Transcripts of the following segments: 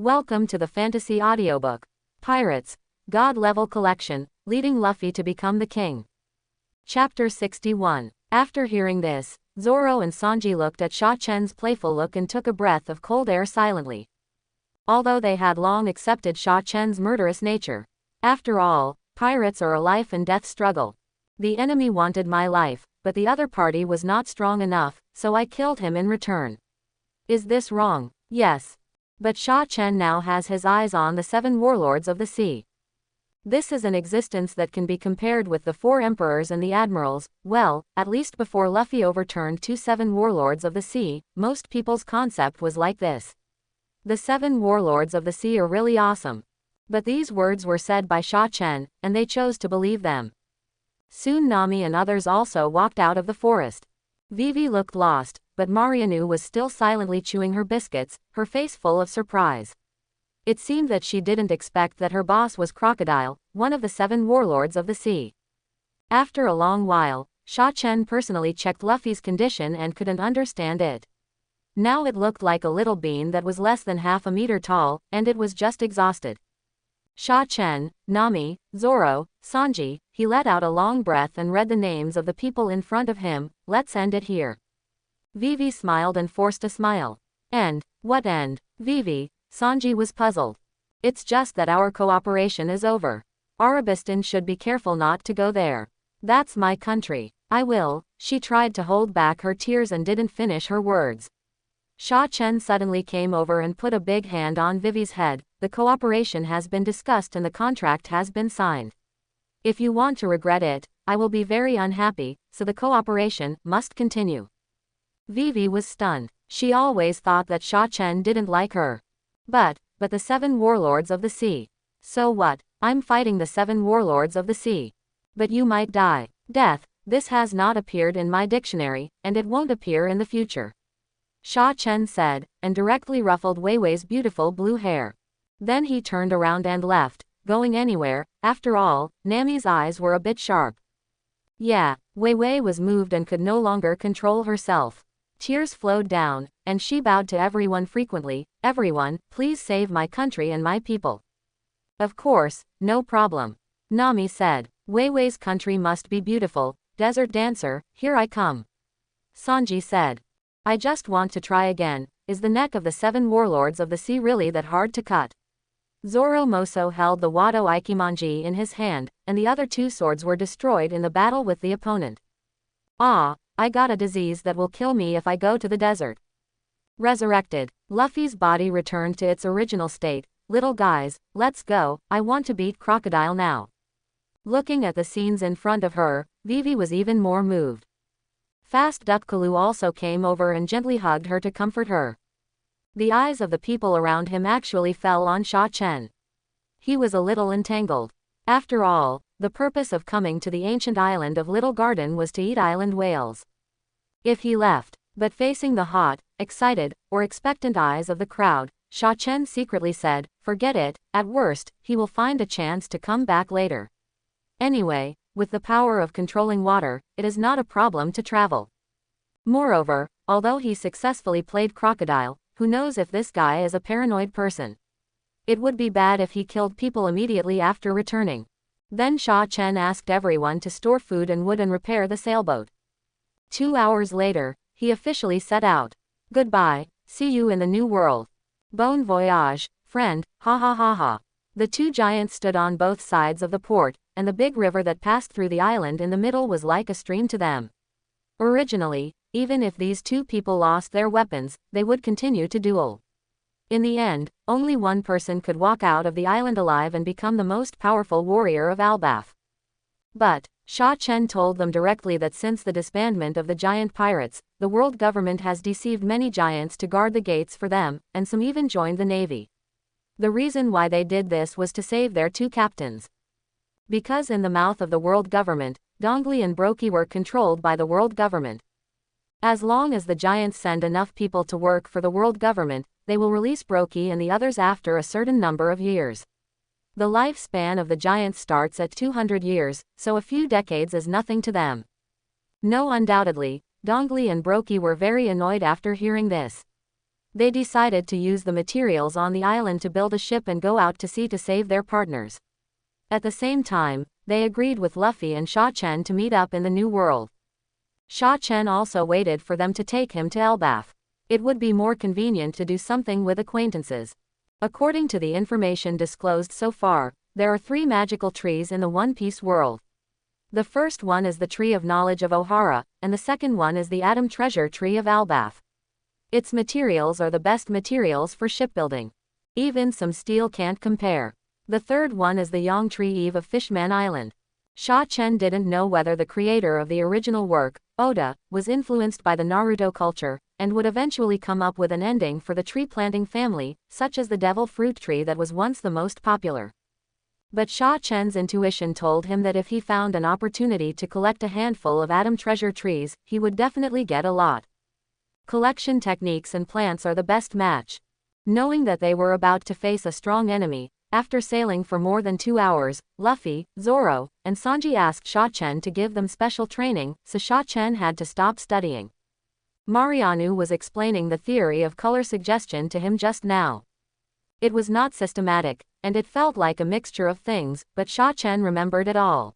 Welcome to the Fantasy Audiobook. Pirates, God Level Collection, leading Luffy to become the king. Chapter 61. After hearing this, Zoro and Sanji looked at Sha Chen's playful look and took a breath of cold air silently. Although they had long accepted Sha Chen's murderous nature. After all, pirates are a life and death struggle. The enemy wanted my life, but the other party was not strong enough, so I killed him in return. Is this wrong? Yes. But Sha Chen now has his eyes on the 7 warlords of the sea. This is an existence that can be compared with the 4 emperors and the admirals. Well, at least before Luffy overturned 7 warlords of the sea, most people's concept was like this. The 7 warlords of the sea are really awesome. But these words were said by Sha Chen, and they chose to believe them. Soon Nami and others also walked out of the forest. Vivi looked lost, but Marianu was still silently chewing her biscuits, her face full of surprise. It seemed that she didn't expect that her boss was Crocodile, one of the 7 warlords of the sea. After a long while, Sha Chen personally checked Luffy's condition and couldn't understand it. Now it looked like a little bean that was less than half a meter tall, and it was just exhausted. Sha Chen, Nami, Zoro, Sanji, he let out a long breath and read the names of the people in front of him. Let's end it here. Vivi smiled and forced a smile. End? What end? Vivi, Sanji was puzzled. It's just that our cooperation is over. Arabistan should be careful not to go there. That's my country. I will. She tried to hold back her tears and didn't finish her words. Sha Chen suddenly came over and put a big hand on Vivi's head. The cooperation has been discussed and the contract has been signed. If you want to regret it, I will be very unhappy, so the cooperation must continue. Vivi was stunned. She always thought that Sha Chen didn't like her. But the 7 warlords of the sea. So what? I'm fighting the 7 warlords of the sea. But you might die. Death, this has not appeared in my dictionary, and it won't appear in the future. Sha Chen said, and directly ruffled Wei Wei's beautiful blue hair. Then he turned around and left, going anywhere. After all, Nami's eyes were a bit sharp. Yeah, Wei Wei was moved and could no longer control herself. Tears flowed down, and she bowed to everyone frequently. Everyone, please save my country and my people. Of course, no problem. Nami said, Wei Wei's country must be beautiful. Desert dancer, here I come. Sanji said, I just want to try again. Is the neck of the 7 warlords of the sea really that hard to cut? Zoro Moso held the Wado Ikimonji in his hand, and the other 2 swords were destroyed in the battle with the opponent. Ah, I got a disease that will kill me if I go to the desert. Resurrected. Luffy's body returned to its original state. Little guys, let's go, I want to beat Crocodile now. Looking at the scenes in front of her, Vivi was even more moved. Fast Duckkaloo also came over and gently hugged her to comfort her. The eyes of the people around him actually fell on Sha Chen. He was a little entangled. After all, the purpose of coming to the ancient island of Little Garden was to eat island whales. If he left, but facing the hot, excited, or expectant eyes of the crowd, Sha Chen secretly said, forget it, at worst, he will find a chance to come back later. Anyway, with the power of controlling water, it is not a problem to travel. Moreover, although he successfully played Crocodile, who knows if this guy is a paranoid person? It would be bad if he killed people immediately after returning. Then Sha Chen asked everyone to store food and wood and repair the sailboat. 2 hours later, he officially set out. Goodbye, see you in the new world. Bon voyage, friend, ha ha ha ha. The 2 giants stood on both sides of the port, and the big river that passed through the island in the middle was like a stream to them. Originally, even if these 2 people lost their weapons, they would continue to duel. In the end, only one person could walk out of the island alive and become the most powerful warrior of Albath. But Sha Chen told them directly that since the disbandment of the giant pirates, the world government has deceived many giants to guard the gates for them, and some even joined the navy. The reason why they did this was to save their 2 captains. Because in the mouth of the world government, Dongli and Broki were controlled by the world government. As long as the giants send enough people to work for the world government, they will release Broki and the others after a certain number of years. The lifespan of the giants starts at 200 years, so a few decades is nothing to them. No, undoubtedly, Dongli and Broki were very annoyed after hearing this. They decided to use the materials on the island to build a ship and go out to sea to save their partners. At the same time, they agreed with Luffy and Sha Chen to meet up in the New World. Sha Chen also waited for them to take him to Elbaf. It would be more convenient to do something with acquaintances. According to the information disclosed so far, there are 3 magical trees in the One Piece world. The first one is the Tree of Knowledge of Ohara, and the second one is the Atom Treasure Tree of Elbaf. Its materials are the best materials for shipbuilding. Even some steel can't compare. The third one is the Yang Tree Eve of Fishman Island. Sha Chen didn't know whether the creator of the original work, Oda, was influenced by the Naruto culture, and would eventually come up with an ending for the tree-planting family, such as the devil fruit tree that was once the most popular. But Sha Chen's intuition told him that if he found an opportunity to collect a handful of Atom Treasure trees, he would definitely get a lot. Collection techniques and plants are the best match. Knowing that they were about to face a strong enemy, after sailing for more than 2 hours, Luffy, Zoro, and Sanji asked Sha Chen to give them special training, so Sha Chen had to stop studying. Mariano was explaining the theory of color suggestion to him just now. It was not systematic, and it felt like a mixture of things, but Sha Chen remembered it all.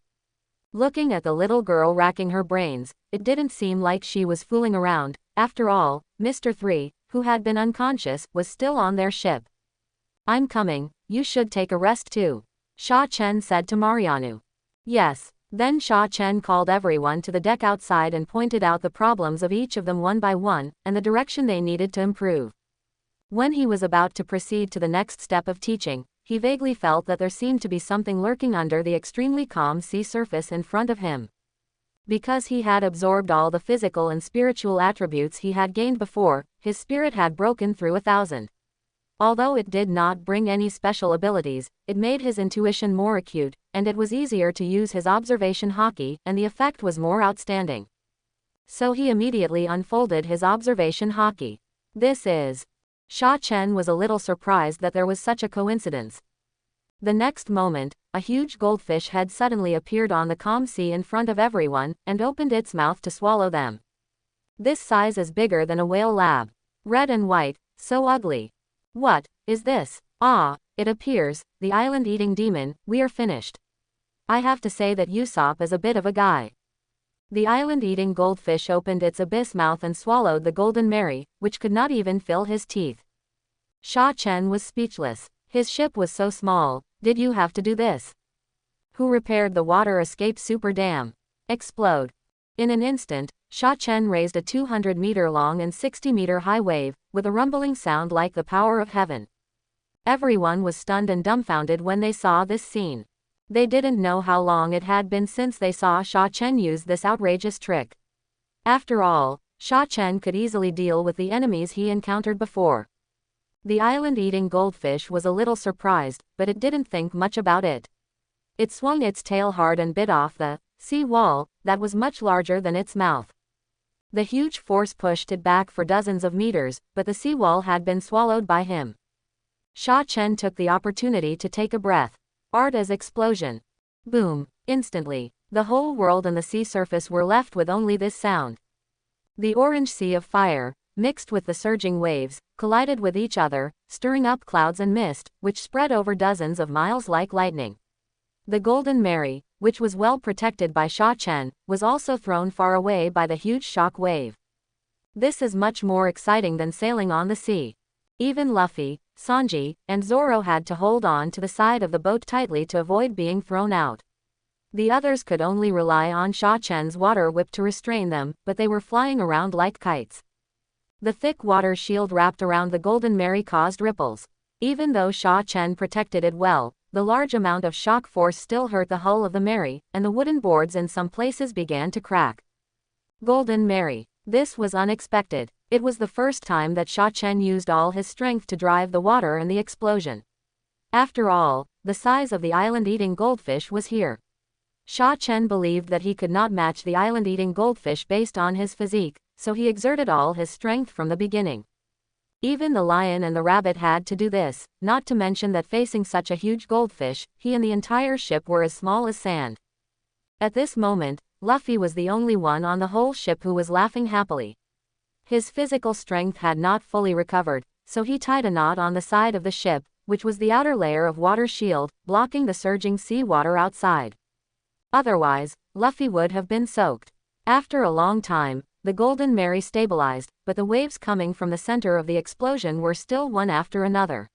Looking at the little girl racking her brains, it didn't seem like she was fooling around. After all, Mr. 3, who had been unconscious, was still on their ship. "I'm coming, you should take a rest too," Sha Chen said to Mariano. "Yes." Then Sha Chen called everyone to the deck outside and pointed out the problems of each of them one by one, and the direction they needed to improve. When he was about to proceed to the next step of teaching, he vaguely felt that there seemed to be something lurking under the extremely calm sea surface in front of him. Because he had absorbed all the physical and spiritual attributes he had gained before, his spirit had broken through 1,000. Although it did not bring any special abilities, it made his intuition more acute, and it was easier to use his observation haki, and the effect was more outstanding. So he immediately unfolded his observation haki. This is. Sha Chen was a little surprised that there was such a coincidence. The next moment, a huge goldfish head suddenly appeared on the calm sea in front of everyone, and opened its mouth to swallow them. This size is bigger than a whale lab. Red and white, so ugly. What is this? Ah, it appears, the island-eating demon, we are finished. I have to say that Usopp is a bit of a guy. The island-eating goldfish opened its abyss mouth and swallowed the Golden Mary, which could not even fill his teeth. Sha Chen was speechless. His ship was so small. Did you have to do this? Who repaired the water escape super dam? Explode. In an instant, Sha Chen raised a 200-meter-long and 60-meter-high wave, with a rumbling sound like the power of heaven. Everyone was stunned and dumbfounded when they saw this scene. They didn't know how long it had been since they saw Sha Chen use this outrageous trick. After all, Sha Chen could easily deal with the enemies he encountered before. The island-eating goldfish was a little surprised, but it didn't think much about it. It swung its tail hard and bit off the sea wall that was much larger than its mouth. The huge force pushed it back for dozens of meters, but the seawall had been swallowed by him. Sha Chen took the opportunity to take a breath. Art as explosion. Boom. Instantly, the whole world and the sea surface were left with only this sound. The orange sea of fire, mixed with the surging waves, collided with each other, stirring up clouds and mist, which spread over dozens of miles like lightning. The Golden Mary, which was well protected by Sha Chen, was also thrown far away by the huge shock wave. This is much more exciting than sailing on the sea. Even Luffy, Sanji, and Zoro had to hold on to the side of the boat tightly to avoid being thrown out. The others could only rely on Sha Chen's water whip to restrain them, but they were flying around like kites. The thick water shield wrapped around the Golden Mary caused ripples. Even though Sha Chen protected it well, the large amount of shock force still hurt the hull of the Mary, and the wooden boards in some places began to crack. Golden Mary. This was unexpected. It was the first time that Sha Chen used all his strength to drive the water and the explosion. After all, the size of the island-eating goldfish was here. Sha Chen believed that he could not match the island-eating goldfish based on his physique, so he exerted all his strength from the beginning. Even the lion and the rabbit had to do this, not to mention that facing such a huge goldfish, he and the entire ship were as small as sand. At this moment, Luffy was the only one on the whole ship who was laughing happily. His physical strength had not fully recovered, so he tied a knot on the side of the ship, which was the outer layer of water shield, blocking the surging sea water outside. Otherwise, Luffy would have been soaked. After a long time, the Golden Mary stabilized, but the waves coming from the center of the explosion were still one after another.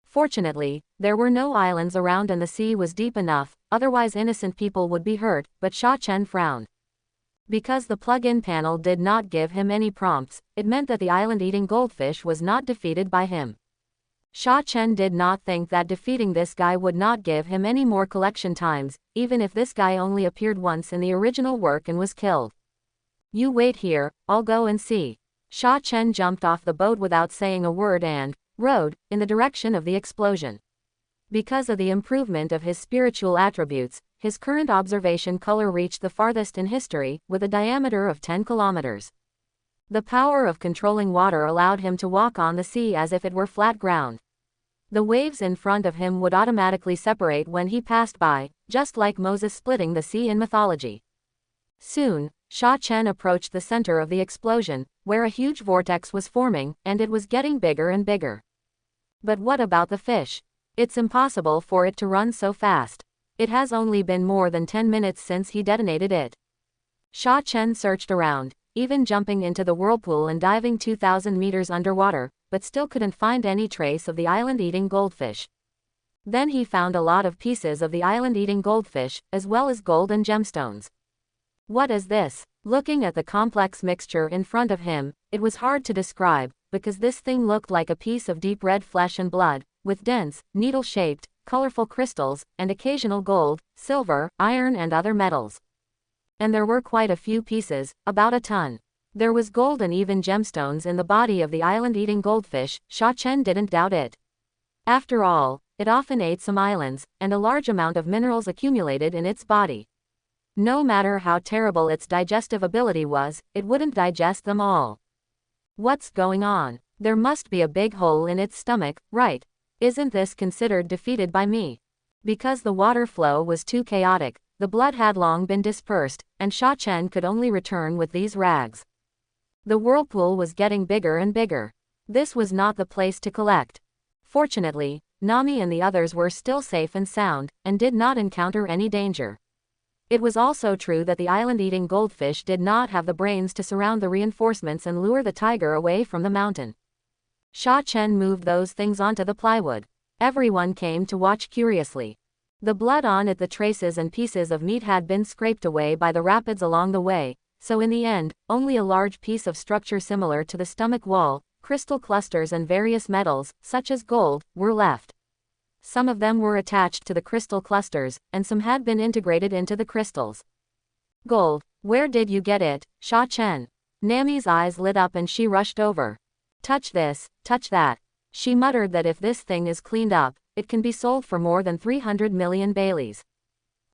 Fortunately, there were no islands around and the sea was deep enough, otherwise innocent people would be hurt, but Sha Chen frowned. Because the plug-in panel did not give him any prompts, it meant that the island-eating goldfish was not defeated by him. Sha Chen did not think that defeating this guy would not give him any more collection times, even if this guy only appeared once in the original work and was killed. You wait here, I'll go and see. Sha Chen jumped off the boat without saying a word and rowed in the direction of the explosion. Because of the improvement of his spiritual attributes, his current observation color reached the farthest in history, with a diameter of 10 kilometers. The power of controlling water allowed him to walk on the sea as if it were flat ground. The waves in front of him would automatically separate when he passed by, just like Moses splitting the sea in mythology. Soon, Sha Chen approached the center of the explosion, where a huge vortex was forming, and it was getting bigger and bigger. But what about the fish? It's impossible for it to run so fast. It has only been more than 10 minutes since he detonated it. Sha Chen searched around, even jumping into the whirlpool and diving 2,000 meters underwater, but still couldn't find any trace of the island-eating goldfish. Then he found a lot of pieces of the island-eating goldfish, as well as gold and gemstones. What is this? Looking at the complex mixture in front of him, it was hard to describe, because this thing looked like a piece of deep red flesh and blood, with dense, needle-shaped, colorful crystals, and occasional gold, silver, iron and other metals. And there were quite a few pieces, about a ton. There was gold and even gemstones in the body of the island-eating goldfish. Sha Chen didn't doubt it. After all, it often ate some islands, and a large amount of minerals accumulated in its body. No matter how terrible its digestive ability was, it wouldn't digest them all. What's going on? There must be a big hole in its stomach, right? Isn't this considered defeated by me? Because the water flow was too chaotic, the blood had long been dispersed, and Sha Chen could only return with these rags. The whirlpool was getting bigger and bigger. This was not the place to collect. Fortunately, Nami and the others were still safe and sound, and did not encounter any danger. It was also true that the island-eating goldfish did not have the brains to surround the reinforcements and lure the tiger away from the mountain. Sha Chen moved those things onto the plywood. Everyone came to watch curiously. The blood on it, the traces and pieces of meat had been scraped away by the rapids along the way, so in the end, only a large piece of structure similar to the stomach wall, crystal clusters and various metals, such as gold, were left. Some of them were attached to the crystal clusters, and some had been integrated into the crystals. Gold, where did you get it, Sha Chen? Nami's eyes lit up and she rushed over. Touch this, touch that. She muttered that if this thing is cleaned up, it can be sold for more than 300 million Baileys.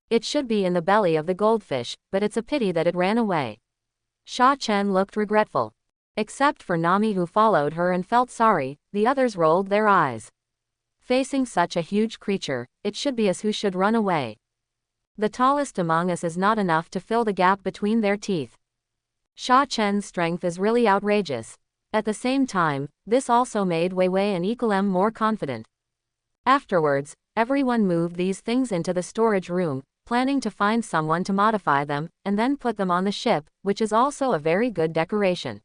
It should be in the belly of the goldfish, but it's a pity that it ran away. Sha Chen looked regretful. Except for Nami, who followed her and felt sorry, the others rolled their eyes. Facing such a huge creature, it should be us who should run away. The tallest among us is not enough to fill the gap between their teeth. Sha Chen's strength is really outrageous. At the same time, this also made Wei Wei and Equilem more confident. Afterwards, everyone moved these things into the storage room, planning to find someone to modify them, and then put them on the ship, which is also a very good decoration.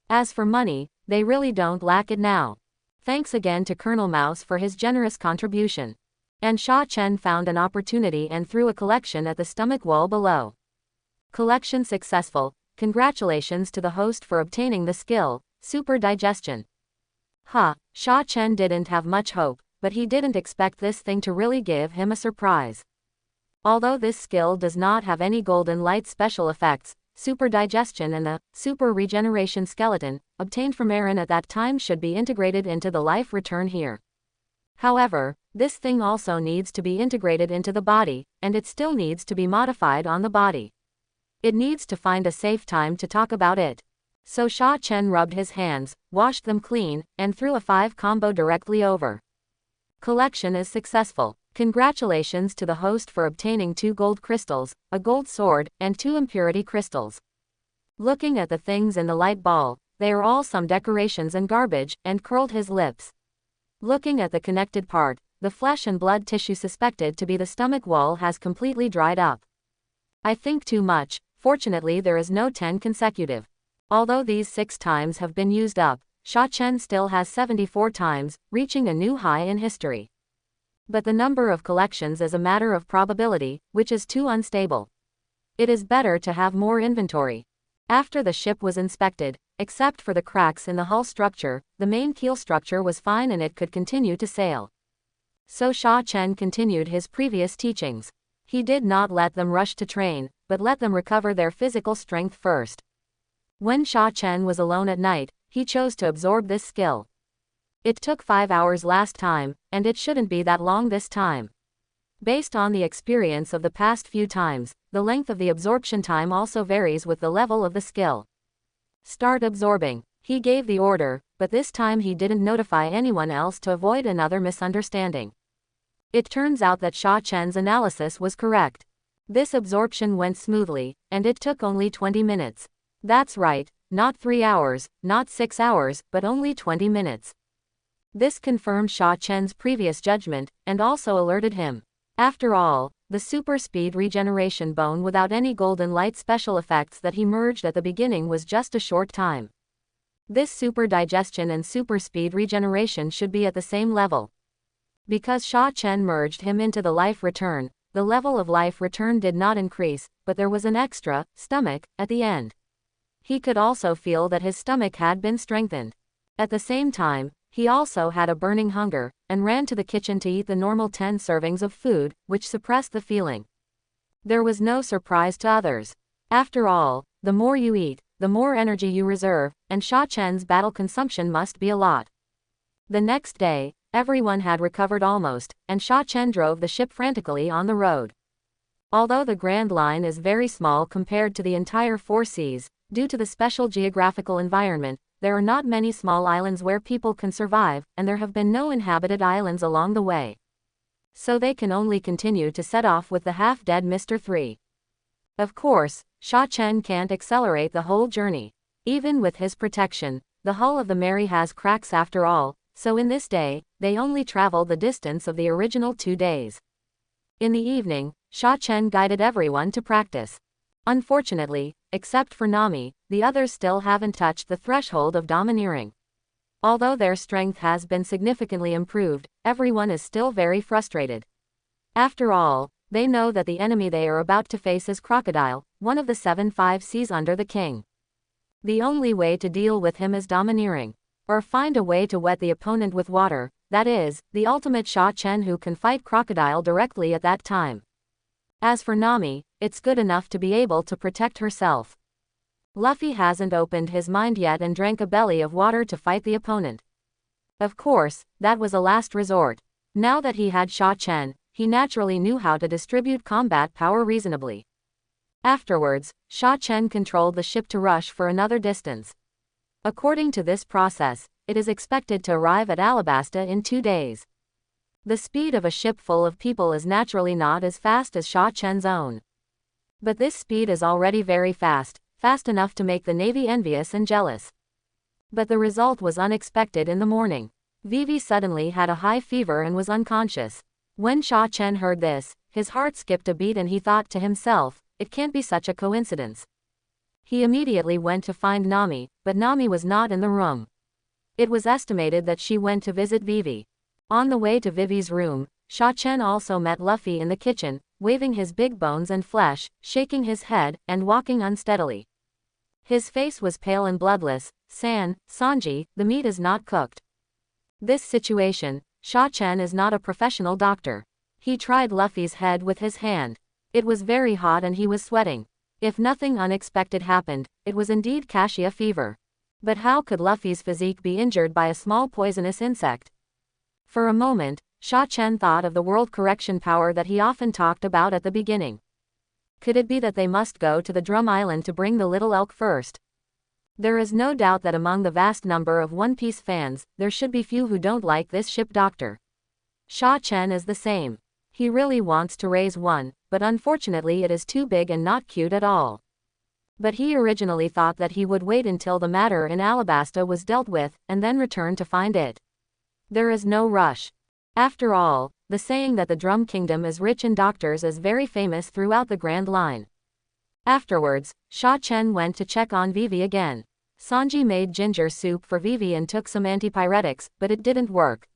As for money, they really don't lack it now. Thanks again to Colonel Mouse for his generous contribution. And Sha Chen found an opportunity and threw a collection at the stomach wall below. Collection successful. Congratulations to the host for obtaining the skill, Super Digestion. Sha Chen didn't have much hope, but he didn't expect this thing to really give him a surprise. Although this skill does not have any golden light special effects, Super Digestion and the Super Regeneration Skeleton, obtained from Eren at that time, should be integrated into the life return here. However, this thing also needs to be integrated into the body, and it still needs to be modified on the body. It needs to find a safe time to talk about it. So Sha Chen rubbed his hands, washed them clean, and threw a 5 combo directly over. Collection is successful. Congratulations to the host for obtaining 2 gold crystals, a gold sword, and 2 impurity crystals. Looking at the things in the light ball, they are all some decorations and garbage, and curled his lips. Looking at the connected part, the flesh and blood tissue suspected to be the stomach wall has completely dried up. I think too much. Fortunately there is no 10 consecutive. Although these 6 times have been used up, Sha Chen still has 74 times, reaching a new high in history. But the number of collections is a matter of probability, which is too unstable. It is better to have more inventory. After the ship was inspected, except for the cracks in the hull structure, the main keel structure was fine and it could continue to sail. So Sha Chen continued his previous teachings. He did not let them rush to train, but let them recover their physical strength first. When Sha Chen was alone at night, he chose to absorb this skill. It took 5 hours last time, and it shouldn't be that long this time. Based on the experience of the past few times, the length of the absorption time also varies with the level of the skill. Start absorbing. He gave the order, but this time he didn't notify anyone else to avoid another misunderstanding. It turns out that Sha Chen's analysis was correct. This absorption went smoothly, and it took only 20 minutes. That's right, not 3 hours, not 6 hours, but only 20 minutes. This confirmed Sha Chen's previous judgment, and also alerted him. After all, the super speed regeneration bone without any golden light special effects that he merged at the beginning was just a short time. This super digestion and super speed regeneration should be at the same level. Because Sha Chen merged him into the life return, the level of life return did not increase, but there was an extra stomach at the end. He could also feel that his stomach had been strengthened. At the same time, he also had a burning hunger, and ran to the kitchen to eat the normal 10 servings of food, which suppressed the feeling. There was no surprise to others. After all, the more you eat, the more energy you reserve, and Sha Chen's battle consumption must be a lot. The next day, everyone had recovered almost, and Sha Chen drove the ship frantically on the road. Although the Grand Line is very small compared to the entire 4 seas, due to the special geographical environment, there are not many small islands where people can survive, and there have been no inhabited islands along the way. So they can only continue to set off with the half-dead Mr. 3. Of course, Sha Chen can't accelerate the whole journey. Even with his protection, the hull of the Mary has cracks after all, so in this day, they only traveled the distance of the original 2 days. In the evening, Sha Chen guided everyone to practice. Unfortunately, except for Nami, the others still haven't touched the threshold of domineering. Although their strength has been significantly improved, everyone is still very frustrated. After all, they know that the enemy they are about to face is Crocodile, one of the 7 seas under the king. The only way to deal with him is domineering. Or find a way to wet the opponent with water, that is, the ultimate Sha Chen who can fight Crocodile directly at that time. As for Nami, it's good enough to be able to protect herself. Luffy hasn't opened his mind yet and drank a belly of water to fight the opponent. Of course, that was a last resort. Now that he had Sha Chen, he naturally knew how to distribute combat power reasonably. Afterwards, Sha Chen controlled the ship to rush for another distance. According to this process, it is expected to arrive at Alabasta in 2 days. The speed of a ship full of people is naturally not as fast as Sha Chen's own. But this speed is already very fast, fast enough to make the Navy envious and jealous. But the result was unexpected in the morning. Vivi suddenly had a high fever and was unconscious. When Sha Chen heard this, his heart skipped a beat and he thought to himself, it can't be such a coincidence. He immediately went to find Nami, but Nami was not in the room. It was estimated that she went to visit Vivi. On the way to Vivi's room, Sha Chen also met Luffy in the kitchen, waving his big bones and flesh, shaking his head, and walking unsteadily. His face was pale and bloodless. Sanji, the meat is not cooked. This situation, Sha Chen is not a professional doctor. He tried Luffy's head with his hand. It was very hot and he was sweating. If nothing unexpected happened, it was indeed cassia fever. But how could Luffy's physique be injured by a small poisonous insect? For a moment, Sha Chen thought of the world correction power that he often talked about at the beginning. Could it be that they must go to the Drum Island to bring the little elk first? There is no doubt that among the vast number of One Piece fans, there should be few who don't like this ship doctor. Sha Chen is the same. He really wants to raise one, but unfortunately it is too big and not cute at all. But he originally thought that he would wait until the matter in Alabasta was dealt with, and then return to find it. There is no rush. After all, the saying that the Drum Kingdom is rich in doctors is very famous throughout the Grand Line. Afterwards, Sha Chen went to check on Vivi again. Sanji made ginger soup for Vivi and took some antipyretics, but it didn't work.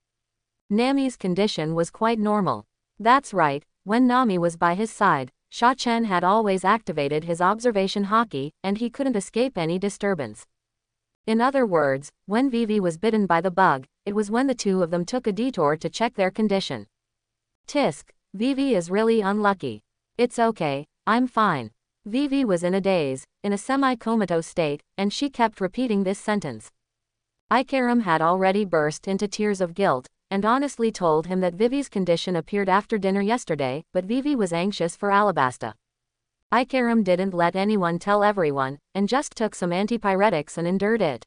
Nami's condition was quite normal. That's right, when Nami was by his side, Sha Chen had always activated his observation haki, and he couldn't escape any disturbance. In other words, when Vivi was bitten by the bug, it was when the two of them took a detour to check their condition. Tisk, Vivi is really unlucky. It's okay, I'm fine. Vivi was in a daze, in a semi-comatose state, and she kept repeating this sentence. Ikaram had already burst into tears of guilt, and honestly told him that Vivi's condition appeared after dinner yesterday, but Vivi was anxious for Alabasta. Ikaram didn't let anyone tell everyone, and just took some antipyretics and endured it.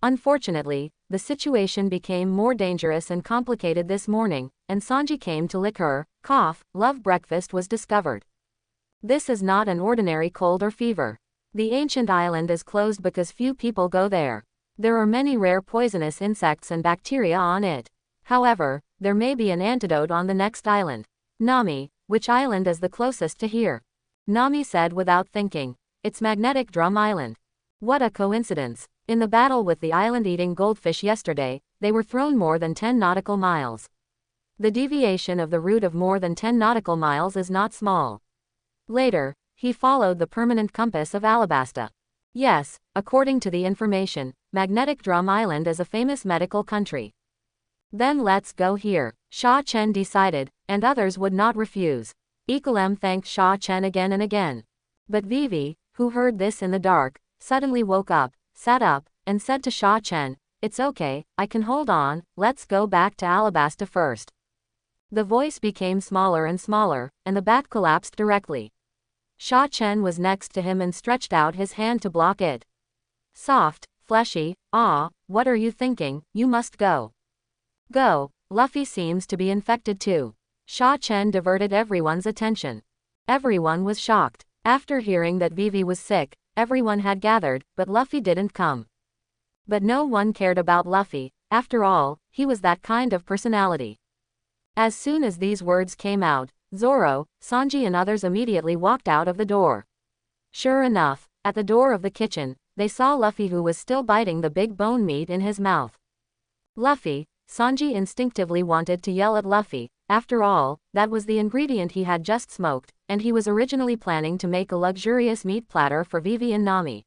Unfortunately, the situation became more dangerous and complicated this morning, and Sanji came to lick her love breakfast was discovered. This is not an ordinary cold or fever. The ancient island is closed because few people go there. There are many rare poisonous insects and bacteria on it. However, there may be an antidote on the next island. Nami, which island is the closest to here? Nami said without thinking. It's Magnetic Drum Island. What a coincidence. In the battle with the island-eating goldfish yesterday, they were thrown more than 10 nautical miles. The deviation of the route of more than 10 nautical miles is not small. Later, he followed the permanent compass of Alabasta. Yes, according to the information, Magnetic Drum Island is a famous medical country. Then let's go here, Sha Chen decided, and others would not refuse. Ikalem thanked Sha Chen again and again. But Vivi, who heard this in the dark, suddenly woke up, sat up, and said to Sha Chen, "It's okay, I can hold on, let's go back to Alabasta first." The voice became smaller and smaller, and the bat collapsed directly. Sha Chen was next to him and stretched out his hand to block it. Soft, fleshy, what are you thinking, you must go. Go, Luffy seems to be infected too. Sha Chen diverted everyone's attention. Everyone was shocked. After hearing that Vivi was sick, everyone had gathered, but Luffy didn't come. But no one cared about Luffy, after all, he was that kind of personality. As soon as these words came out, Zoro, Sanji and others immediately walked out of the door. Sure enough, at the door of the kitchen, they saw Luffy, who was still biting the big bone meat in his mouth. Luffy, Sanji instinctively wanted to yell at Luffy. After all, that was the ingredient he had just smoked, and he was originally planning to make a luxurious meat platter for Vivi and Nami.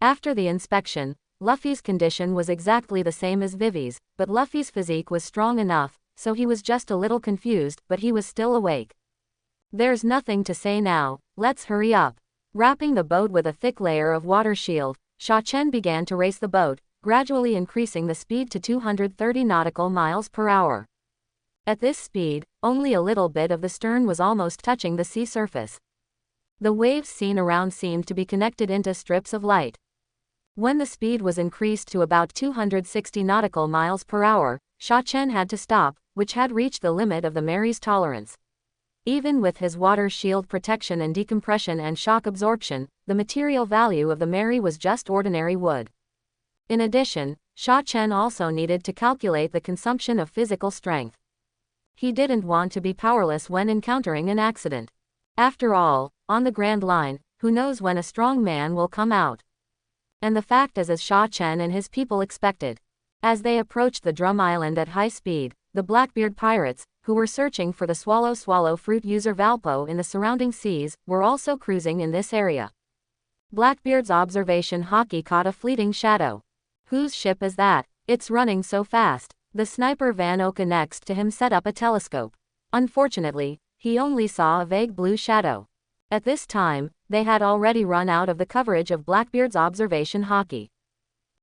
After the inspection, Luffy's condition was exactly the same as Vivi's, but Luffy's physique was strong enough, so he was just a little confused, but he was still awake. There's nothing to say now, let's hurry up. Wrapping the boat with a thick layer of water shield, Sha Chen began to race the boat, gradually increasing the speed to 230 nautical miles per hour. At this speed, only a little bit of the stern was almost touching the sea surface. The waves seen around seemed to be connected into strips of light. When the speed was increased to about 260 nautical miles per hour, Sha Chen had to stop, which had reached the limit of the Mary's tolerance. Even with his water shield protection and decompression and shock absorption, the material value of the Mary was just ordinary wood. In addition, Sha Chen also needed to calculate the consumption of physical strength. He didn't want to be powerless when encountering an accident. After all, on the Grand Line, who knows when a strong man will come out? And the fact is, as Sha Chen and his people expected. As they approached the Drum Island at high speed, the Blackbeard pirates, who were searching for the swallow fruit user Valpo in the surrounding seas, were also cruising in this area. Blackbeard's observation haki caught a fleeting shadow. Whose ship is that? It's running so fast. The sniper Van Oka next to him set up a telescope. Unfortunately, he only saw a vague blue shadow. At this time, they had already run out of the coverage of Blackbeard's observation haki.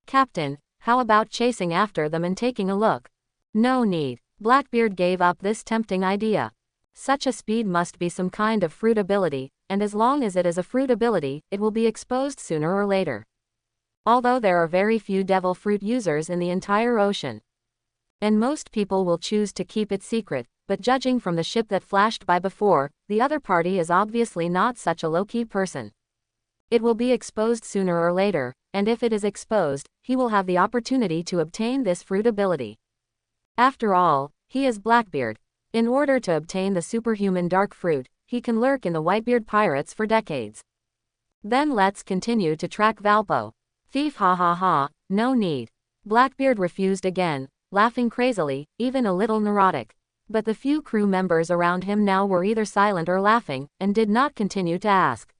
Captain, how about chasing after them and taking a look? No need. Blackbeard gave up this tempting idea. Such a speed must be some kind of fruit ability, and as long as it is a fruit ability, it will be exposed sooner or later. Although there are very few devil fruit users in the entire ocean, and most people will choose to keep it secret, but judging from the ship that flashed by before, the other party is obviously not such a low-key person. It will be exposed sooner or later, and if it is exposed, he will have the opportunity to obtain this fruit ability. After all, he is Blackbeard. In order to obtain the superhuman dark fruit, he can lurk in the Whitebeard pirates for decades. Then let's continue to track Valpo. Thief, ha ha ha, no need. Blackbeard refused again, laughing crazily, even a little neurotic. But the few crew members around him now were either silent or laughing, and did not continue to ask.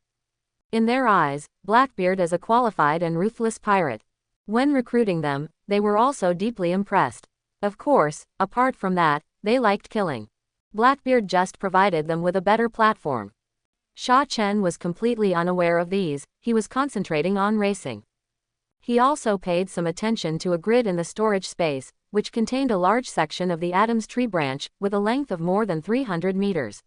In their eyes, Blackbeard is a qualified and ruthless pirate. When recruiting them, they were also deeply impressed. Of course, apart from that, they liked killing. Blackbeard just provided them with a better platform. Sha Chen was completely unaware of these, he was concentrating on racing. He also paid some attention to a grid in the storage space, which contained a large section of the Adam's tree branch, with a length of more than 300 meters.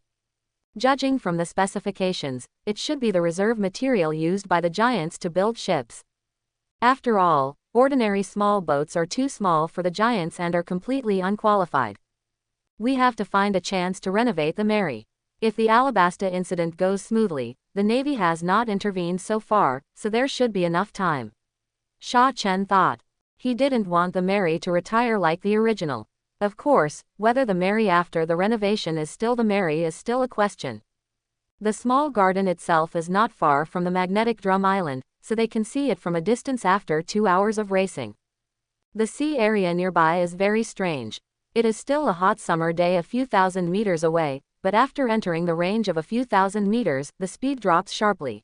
Judging from the specifications, it should be the reserve material used by the giants to build ships. After all, ordinary small boats are too small for the giants and are completely unqualified. We have to find a chance to renovate the Mary. If the Alabasta incident goes smoothly, the Navy has not intervened so far, so there should be enough time. Sha Chen thought. He didn't want the Mary to retire like the original. Of course, whether the Mary after the renovation is still the Mary is still a question. The small garden itself is not far from the magnetic drum island, so they can see it from a distance after 2 hours of racing. The sea area nearby is very strange. It is still a hot summer day a few thousand meters away, but after entering the range of a few thousand meters, the speed drops sharply.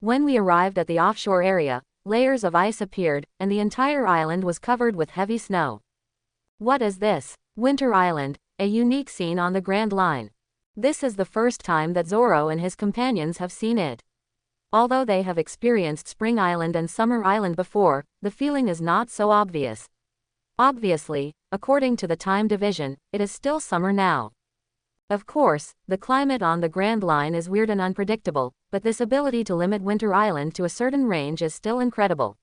When we arrived at the offshore area, layers of ice appeared, and the entire island was covered with heavy snow. What is this? Winter Island, a unique scene on the Grand Line. This is the first time that Zoro and his companions have seen it. Although they have experienced Spring Island and Summer Island before, the feeling is not so obvious. Obviously, according to the time division, it is still summer now. Of course, the climate on the Grand Line is weird and unpredictable, but this ability to limit Winter Island to a certain range is still incredible.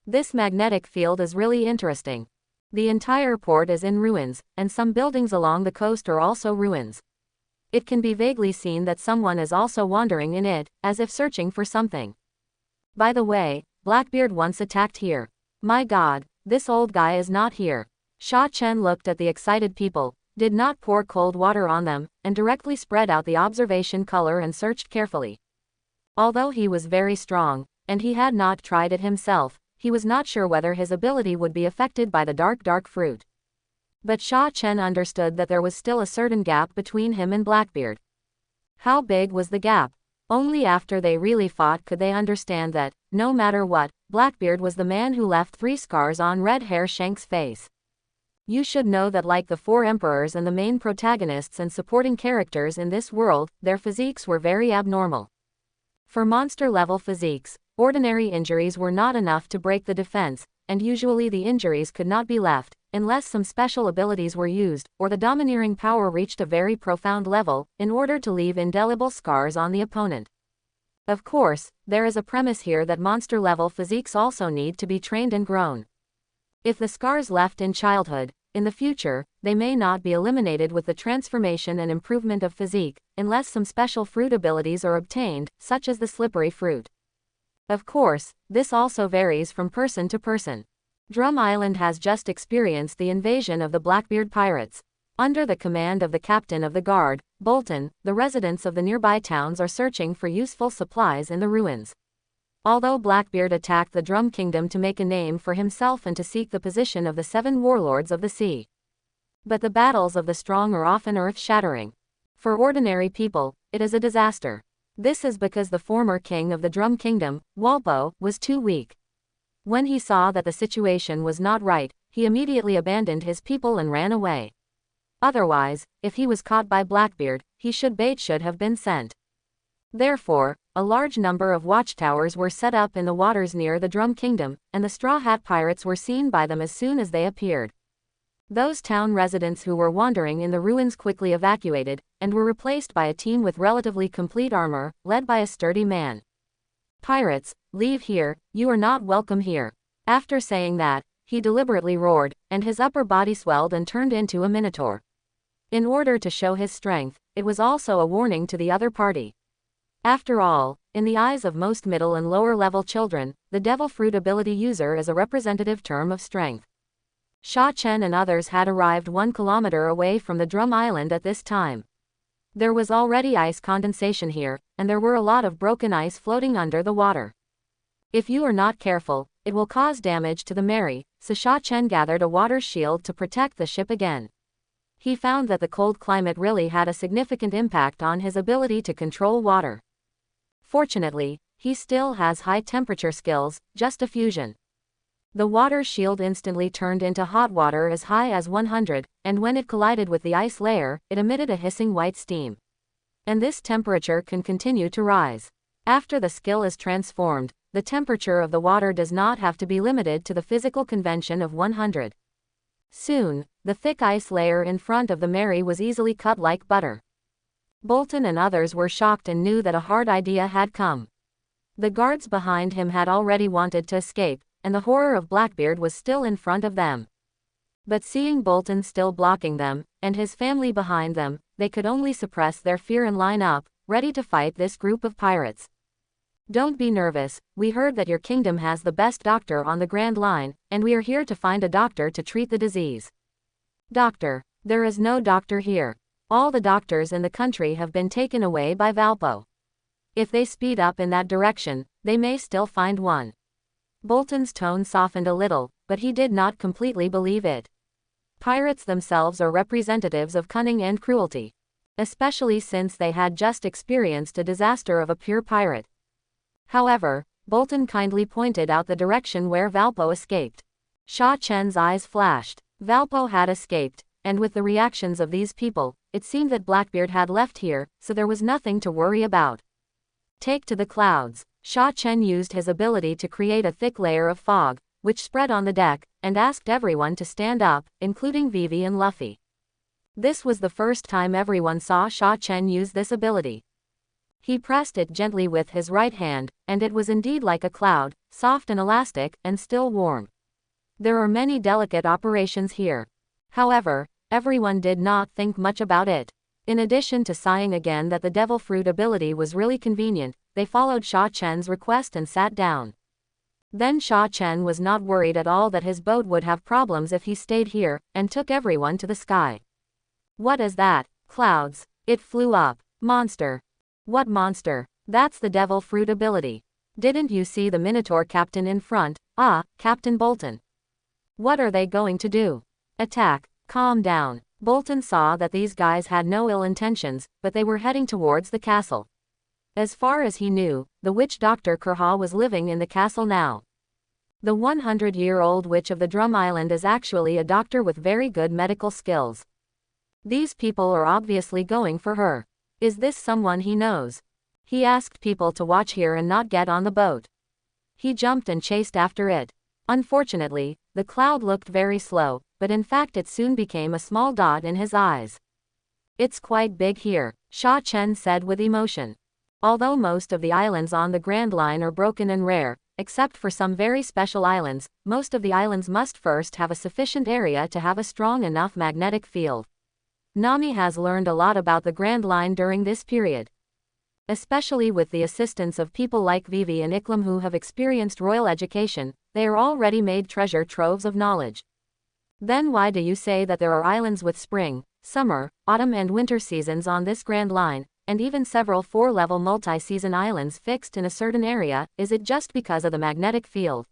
This magnetic field is really interesting. The entire port is in ruins, and some buildings along the coast are also ruins. It can be vaguely seen that someone is also wandering in it, as if searching for something. By the way, Blackbeard once attacked here. My God, this old guy is not here. Sha Chen looked at the excited people, did not pour cold water on them, and directly spread out the observation color and searched carefully. Although he was very strong, and he had not tried it himself, he was not sure whether his ability would be affected by the dark fruit. But Sha Chen understood that there was still a certain gap between him and Blackbeard. How big was the gap? Only after they really fought could they understand that, no matter what, Blackbeard was the man who left 3 scars on Red Hair Shank's face. You should know that like the 4 emperors and the main protagonists and supporting characters in this world, their physiques were very abnormal. For monster-level physiques, ordinary injuries were not enough to break the defense, and usually the injuries could not be left, unless some special abilities were used, or the domineering power reached a very profound level, in order to leave indelible scars on the opponent. Of course, there is a premise here that monster-level physiques also need to be trained and grown. If the scars left in childhood, in the future, they may not be eliminated with the transformation and improvement of physique, unless some special fruit abilities are obtained, such as the slippery fruit. Of course, this also varies from person to person. Drum Island has just experienced the invasion of the Blackbeard pirates. Under the command of the captain of the guard, Bolton, the residents of the nearby towns are searching for useful supplies in the ruins. Although Blackbeard attacked the Drum Kingdom to make a name for himself and to seek the position of the 7 warlords of the sea. But the battles of the strong are often earth-shattering. For ordinary people, it is a disaster. This is because the former king of the Drum Kingdom, Walpo, was too weak. When he saw that the situation was not right, he immediately abandoned his people and ran away. Otherwise, if he was caught by Blackbeard, he should have been sent. Therefore, a large number of watchtowers were set up in the waters near the Drum Kingdom, and the Straw Hat Pirates were seen by them as soon as they appeared. Those town residents who were wandering in the ruins quickly evacuated, and were replaced by a team with relatively complete armor, led by a sturdy man. Pirates, leave here, you are not welcome here. After saying that, he deliberately roared, and his upper body swelled and turned into a minotaur. In order to show his strength, it was also a warning to the other party. After all, in the eyes of most middle and lower level children, the devil fruit ability user is a representative term of strength. Sha Chen and others had arrived 1 kilometer away from the Drum Island at this time. There was already ice condensation here, and there were a lot of broken ice floating under the water. If you are not careful, it will cause damage to the Mary, so Sha Chen gathered a water shield to protect the ship again. He found that the cold climate really had a significant impact on his ability to control water. Fortunately, he still has high temperature skills, just a fusion. The water shield instantly turned into hot water as high as 100, and when it collided with the ice layer, it emitted a hissing white steam. And this temperature can continue to rise. After the skill is transformed, the temperature of the water does not have to be limited to the physical convention of 100. Soon, the thick ice layer in front of the Mary was easily cut like butter. Bolton and others were shocked and knew that a hard idea had come. The guards behind him had already wanted to escape, and the horror of Blackbeard was still in front of them. But seeing Bolton still blocking them, and his family behind them, they could only suppress their fear and line up, ready to fight this group of pirates. Don't be nervous, we heard that your kingdom has the best doctor on the Grand Line, and we are here to find a doctor to treat the disease. Doctor? There is no doctor here. All the doctors in the country have been taken away by Valpo. If they speed up in that direction, they may still find one. Bolton's tone softened a little, but he did not completely believe it. Pirates themselves are representatives of cunning and cruelty. Especially since they had just experienced a disaster of a pure pirate. However, Bolton kindly pointed out the direction where Valpo escaped. Sha Chen's eyes flashed. Valpo had escaped, and with the reactions of these people, it seemed that Blackbeard had left here, so there was nothing to worry about. Take to the clouds. Sha Chen used his ability to create a thick layer of fog, which spread on the deck, and asked everyone to stand up, including Vivi and Luffy. This was the first time everyone saw Sha Chen use this ability. He pressed it gently with his right hand, and it was indeed like a cloud, soft and elastic, and still warm. There are many delicate operations here. However, everyone did not think much about it. In addition to sighing again that the devil fruit ability was really convenient, they followed Sha Chen's request and sat down. Then Sha Chen was not worried at all that his boat would have problems if he stayed here, and took everyone to the sky. What is that? Clouds. It flew up. Monster. What monster? That's the devil fruit ability. Didn't you see the Minotaur captain in front? Ah, Captain Bolton. What are they going to do? Attack. Calm down. Bolton saw that these guys had no ill intentions, but they were heading towards the castle. As far as he knew, the witch Dr. Kurha was living in the castle now. The 100-year-old witch of the Drum Island is actually a doctor with very good medical skills. These people are obviously going for her. Is this someone he knows? He asked people to watch here and not get on the boat. He jumped and chased after it. Unfortunately, the cloud looked very slow, but in fact it soon became a small dot in his eyes. It's quite big here, Sha Chen said with emotion. Although most of the islands on the Grand Line are broken and rare, except for some very special islands, most of the islands must first have a sufficient area to have a strong enough magnetic field. Nami has learned a lot about the Grand Line during this period. Especially with the assistance of people like Vivi and Iklam who have experienced royal education, they are all ready-made treasure troves of knowledge. Then why do you say that there are islands with spring, summer, autumn and winter seasons on this Grand Line, and even several 4-level multi-season islands fixed in a certain area? Is it just because of the magnetic field?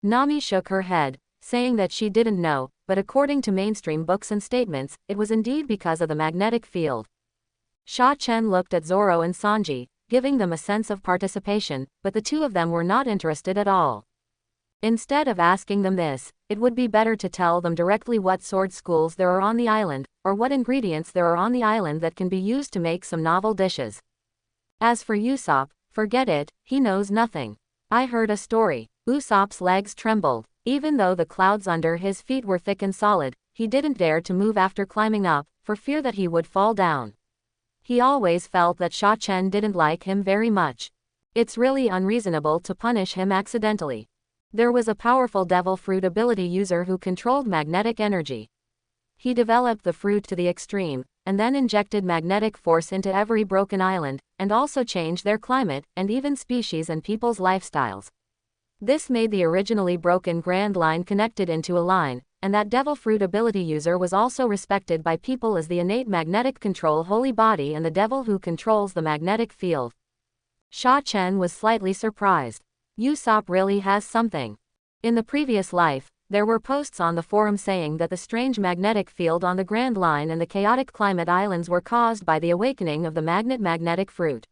Nami shook her head, saying that she didn't know, but according to mainstream books and statements, it was indeed because of the magnetic field. Sha Chen looked at Zoro and Sanji, giving them a sense of participation, but the two of them were not interested at all. Instead of asking them this, it would be better to tell them directly what sword schools there are on the island, or what ingredients there are on the island that can be used to make some novel dishes. As for Usopp, forget it, he knows nothing. I heard a story. Usopp's legs trembled. Even though the clouds under his feet were thick and solid, he didn't dare to move after climbing up, for fear that he would fall down. He always felt that Sha Chen didn't like him very much. It's really unreasonable to punish him accidentally. There was a powerful devil fruit ability user who controlled magnetic energy. He developed the fruit to the extreme, and then injected magnetic force into every broken island, and also changed their climate, and even species and people's lifestyles. This made the originally broken Grand Line connected into a line, and that devil fruit ability user was also respected by people as the innate magnetic control holy body and the devil who controls the magnetic field. Sha Chen was slightly surprised. Usopp really has something. In the previous life, there were posts on the forum saying that the strange magnetic field on the Grand Line and the chaotic climate islands were caused by the awakening of the magnetic fruit.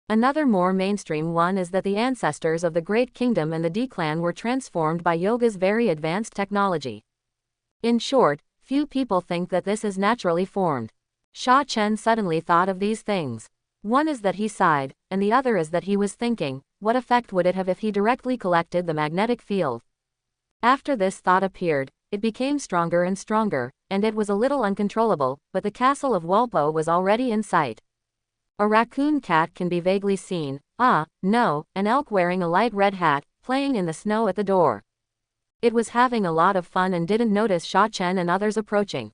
Another more mainstream one is that the ancestors of the Great Kingdom and the D-Clan were transformed by Yoga's very advanced technology. In short, few people think that this is naturally formed. Sha Chen suddenly thought of these things. One is that he sighed, and the other is that he was thinking, what effect would it have if he directly collected the magnetic field? After this thought appeared, it became stronger and stronger, and it was a little uncontrollable, but the castle of Walpo was already in sight. A raccoon cat can be vaguely seen, no, an elk wearing a light red hat, playing in the snow at the door. It was having a lot of fun and didn't notice Sha Chen and others approaching.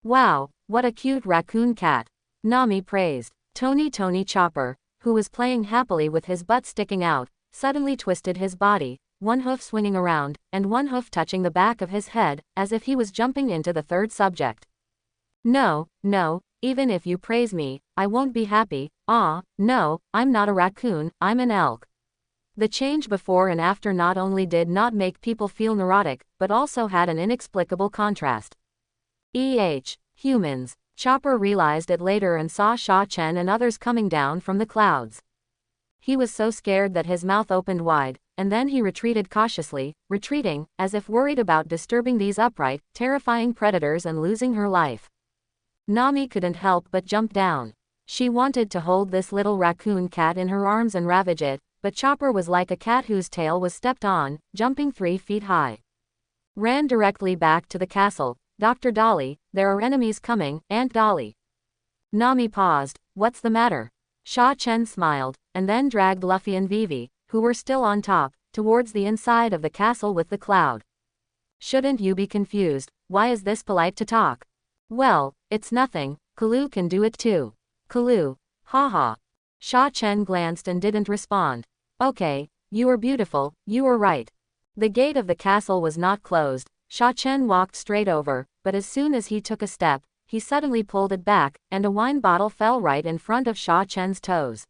Wow, what a cute raccoon cat, Nami praised. Tony Chopper, who was playing happily with his butt sticking out, suddenly twisted his body, one hoof swinging around, and one hoof touching the back of his head, as if he was jumping into the third subject. No, even if you praise me, I won't be happy. No, I'm not a raccoon, I'm an elk. The change before and after not only did not make people feel neurotic, but also had an inexplicable contrast. Humans. Chopper realized it later and saw Sha Chen and others coming down from the clouds. He was so scared that his mouth opened wide, and then he retreated cautiously, retreating, as if worried about disturbing these upright, terrifying predators and losing her life. Nami couldn't help but jump down. She wanted to hold this little raccoon cat in her arms and ravage it, but Chopper was like a cat whose tail was stepped on, jumping 3 feet high. Ran directly back to the castle. Dr. Dolly, there are enemies coming, Aunt Dolly. Nami paused. What's the matter? Sha Chen smiled, and then dragged Luffy and Vivi, who were still on top, towards the inside of the castle with the cloud. Shouldn't you be confused? Why is this polite to talk? Well, it's nothing, Kalu can do it too. Kalu. Haha. Sha Chen glanced and didn't respond. Okay, you are beautiful, you were right. The gate of the castle was not closed. Sha Chen walked straight over, but as soon as he took a step, he suddenly pulled it back, and a wine bottle fell right in front of Sha Chen's toes.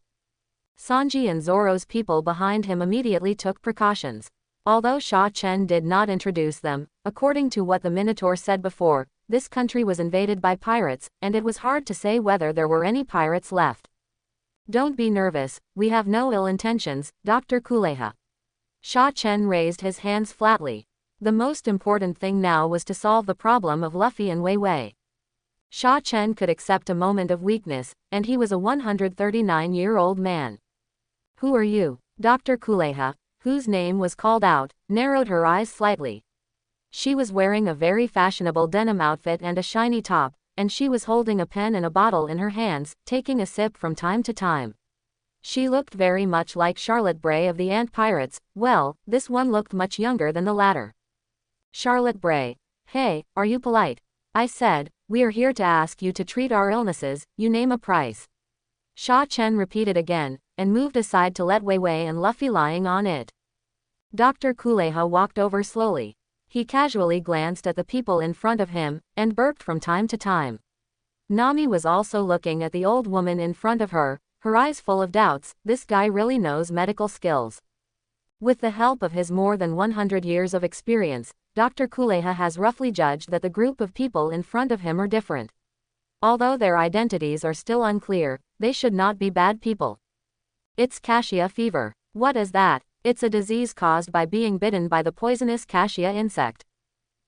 Sanji and Zoro's people behind him immediately took precautions. Although Sha Chen did not introduce them, according to what the Minotaur said before, this country was invaded by pirates, and it was hard to say whether there were any pirates left. Don't be nervous, we have no ill intentions, Dr. Kuleha. Sha Chen raised his hands flatly. The most important thing now was to solve the problem of Luffy and Wei Wei. Sha Chen could accept a moment of weakness, and he was a 139-year-old man. Who are you? Dr. Kuleha, whose name was called out, narrowed her eyes slightly. She was wearing a very fashionable denim outfit and a shiny top, and she was holding a pen and a bottle in her hands, taking a sip from time to time. She looked very much like Charlotte Bray of the Ant Pirates. Well, this one looked much younger than the latter. Charlotte Bray. Hey, are you polite? I said, we are here to ask you to treat our illnesses, you name a price. Sha Chen repeated again, and moved aside to let Wei Wei and Luffy lying on it. Dr. Kuleha walked over slowly. He casually glanced at the people in front of him, and burped from time to time. Nami was also looking at the old woman in front of her, her eyes full of doubts. This guy really knows medical skills. With the help of his more than 100 years of experience, Dr. Kuleha has roughly judged that the group of people in front of him are different. Although their identities are still unclear, they should not be bad people. It's cassia fever. What is that? It's a disease caused by being bitten by the poisonous cassia insect.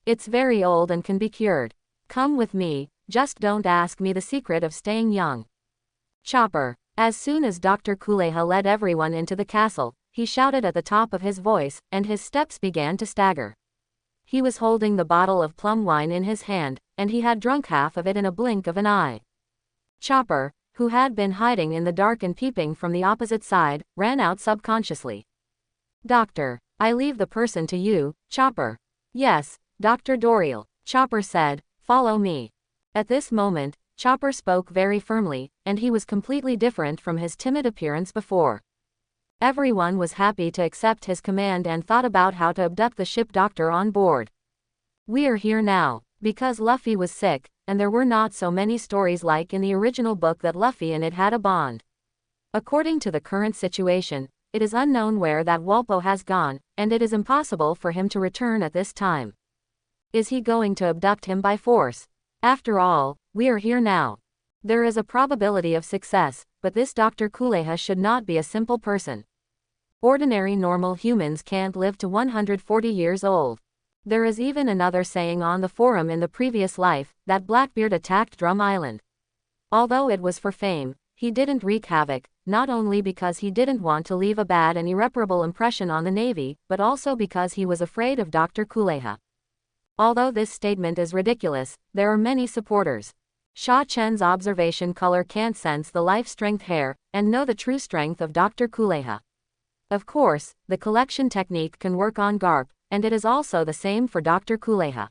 It's very old and can be cured. Come with me, just don't ask me the secret of staying young. Chopper. As soon as Dr. Kuleha led everyone into the castle, he shouted at the top of his voice, and his steps began to stagger. He was holding the bottle of plum wine in his hand, and he had drunk half of it in a blink of an eye. Chopper, who had been hiding in the dark and peeping from the opposite side, ran out subconsciously. Doctor, I leave the person to you, Chopper. Yes, Dr. Doriel, Chopper said, Follow me. At this moment, Chopper spoke very firmly, and he was completely different from his timid appearance before. Everyone was happy to accept his command and thought about how to abduct the ship doctor on board. We are here now, because Luffy was sick, and there were not so many stories like in the original book that Luffy and it had a bond. According to the current situation, it is unknown where that Walpo has gone, and it is impossible for him to return at this time. Is he going to abduct him by force? After all, we are here now. There is a probability of success, but this Dr. Kuleha should not be a simple person. Ordinary normal humans can't live to 140 years old. There is even another saying on the forum in the previous life, that Blackbeard attacked Drum Island. Although it was for fame, he didn't wreak havoc, not only because he didn't want to leave a bad and irreparable impression on the Navy, but also because he was afraid of Dr. Kuleha. Although this statement is ridiculous, there are many supporters. Sha Chen's observation color can't sense the life strength hair, and know the true strength of Dr. Kuleha. Of course, the collection technique can work on Garp, and it is also the same for Dr. Kuleha.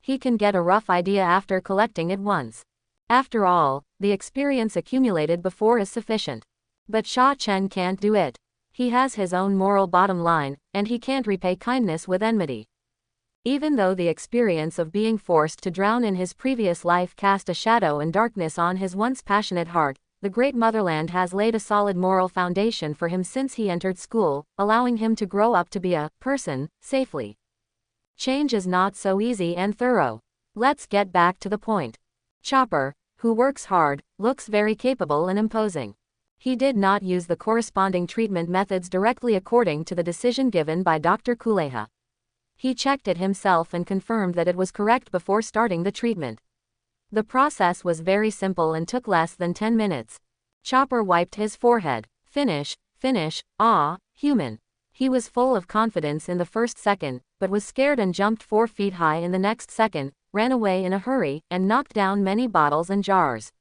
He can get a rough idea after collecting it once. After all, the experience accumulated before is sufficient. But Sha Chen can't do it. He has his own moral bottom line, and he can't repay kindness with enmity. Even though the experience of being forced to drown in his previous life cast a shadow and darkness on his once passionate heart, the great motherland has laid a solid moral foundation for him since he entered school, allowing him to grow up to be a person, safely. Change is not so easy and thorough. Let's get back to the point. Chopper, who works hard, looks very capable and imposing. He did not use the corresponding treatment methods directly according to the decision given by Dr. Kuleha. He checked it himself and confirmed that it was correct before starting the treatment. The process was very simple and took less than 10 minutes. Chopper wiped his forehead. Finish, human. He was full of confidence in the first second, but was scared and jumped 4 feet high in the next second, ran away in a hurry, and knocked down many bottles and jars.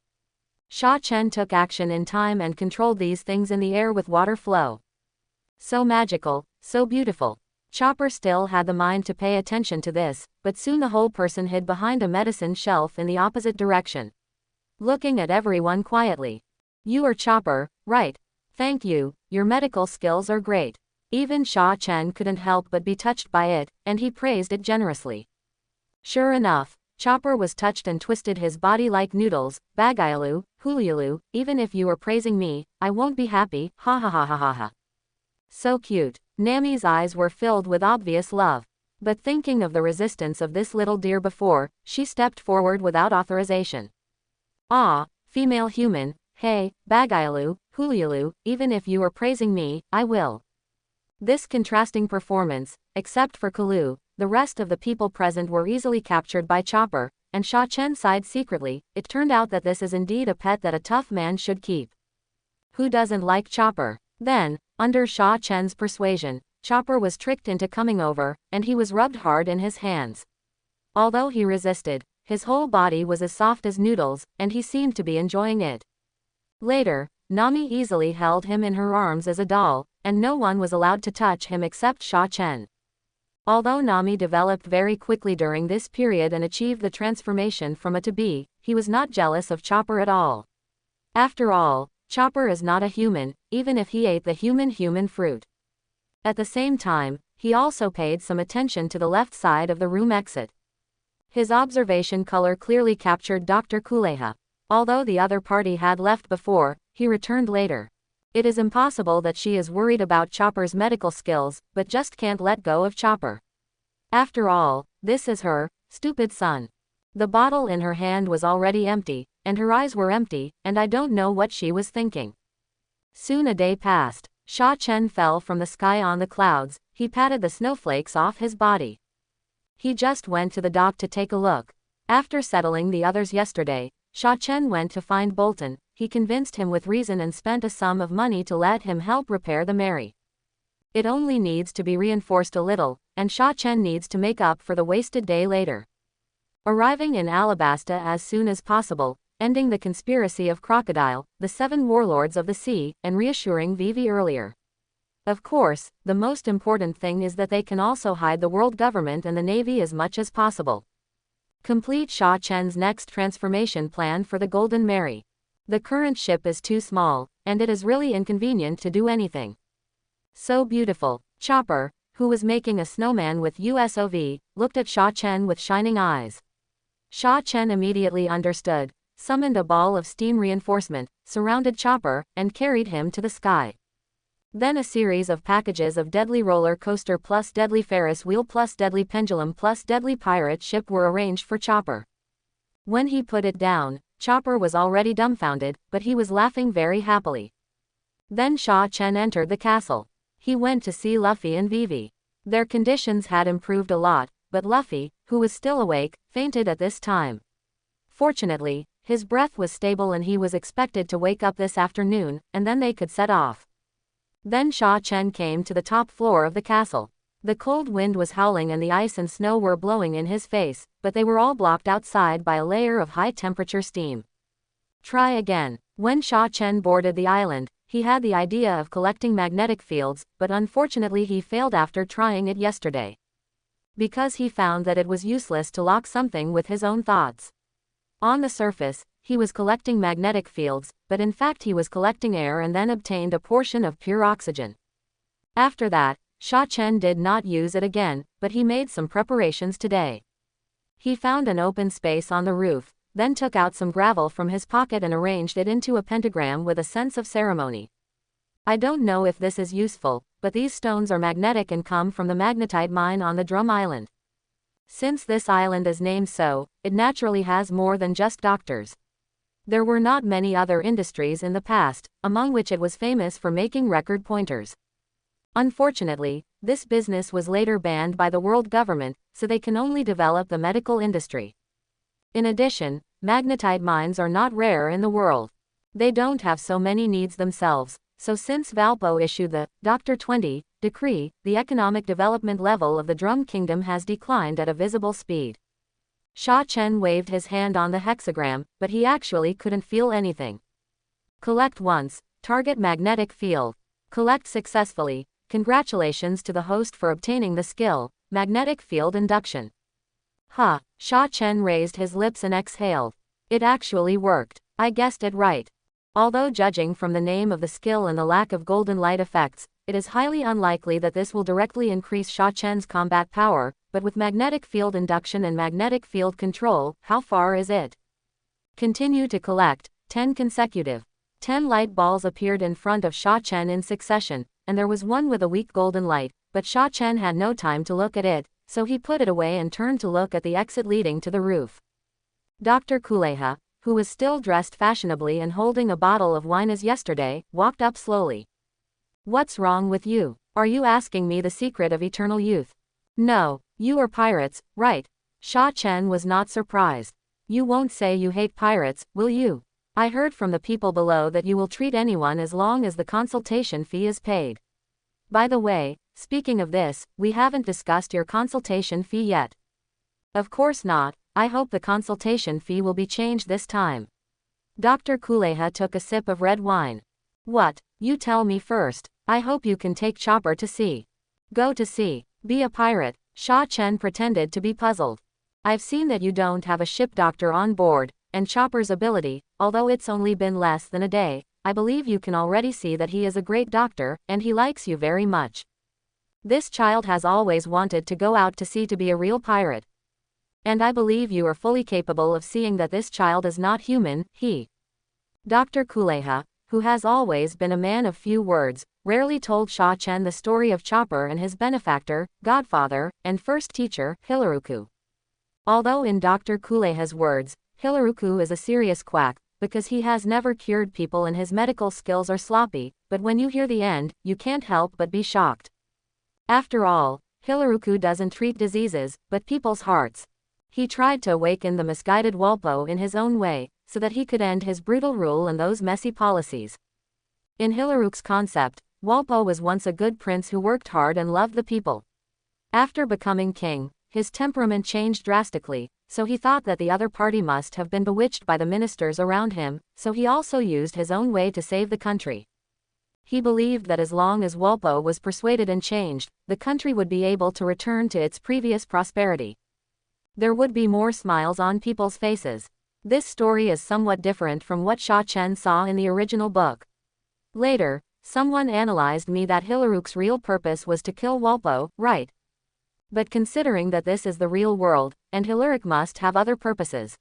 Sha Chen took action in time and controlled these things in the air with water flow. So magical, so beautiful. Chopper still had the mind to pay attention to this, but soon the whole person hid behind a medicine shelf in the opposite direction. Looking at everyone quietly. You are Chopper, right? Thank you, your medical skills are great. Even Sha Chen couldn't help but be touched by it, and he praised it generously. Sure enough, Chopper was touched and twisted his body like noodles. Bagayalu, Hulialu, even if you are praising me, I won't be happy, ha ha ha ha ha ha. So cute. Nami's eyes were filled with obvious love. But thinking of the resistance of this little deer before, she stepped forward without authorization. Ah, female human, hey, Bagayalu, Hulialu, even if you are praising me, I will. This contrasting performance, except for Kalu, the rest of the people present were easily captured by Chopper, and Sha Chen sighed secretly. It turned out that this is indeed a pet that a tough man should keep. Who doesn't like Chopper? Then, under Sha Chen's persuasion, Chopper was tricked into coming over, and he was rubbed hard in his hands. Although he resisted, his whole body was as soft as noodles, and he seemed to be enjoying it. Later, Nami easily held him in her arms as a doll, and no one was allowed to touch him except Sha Chen. Although Nami developed very quickly during this period and achieved the transformation from a to be, he was not jealous of Chopper at all. After all, Chopper is not a human, even if he ate the human fruit. At the same time, he also paid some attention to the left side of the room exit. His observation color clearly captured Dr. Kuleha. Although the other party had left before, he returned later. It is impossible that she is worried about Chopper's medical skills, but just can't let go of Chopper. After all, this is her stupid son. The bottle in her hand was already empty, and her eyes were empty, and I don't know what she was thinking. Soon a day passed. Sha Chen fell from the sky on the clouds. He patted the snowflakes off his body. He just went to the dock to take a look. After settling the others yesterday, Sha Chen went to find Bolton. He convinced him with reason and spent a sum of money to let him help repair the Mary. It only needs to be reinforced a little, and Sha Chen needs to make up for the wasted day later. Arriving in Alabasta as soon as possible, ending the conspiracy of Crocodile, the 7 warlords of the sea, and reassuring Vivi earlier. Of course, the most important thing is that they can also hide the world government and the navy as much as possible. Complete Sha Chen's next transformation plan for the Golden Mary. The current ship is too small, and it is really inconvenient to do anything. So beautiful. Chopper, who was making a snowman with USOV, looked at Sha Chen with shining eyes. Sha Chen immediately understood, summoned a ball of steam reinforcement, surrounded Chopper, and carried him to the sky. Then a series of packages of deadly roller coaster plus deadly Ferris wheel plus deadly pendulum plus deadly pirate ship were arranged for Chopper. When he put it down, Chopper was already dumbfounded, but he was laughing very happily. Then Sha Chen entered the castle. He went to see Luffy and Vivi. Their conditions had improved a lot, but Luffy, who was still awake, fainted at this time. Fortunately, his breath was stable and he was expected to wake up this afternoon, and then they could set off. Then Sha Chen came to the top floor of the castle. The cold wind was howling and the ice and snow were blowing in his face, but they were all blocked outside by a layer of high-temperature steam. Try again. When Sha Chen boarded the island, he had the idea of collecting magnetic fields, but unfortunately he failed after trying it yesterday. Because he found that it was useless to lock something with his own thoughts. On the surface, he was collecting magnetic fields, but in fact he was collecting air and then obtained a portion of pure oxygen. After that, Sha Chen did not use it again, but he made some preparations today. He found an open space on the roof, then took out some gravel from his pocket and arranged it into a pentagram with a sense of ceremony. I don't know if this is useful, but these stones are magnetic and come from the magnetite mine on the Drum Island. Since this island is named so, it naturally has more than just doctors. There were not many other industries in the past, among which it was famous for making record pointers. Unfortunately, this business was later banned by the world government, so they can only develop the medical industry. In addition, magnetite mines are not rare in the world. They don't have so many needs themselves, so since Valpo issued the Dr. 20 decree, the economic development level of the Drum Kingdom has declined at a visible speed. Sha Chen waved his hand on the hexagram, but he actually couldn't feel anything. Collect once, target magnetic field. Collect successfully. Congratulations to the host for obtaining the skill, magnetic field induction. Huh, Sha Chen raised his lips and exhaled. It actually worked. I guessed it right. Although judging from the name of the skill and the lack of golden light effects, it is highly unlikely that this will directly increase Sha Chen's combat power, but with magnetic field induction and magnetic field control, how far is it? Continue to collect. 10 consecutive. 10 light balls appeared in front of Sha Chen in succession, and there was one with a weak golden light, but Sha Chen had no time to look at it, so he put it away and turned to look at the exit leading to the roof. Dr. Kuleha, who was still dressed fashionably and holding a bottle of wine as yesterday, walked up slowly. What's wrong with you? Are you asking me the secret of eternal youth? No, you are pirates, right? Sha Chen was not surprised. You won't say you hate pirates, will you? I heard from the people below that you will treat anyone as long as the consultation fee is paid. By the way, speaking of this, we haven't discussed your consultation fee yet. Of course not. I hope the consultation fee will be changed this time. Dr. Kuleha took a sip of red wine. What? You tell me first. I hope you can take Chopper to sea. Go to sea. Be a pirate. Sha Chen pretended to be puzzled. I've seen that you don't have a ship doctor on board, and Chopper's ability, although it's only been less than a day, I believe you can already see that he is a great doctor, and he likes you very much. This child has always wanted to go out to sea to be a real pirate. And I believe you are fully capable of seeing that this child is not human, Dr. Kuleha, who has always been a man of few words, rarely told Sha Chen the story of Chopper and his benefactor, godfather, and first teacher, Hilaruku. Although in Dr. Kuleha's words, Hilaruku is a serious quack, because he has never cured people and his medical skills are sloppy, but when you hear the end, you can't help but be shocked. After all, Hilaruku doesn't treat diseases, but people's hearts. He tried to awaken the misguided Walpo in his own way, so that he could end his brutal rule and those messy policies. In Hilaruku's concept, Walpo was once a good prince who worked hard and loved the people. After becoming king, his temperament changed drastically, so he thought that the other party must have been bewitched by the ministers around him, so he also used his own way to save the country. He believed that as long as Walpo was persuaded and changed, the country would be able to return to its previous prosperity. there would be more smiles on people's faces. This story is somewhat different from what Sha Chen saw in the original book. Later, someone analyzed me that Hilleruk's real purpose was to kill Walpo, right? But considering that this is the real world, and Hilleruk must have other purposes.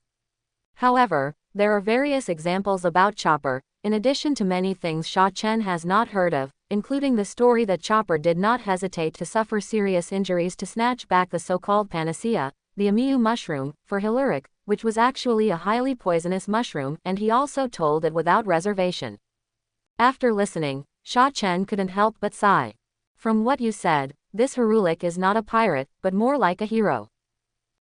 However, there are various examples about Chopper, in addition to many things Sha Chen has not heard of, including the story that Chopper did not hesitate to suffer serious injuries to snatch back the so-called panacea, the Amiu mushroom, for Hilleruk, which was actually a highly poisonous mushroom, and he also told it without reservation. After listening, Sha Chen couldn't help but sigh. From what you said, this Hilleruk is not a pirate, but more like a hero.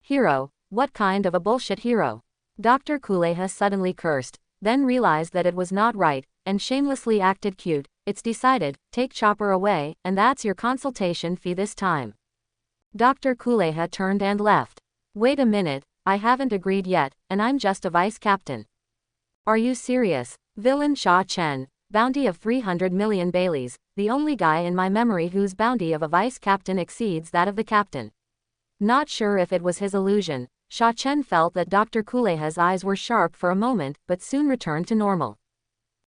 Hero? What kind of a bullshit hero? Dr. Kuleha suddenly cursed, then realized that it was not right, and shamelessly acted cute. It's decided, take Chopper away, and that's your consultation fee this time. Dr. Kuleha turned and left. Wait a minute, I haven't agreed yet, and I'm just a vice captain. Are you serious? Villain Sha Chen, bounty of 300 million Baileys, the only guy in my memory whose bounty of a vice captain exceeds that of the captain. Not sure if it was his illusion, Sha Chen felt that Dr. Kuleha's eyes were sharp for a moment, but soon returned to normal.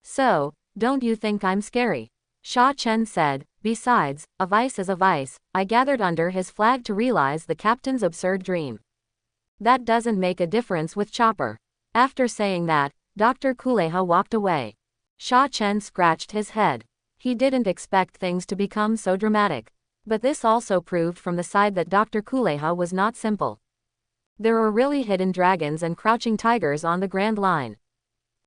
So, don't you think I'm scary? Sha Chen said, besides, a vice is a vice. I gathered under his flag to realize the captain's absurd dream. That doesn't make a difference with Chopper. After saying that, Dr. Kuleha walked away. Sha Chen scratched his head. He didn't expect things to become so dramatic. But this also proved from the side that Dr. Kuleha was not simple. There are really hidden dragons and crouching tigers on the Grand Line.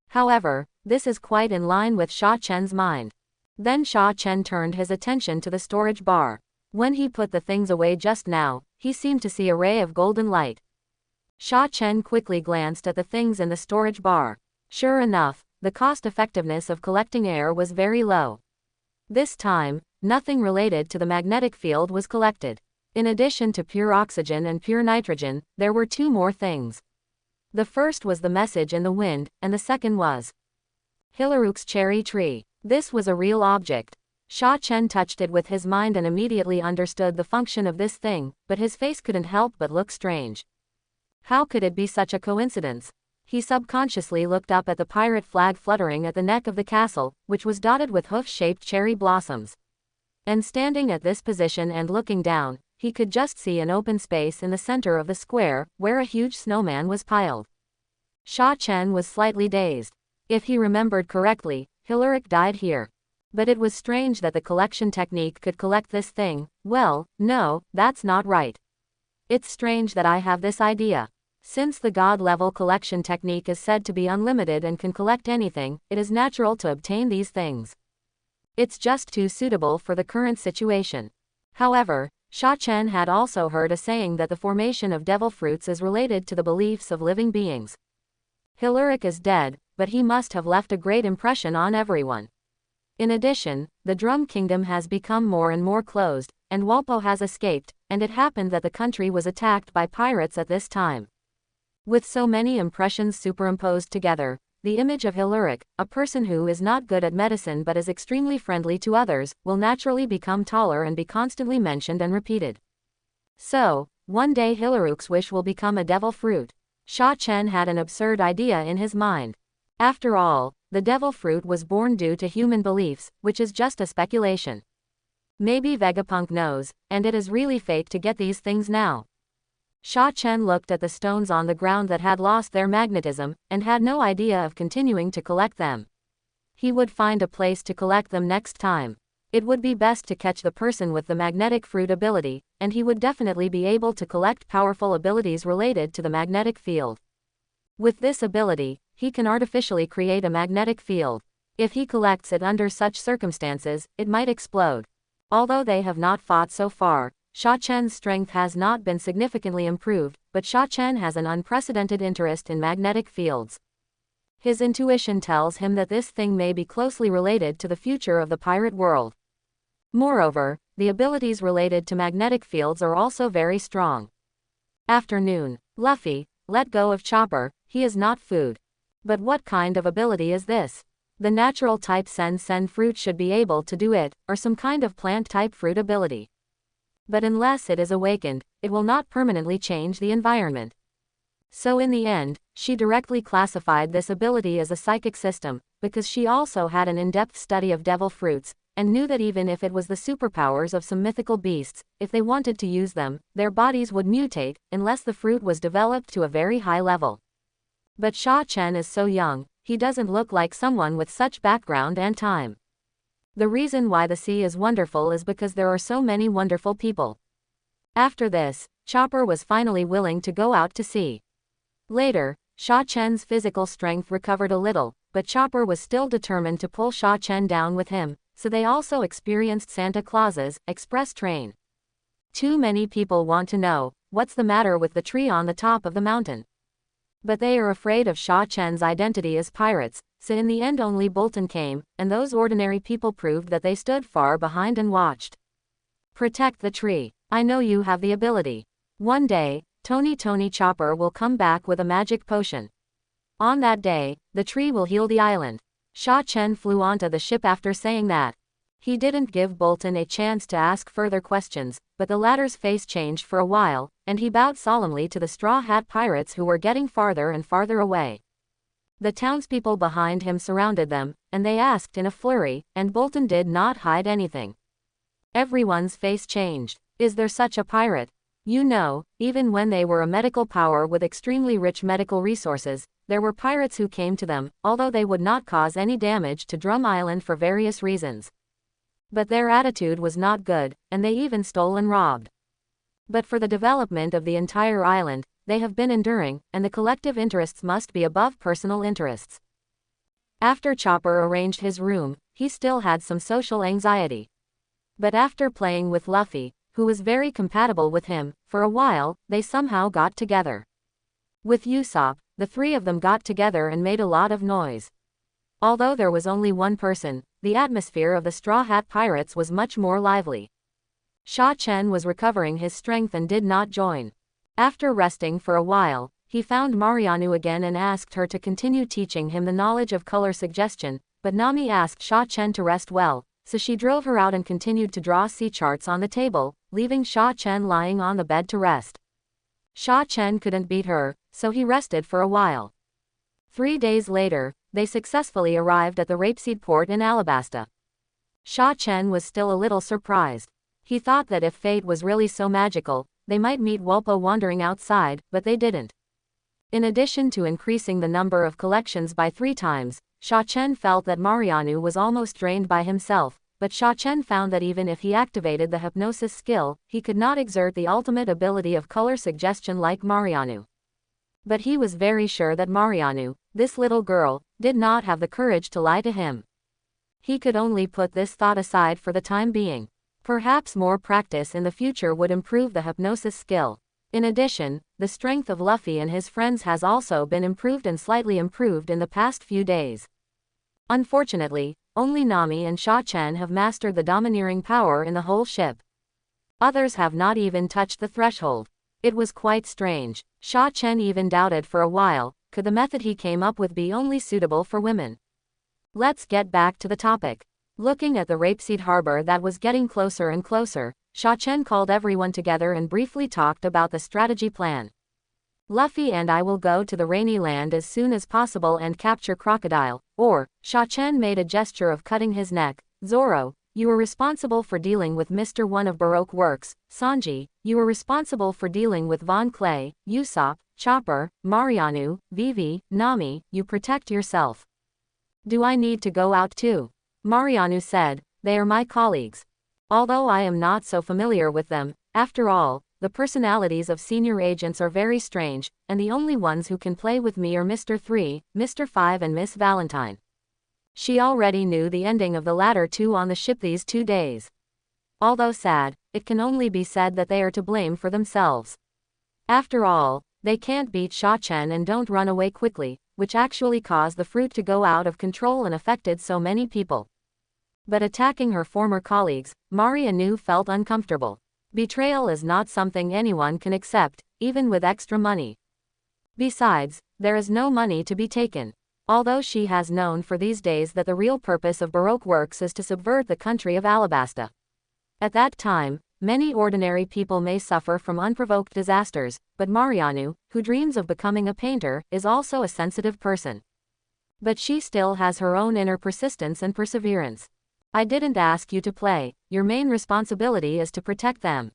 However, this is quite in line with Sha Chen's mind. Then Sha Chen turned his attention to the storage bar. When he put the things away just now, he seemed to see a ray of golden light. Sha Chen quickly glanced at the things in the storage bar. Sure enough, the cost-effectiveness of collecting air was very low. This time, nothing related to the magnetic field was collected. In addition to pure oxygen and pure nitrogen, there were two more things. The first was the message in the wind, and the second was Hilleruk's cherry tree. This was a real object. Sha Chen touched it with his mind and immediately understood the function of this thing, but his face couldn't help but look strange. How could it be such a coincidence? He subconsciously looked up at the pirate flag fluttering at the neck of the castle, which was dotted with hoof-shaped cherry blossoms. And standing at this position and looking down, he could just see an open space in the center of the square, where a huge snowman was piled. Sha Chen was slightly dazed. If he remembered correctly, Hilleruk died here. But it was strange that the collection technique could collect this thing. Well, no, that's not right. It's strange that I have this idea. Since the God-level collection technique is said to be unlimited and can collect anything, it is natural to obtain these things. It's just too suitable for the current situation. However, Sha Chen had also heard a saying that the formation of devil fruits is related to the beliefs of living beings. Hilleruk is dead, but he must have left a great impression on everyone. In addition, the Drum Kingdom has become more and more closed, and Walpo has escaped, and it happened that the country was attacked by pirates at this time. With so many impressions superimposed together, the image of Hilleruk, a person who is not good at medicine but is extremely friendly to others, will naturally become taller and be constantly mentioned and repeated. So, one day Hilleruk's wish will become a devil fruit. Sha Chen had an absurd idea in his mind. After all, the devil fruit was born due to human beliefs, which is just a speculation. Maybe Vegapunk knows, and it is really fate to get these things now. Sha Chen looked at the stones on the ground that had lost their magnetism, and had no idea of continuing to collect them. He would find a place to collect them next time. It would be best to catch the person with the magnetic fruit ability, and he would definitely be able to collect powerful abilities related to the magnetic field. With this ability, he can artificially create a magnetic field. If he collects it under such circumstances, it might explode. Although they have not fought so far, Sha Chen's strength has not been significantly improved, but Sha Chen has an unprecedented interest in magnetic fields. His intuition tells him that this thing may be closely related to the future of the pirate world. Moreover, the abilities related to magnetic fields are also very strong. Afternoon. Luffy, let go of Chopper, he is not food. But what kind of ability is this? The natural type Sen fruit should be able to do it, or some kind of plant type fruit ability. But unless it is awakened, it will not permanently change the environment. So in the end, she directly classified this ability as a psychic system, because she also had an in-depth study of devil fruits, and knew that even if it was the superpowers of some mythical beasts, if they wanted to use them, their bodies would mutate, unless the fruit was developed to a very high level. But Sha Chen is so young, he doesn't look like someone with such background and time. The reason why the sea is wonderful is because there are so many wonderful people. After this, Chopper was finally willing to go out to sea. Later, Sha Chen's physical strength recovered a little, but Chopper was still determined to pull Sha Chen down with him, so they also experienced Santa Claus's express train. Too many people want to know, what's the matter with the tree on the top of the mountain? But they are afraid of Sha Chen's identity as pirates, so in the end only Bolton came, and those ordinary people proved that they stood far behind and watched. Protect the tree. I know you have the ability. One day, Tony Chopper will come back with a magic potion. On that day, the tree will heal the island. Sha Chen flew onto the ship after saying that. He didn't give Bolton a chance to ask further questions, but the latter's face changed for a while, and he bowed solemnly to the Straw Hat Pirates who were getting farther and farther away. The townspeople behind him surrounded them, and they asked in a flurry, and Bolton did not hide anything. Everyone's face changed. Is there such a pirate? You know, even when they were a medical power with extremely rich medical resources, there were pirates who came to them, although they would not cause any damage to Drum Island for various reasons. But their attitude was not good, and they even stole and robbed. But for the development of the entire island, they have been enduring, and the collective interests must be above personal interests. After Chopper arranged his room, he still had some social anxiety. But after playing with Luffy, who was very compatible with him, for a while, they somehow got together. With Usopp, the three of them got together and made a lot of noise. Although there was only one person, the atmosphere of the Straw Hat Pirates was much more lively. Sha Chen was recovering his strength and did not join. After resting for a while, he found Marianu again and asked her to continue teaching him the knowledge of color suggestion, but Nami asked Sha Chen to rest well, so she drove her out and continued to draw sea charts on the table, leaving Sha Chen lying on the bed to rest. Sha Chen couldn't beat her, so he rested for a while. 3 days later, they successfully arrived at the rapeseed port in Alabasta. Sha Chen was still a little surprised. He thought that if fate was really so magical, they might meet Walpo wandering outside, but they didn't. In addition to increasing the number of collections by 3 times, Sha Chen felt that Marianu was almost drained by himself, but Sha Chen found that even if he activated the hypnosis skill, he could not exert the ultimate ability of color suggestion like Marianu. But he was very sure that Marianu, this little girl, did not have the courage to lie to him. He could only put this thought aside for the time being. Perhaps more practice in the future would improve the hypnosis skill. In addition, the strength of Luffy and his friends has also been improved and slightly improved in the past few days. Unfortunately, only Nami and Sha Chen have mastered the domineering power in the whole ship. Others have not even touched the threshold. It was quite strange. Sha Chen even doubted for a while, could the method he came up with be only suitable for women? Let's get back to the topic. Looking at the rapeseed harbor that was getting closer and closer, Sha Chen called everyone together and briefly talked about the strategy plan. Luffy and I will go to the rainy land as soon as possible and capture Crocodile, or, Sha Chen made a gesture of cutting his neck. Zoro, you are responsible for dealing with Mr. One of Baroque Works. Sanji, you are responsible for dealing with Von Clay. Usopp, Chopper, Marianu, Vivi, Nami, you protect yourself. Do I need to go out too? Marianu said, they are my colleagues. Although I am not so familiar with them, after all, the personalities of senior agents are very strange, and the only ones who can play with me are Mr. 3, Mr. 5 and Miss Valentine. She already knew the ending of the latter two on the ship these 2 days. Although sad, it can only be said that they are to blame for themselves. After all, they can't beat Sha Chen and don't run away quickly, which actually caused the fruit to go out of control and affected so many people. But attacking her former colleagues, Marianu felt uncomfortable. Betrayal is not something anyone can accept, even with extra money. Besides, there is no money to be taken. Although she has known for these days that the real purpose of Baroque Works is to subvert the country of Alabasta. At that time, many ordinary people may suffer from unprovoked disasters, but Marianu, who dreams of becoming a painter, is also a sensitive person. But she still has her own inner persistence and perseverance. I didn't ask you to play, your main responsibility is to protect them.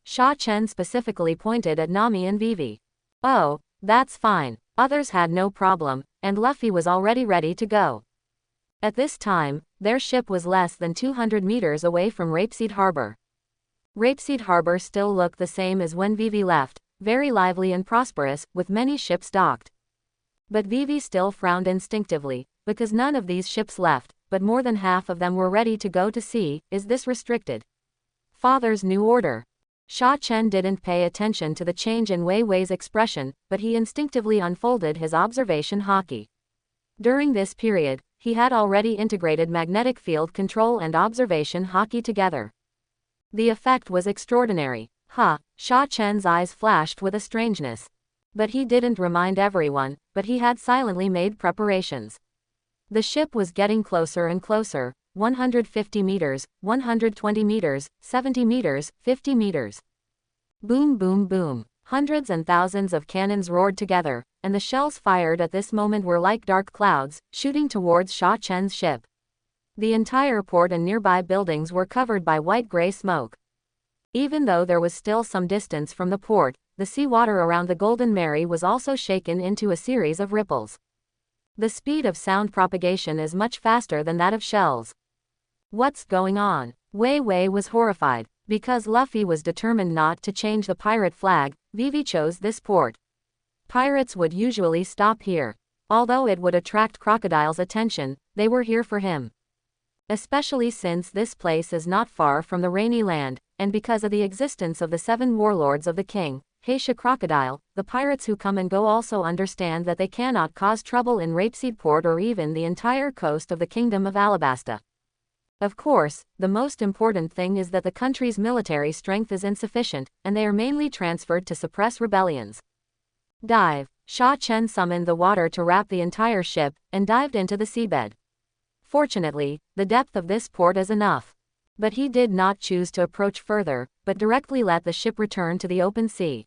Sha Chen specifically pointed at Nami and Vivi. Oh, that's fine. Others had no problem, and Luffy was already ready to go. At this time, their ship was less than 200 meters away from Rapeseed Harbor. Rapeseed Harbor still looked the same as when Vivi left, very lively and prosperous, with many ships docked. But Vivi still frowned instinctively, because none of these ships left, but more than half of them were ready to go to sea. Is this restricted? Father's new order. Sha Chen didn't pay attention to the change in Wei Wei's expression, but he instinctively unfolded his observation haki. During this period, he had already integrated magnetic field control and observation haki together. The effect was extraordinary. Sha Chen's eyes flashed with a strangeness. But he didn't remind everyone, but he had silently made preparations. The ship was getting closer and closer, 150 meters, 120 meters, 70 meters, 50 meters. Boom boom boom. Hundreds and thousands of cannons roared together, and the shells fired at this moment were like dark clouds, shooting towards Sha Chen's ship. The entire port and nearby buildings were covered by white-gray smoke. Even though there was still some distance from the port, the seawater around the Golden Mary was also shaken into a series of ripples. The speed of sound propagation is much faster than that of shells. What's going on? Wei Wei was horrified. Because Luffy was determined not to change the pirate flag, Vivi chose this port. Pirates would usually stop here. Although it would attract Crocodile's attention, they were here for him. Especially since this place is not far from the Rainy Land, and because of the existence of the 7 warlords of the king, Heisha Crocodile, the pirates who come and go also understand that they cannot cause trouble in Rapeseed Port or even the entire coast of the Kingdom of Alabasta. Of course, the most important thing is that the country's military strength is insufficient, and they are mainly transferred to suppress rebellions. Dive. Sha Chen summoned the water to wrap the entire ship, and dived into the seabed. Fortunately, the depth of this port is enough. But he did not choose to approach further, but directly let the ship return to the open sea.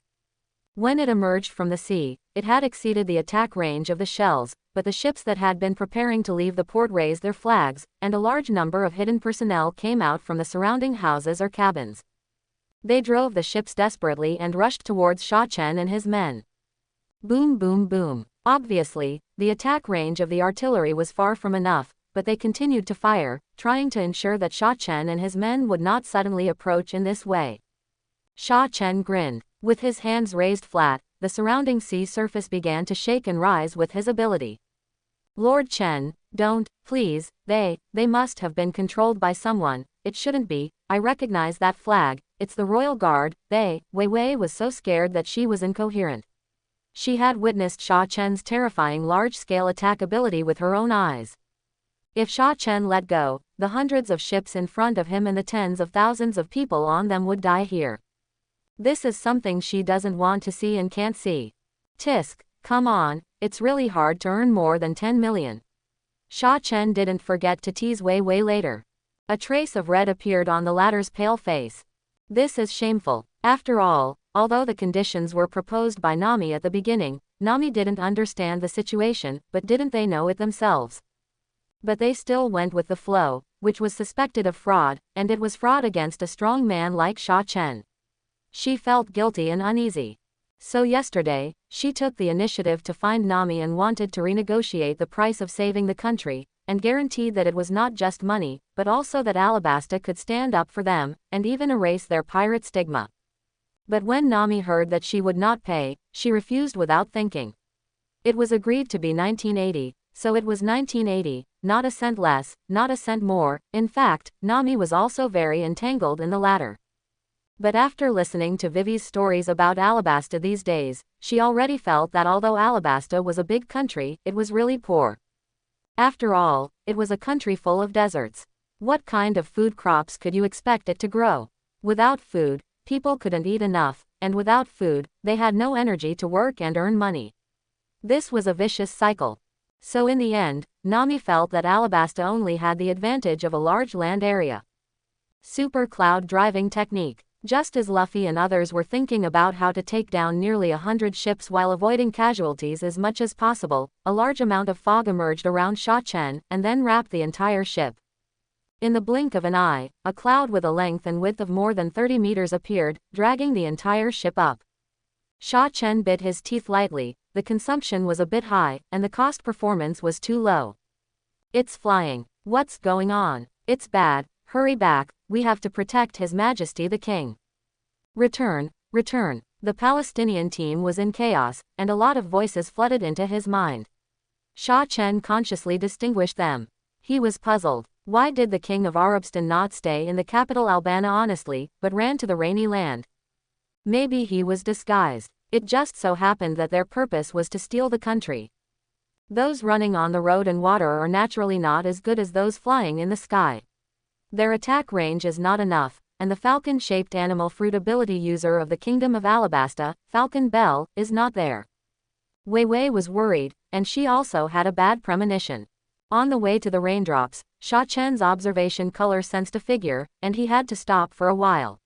When it emerged from the sea, it had exceeded the attack range of the shells, but the ships that had been preparing to leave the port raised their flags, and a large number of hidden personnel came out from the surrounding houses or cabins. They drove the ships desperately and rushed towards Sha Chen and his men. Boom boom boom. Obviously, the attack range of the artillery was far from enough, but they continued to fire, trying to ensure that Sha Chen and his men would not suddenly approach in this way. Sha Chen grinned. With his hands raised flat, the surrounding sea surface began to shake and rise with his ability. Lord Chen, don't, please, they must have been controlled by someone, it shouldn't be, I recognize that flag, it's the Royal Guard, Wei Wei was so scared that she was incoherent. She had witnessed Sha Chen's terrifying large-scale attack ability with her own eyes. If Sha Chen let go, the hundreds of ships in front of him and the tens of thousands of people on them would die here. This is something she doesn't want to see and can't see. Tisk, come on, it's really hard to earn more than 10 million. Sha Chen didn't forget to tease Wei Wei later. A trace of red appeared on the latter's pale face. This is shameful. After all, although the conditions were proposed by Nami at the beginning, Nami didn't understand the situation, but didn't they know it themselves? But they still went with the flow, which was suspected of fraud, and it was fraud against a strong man like Sha Chen. She felt guilty and uneasy. So yesterday, she took the initiative to find Nami and wanted to renegotiate the price of saving the country, and guaranteed that it was not just money, but also that Alabasta could stand up for them, and even erase their pirate stigma. But when Nami heard that she would not pay, she refused without thinking. It was agreed to be 1980, so it was 1980, not a cent less, not a cent more. In fact, Nami was also very entangled in the latter. But after listening to Vivi's stories about Alabasta these days, she already felt that although Alabasta was a big country, it was really poor. After all, it was a country full of deserts. What kind of food crops could you expect it to grow? Without food, people couldn't eat enough, and without food, they had no energy to work and earn money. This was a vicious cycle. So in the end, Nami felt that Alabasta only had the advantage of a large land area. Super cloud driving technique. Just as Luffy and others were thinking about how to take down nearly 100 ships while avoiding casualties as much as possible, a large amount of fog emerged around Sha Chen and then wrapped the entire ship. In the blink of an eye, a cloud with a length and width of more than 30 meters appeared, dragging the entire ship up. Sha Chen bit his teeth lightly. The consumption was a bit high, and the cost performance was too low. It's flying. What's going on? It's bad. Hurry back, we have to protect His Majesty the King. Return, return. The Palestinian team was in chaos, and a lot of voices flooded into his mind. Sha Chen consciously distinguished them. He was puzzled. Why did the King of Arabstan not stay in the capital Albana honestly, but ran to the rainy land? Maybe he was disguised. It just so happened that their purpose was to steal the country. Those running on the road and water are naturally not as good as those flying in the sky. Their attack range is not enough, and the falcon-shaped animal fruit ability user of the Kingdom of Alabasta, Falcon Bell, is not there. Wei Wei was worried, and she also had a bad premonition. On the way to the raindrops, Sha Chen's observation color sensed a figure, and he had to stop for a while.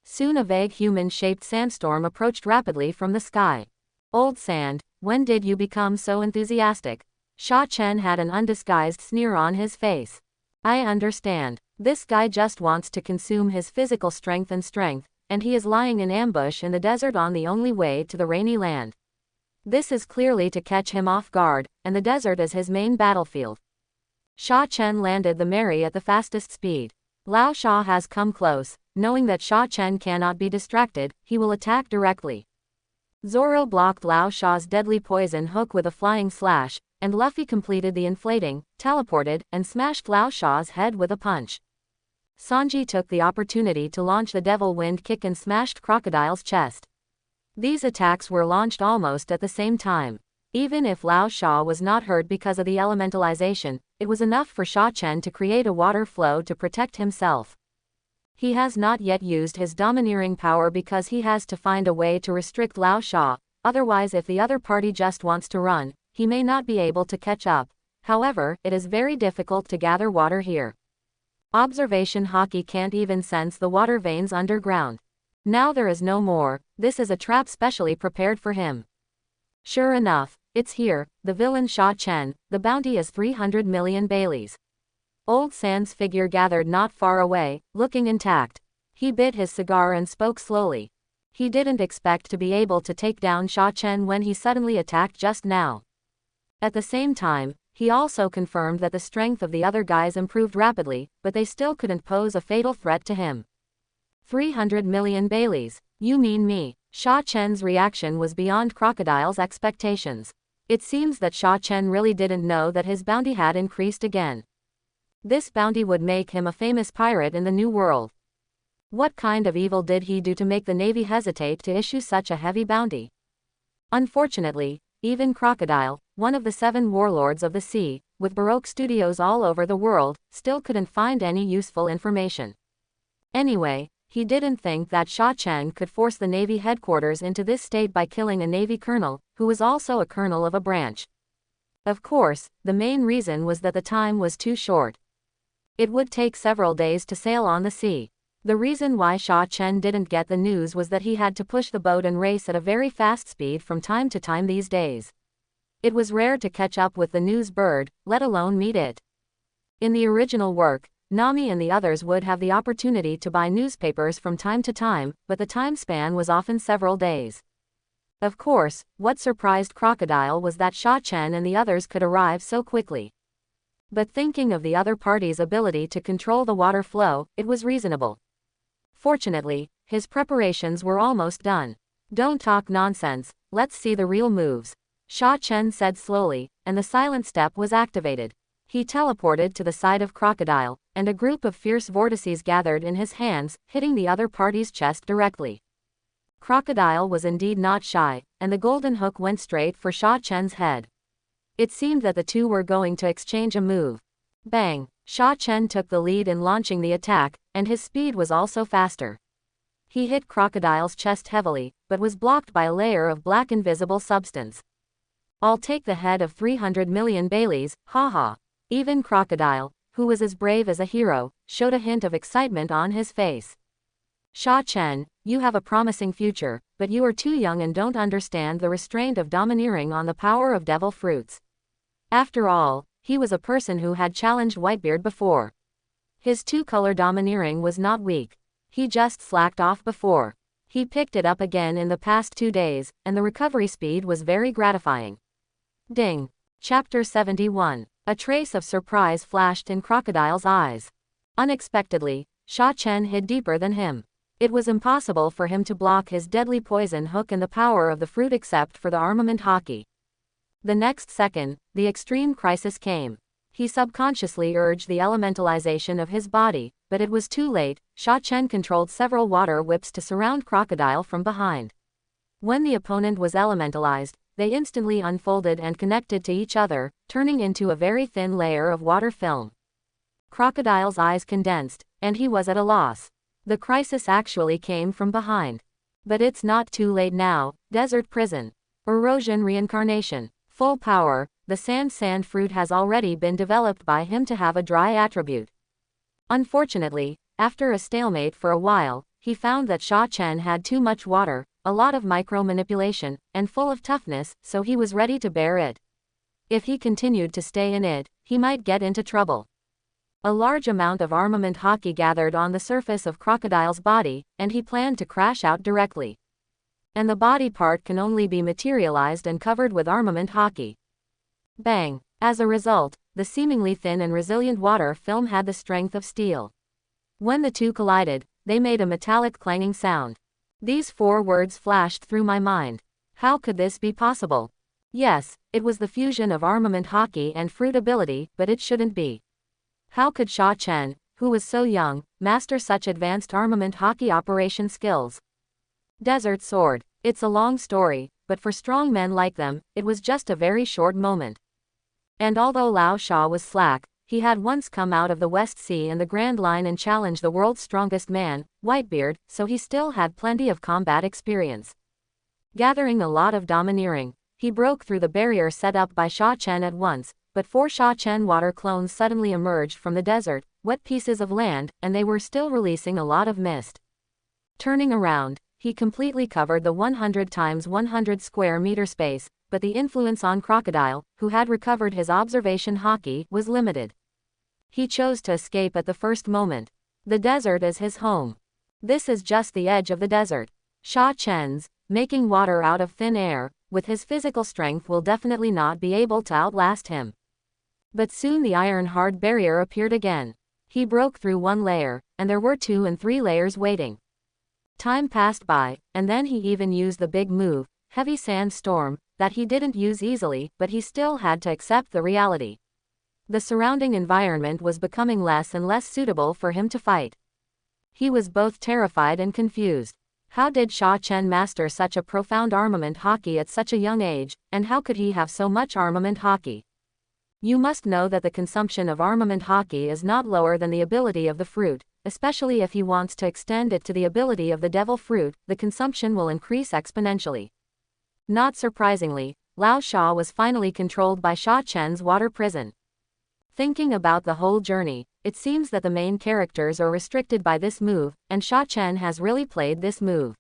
Soon a vague human-shaped sandstorm approached rapidly from the sky. Old Sand, when did you become so enthusiastic? Sha Chen had an undisguised sneer on his face. I understand. This guy just wants to consume his physical strength, and he is lying in ambush in the desert on the only way to the rainy land. This is clearly to catch him off guard, and the desert is his main battlefield. Sha Chen landed the Mary at the fastest speed. Lao Sha has come close. Knowing that Sha Chen cannot be distracted, he will attack directly. Zoro blocked Lao Sha's deadly poison hook with a flying slash, and Luffy completed the inflating, teleported, and smashed Lao Sha's head with a punch. Sanji took the opportunity to launch the Devil Wind Kick and smashed Crocodile's chest. These attacks were launched almost at the same time. Even if Lao Sha was not hurt because of the elementalization, it was enough for Sha Chen to create a water flow to protect himself. He has not yet used his domineering power because he has to find a way to restrict Lao Sha, otherwise if the other party just wants to run, he may not be able to catch up. However, it is very difficult to gather water here. Observation Haki can't even sense the water veins underground. Now there is no more. This is a trap specially prepared for him. Sure enough, it's here, the villain Sha Chen. The bounty is 300 million Baileys. Old Sand's figure gathered not far away, looking intact. He bit his cigar and spoke slowly. He didn't expect to be able to take down Sha Chen when he suddenly attacked just now. At the same time, he also confirmed that the strength of the other guys improved rapidly, but they still couldn't pose a fatal threat to him. 300 million Baileys. You mean me? Sha Chen's reaction was beyond Crocodile's expectations. It seems that Sha Chen really didn't know that his bounty had increased again. This bounty would make him a famous pirate in the New World. What kind of evil did he do to make the Navy hesitate to issue such a heavy bounty? Unfortunately, even Crocodile, one of the 7 warlords of the sea, with Baroque studios all over the world, still couldn't find any useful information. Anyway, he didn't think that Sha Chen could force the Navy headquarters into this state by killing a Navy colonel, who was also a colonel of a branch. Of course, the main reason was that the time was too short. It would take several days to sail on the sea. The reason why Sha Chen didn't get the news was that he had to push the boat and race at a very fast speed from time to time these days. It was rare to catch up with the news bird, let alone meet it. In the original work, Nami and the others would have the opportunity to buy newspapers from time to time, but the time span was often several days. Of course, what surprised Crocodile was that Sha Chen and the others could arrive so quickly. But thinking of the other party's ability to control the water flow, it was reasonable. Fortunately, his preparations were almost done. Don't talk nonsense, let's see the real moves. Sha Chen said slowly, and the silent step was activated. He teleported to the side of Crocodile, and a group of fierce vortices gathered in his hands, hitting the other party's chest directly. Crocodile was indeed not shy, and the golden hook went straight for Sha Chen's head. It seemed that the two were going to exchange a move. Bang! Sha Chen took the lead in launching the attack, and his speed was also faster. He hit Crocodile's chest heavily, but was blocked by a layer of black invisible substance. I'll take the head of 300 million Baileys, haha. Even Crocodile, who was as brave as a hero, showed a hint of excitement on his face. Sha Chen, you have a promising future, but you are too young and don't understand the restraint of domineering on the power of devil fruits. After all, he was a person who had challenged Whitebeard before. His two-color domineering was not weak. He just slacked off before. He picked it up again in the past 2 days, and the recovery speed was very gratifying. Ding. Chapter 71. A trace of surprise flashed in Crocodile's eyes. Unexpectedly, Sha Chen hid deeper than him. It was impossible for him to block his deadly poison hook and the power of the fruit except for the armament hockey. The next second, the extreme crisis came. He subconsciously urged the elementalization of his body, but it was too late. Sha Chen controlled several water whips to surround Crocodile from behind. When the opponent was elementalized, they instantly unfolded and connected to each other, turning into a very thin layer of water film. Crocodile's eyes condensed, and he was at a loss. The crisis actually came from behind. But it's not too late now. Desert prison. Erosion reincarnation. Full power. The sand fruit has already been developed by him to have a dry attribute. Unfortunately, after a stalemate for a while, he found that Sha Chen had too much water, a lot of micro-manipulation, and full of toughness, so he was ready to bear it. If he continued to stay in it, he might get into trouble. A large amount of armament hockey gathered on the surface of Crocodile's body, and he planned to crash out directly. And the body part can only be materialized and covered with armament hockey. Bang! As a result, the seemingly thin and resilient water film had the strength of steel. When the two collided, they made a metallic clanging sound. These 4 words flashed through my mind. How could this be possible? Yes, it was the fusion of armament hockey and fruit ability, but it shouldn't be. How could Sha Chen, who was so young, master such advanced armament hockey operation skills? Desert sword. It's a long story, but for strong men like them, it was just a very short moment. And although Lao Sha was slack, he had once come out of the West Sea and the Grand Line and challenged the world's strongest man, Whitebeard, so he still had plenty of combat experience. Gathering a lot of domineering, he broke through the barrier set up by Sha Chen at once, but 4 Sha Chen water clones suddenly emerged from the desert, wet pieces of land, and they were still releasing a lot of mist. Turning around, he completely covered the 100 times 100 square meter space, but the influence on Crocodile, who had recovered his observation hockey, was limited. He chose to escape at the first moment. The desert is his home. This is just the edge of the desert. Sha Chen's, making water out of thin air, with his physical strength will definitely not be able to outlast him. But soon the iron-hard barrier appeared again. He broke through 1 layer, and there were 2 and 3 layers waiting. Time passed by, and then he even used the big move, heavy sandstorm, that he didn't use easily, but he still had to accept the reality. The surrounding environment was becoming less and less suitable for him to fight. He was both terrified and confused. How did Sha Chen master such a profound armament hockey at such a young age, and how could he have so much armament hockey? You must know that the consumption of armament hockey is not lower than the ability of the fruit, especially if he wants to extend it to the ability of the devil fruit, the consumption will increase exponentially. Not surprisingly, Lao Sha was finally controlled by Sha Chen's water prison. Thinking about the whole journey, it seems that the main characters are restricted by this move, and Sha Chen has really played this move.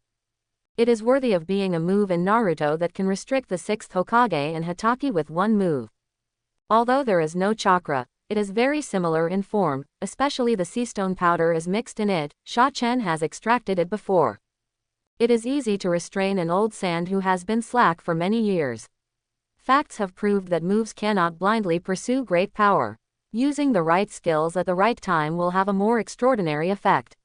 It is worthy of being a move in Naruto that can restrict the 6th Hokage and Hatake with 1 move. Although there is no chakra, it is very similar in form, especially the seastone powder is mixed in it. Sha Chen has extracted it before. It is easy to restrain an old sand who has been slack for many years. Facts have proved that moves cannot blindly pursue great power. Using the right skills at the right time will have a more extraordinary effect.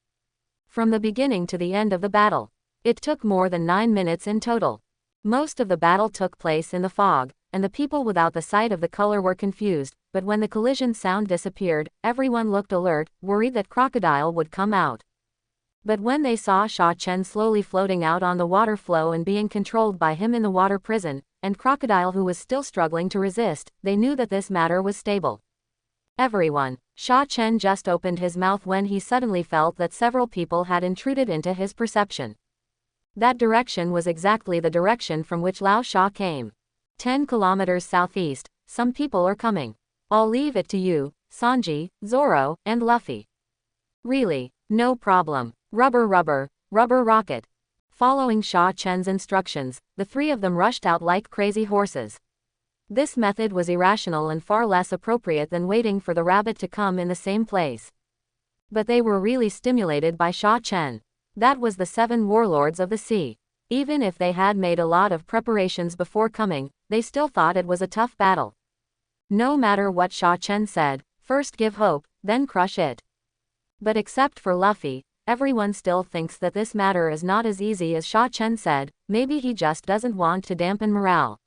From the beginning to the end of the battle, it took more than 9 minutes in total. Most of the battle took place in the fog, and the people without the sight of the color were confused, but when the collision sound disappeared, everyone looked alert, worried that Crocodile would come out. But when they saw Sha Chen slowly floating out on the water flow and being controlled by him in the water prison, and Crocodile who was still struggling to resist, they knew that this matter was stable. Everyone. Sha Chen just opened his mouth when he suddenly felt that several people had intruded into his perception. That direction was exactly the direction from which Lao Sha came. 10 kilometers southeast, some people are coming. I'll leave it to you, Sanji, Zoro, and Luffy. Really, no problem. Rubber. rubber rocket. Following Sha Chen's instructions, the three of them rushed out like crazy horses. This method was irrational and far less appropriate than waiting for the rabbit to come in the same place. But they were really stimulated by Sha Chen. That was the 7 warlords of the sea. Even if they had made a lot of preparations before coming, they still thought it was a tough battle. No matter what Sha Chen said, first give hope, then crush it. But except for Luffy, everyone still thinks that this matter is not as easy as Sha Chen said. Maybe he just doesn't want to dampen morale.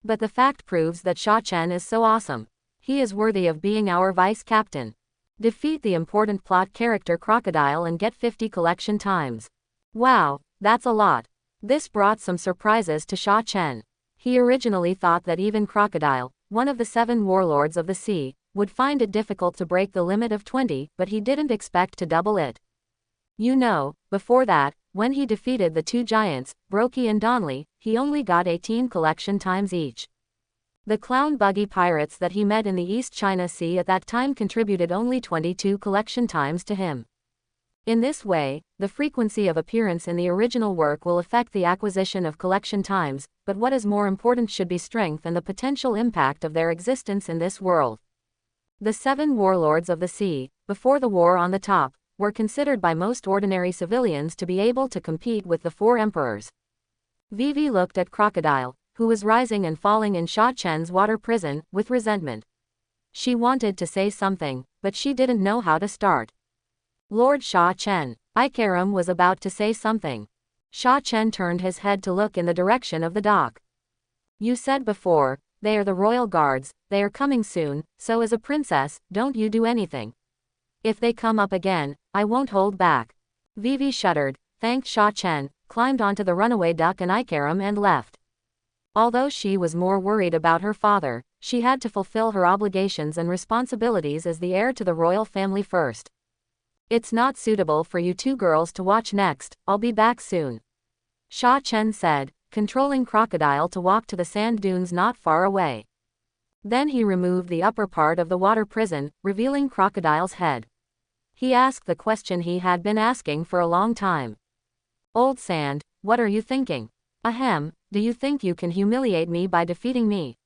But the fact proves that Sha Chen is so awesome. He is worthy of being our vice captain. Defeat the important plot character Crocodile and get 50 collection times. Wow, that's a lot. This brought some surprises to Sha Chen. He originally thought that even Crocodile, one of the 7 warlords of the sea, would find it difficult to break the limit of 20, but he didn't expect to double it. You know, before that, when he defeated the 2 giants, Brokey and Donley, he only got 18 collection times each. The clown buggy pirates that he met in the East China Sea at that time contributed only 22 collection times to him. In this way, the frequency of appearance in the original work will affect the acquisition of collection times, but what is more important should be strength and the potential impact of their existence in this world. The 7 warlords of the sea, before the war on the top, were considered by most ordinary civilians to be able to compete with the 4 emperors. Vivi looked at Crocodile, who was rising and falling in Sha Chen's water prison, with resentment. She wanted to say something, but she didn't know how to start. Lord Sha Chen. Ikaram was about to say something. Sha Chen turned his head to look in the direction of the dock. You said before, they are the royal guards, they are coming soon, so as a princess, don't you do anything. If they come up again, I won't hold back. Vivi shuddered, thanked Sha Chen, climbed onto the runaway duck and Ikaram and left. Although she was more worried about her father, she had to fulfill her obligations and responsibilities as the heir to the royal family first. It's not suitable for you 2 girls to watch next, I'll be back soon. Sha Chen said, controlling Crocodile to walk to the sand dunes not far away. Then he removed the upper part of the water prison, revealing Crocodile's head. He asked the question he had been asking for a long time. Old Sand, what are you thinking? Ahem, do you think you can humiliate me by defeating me?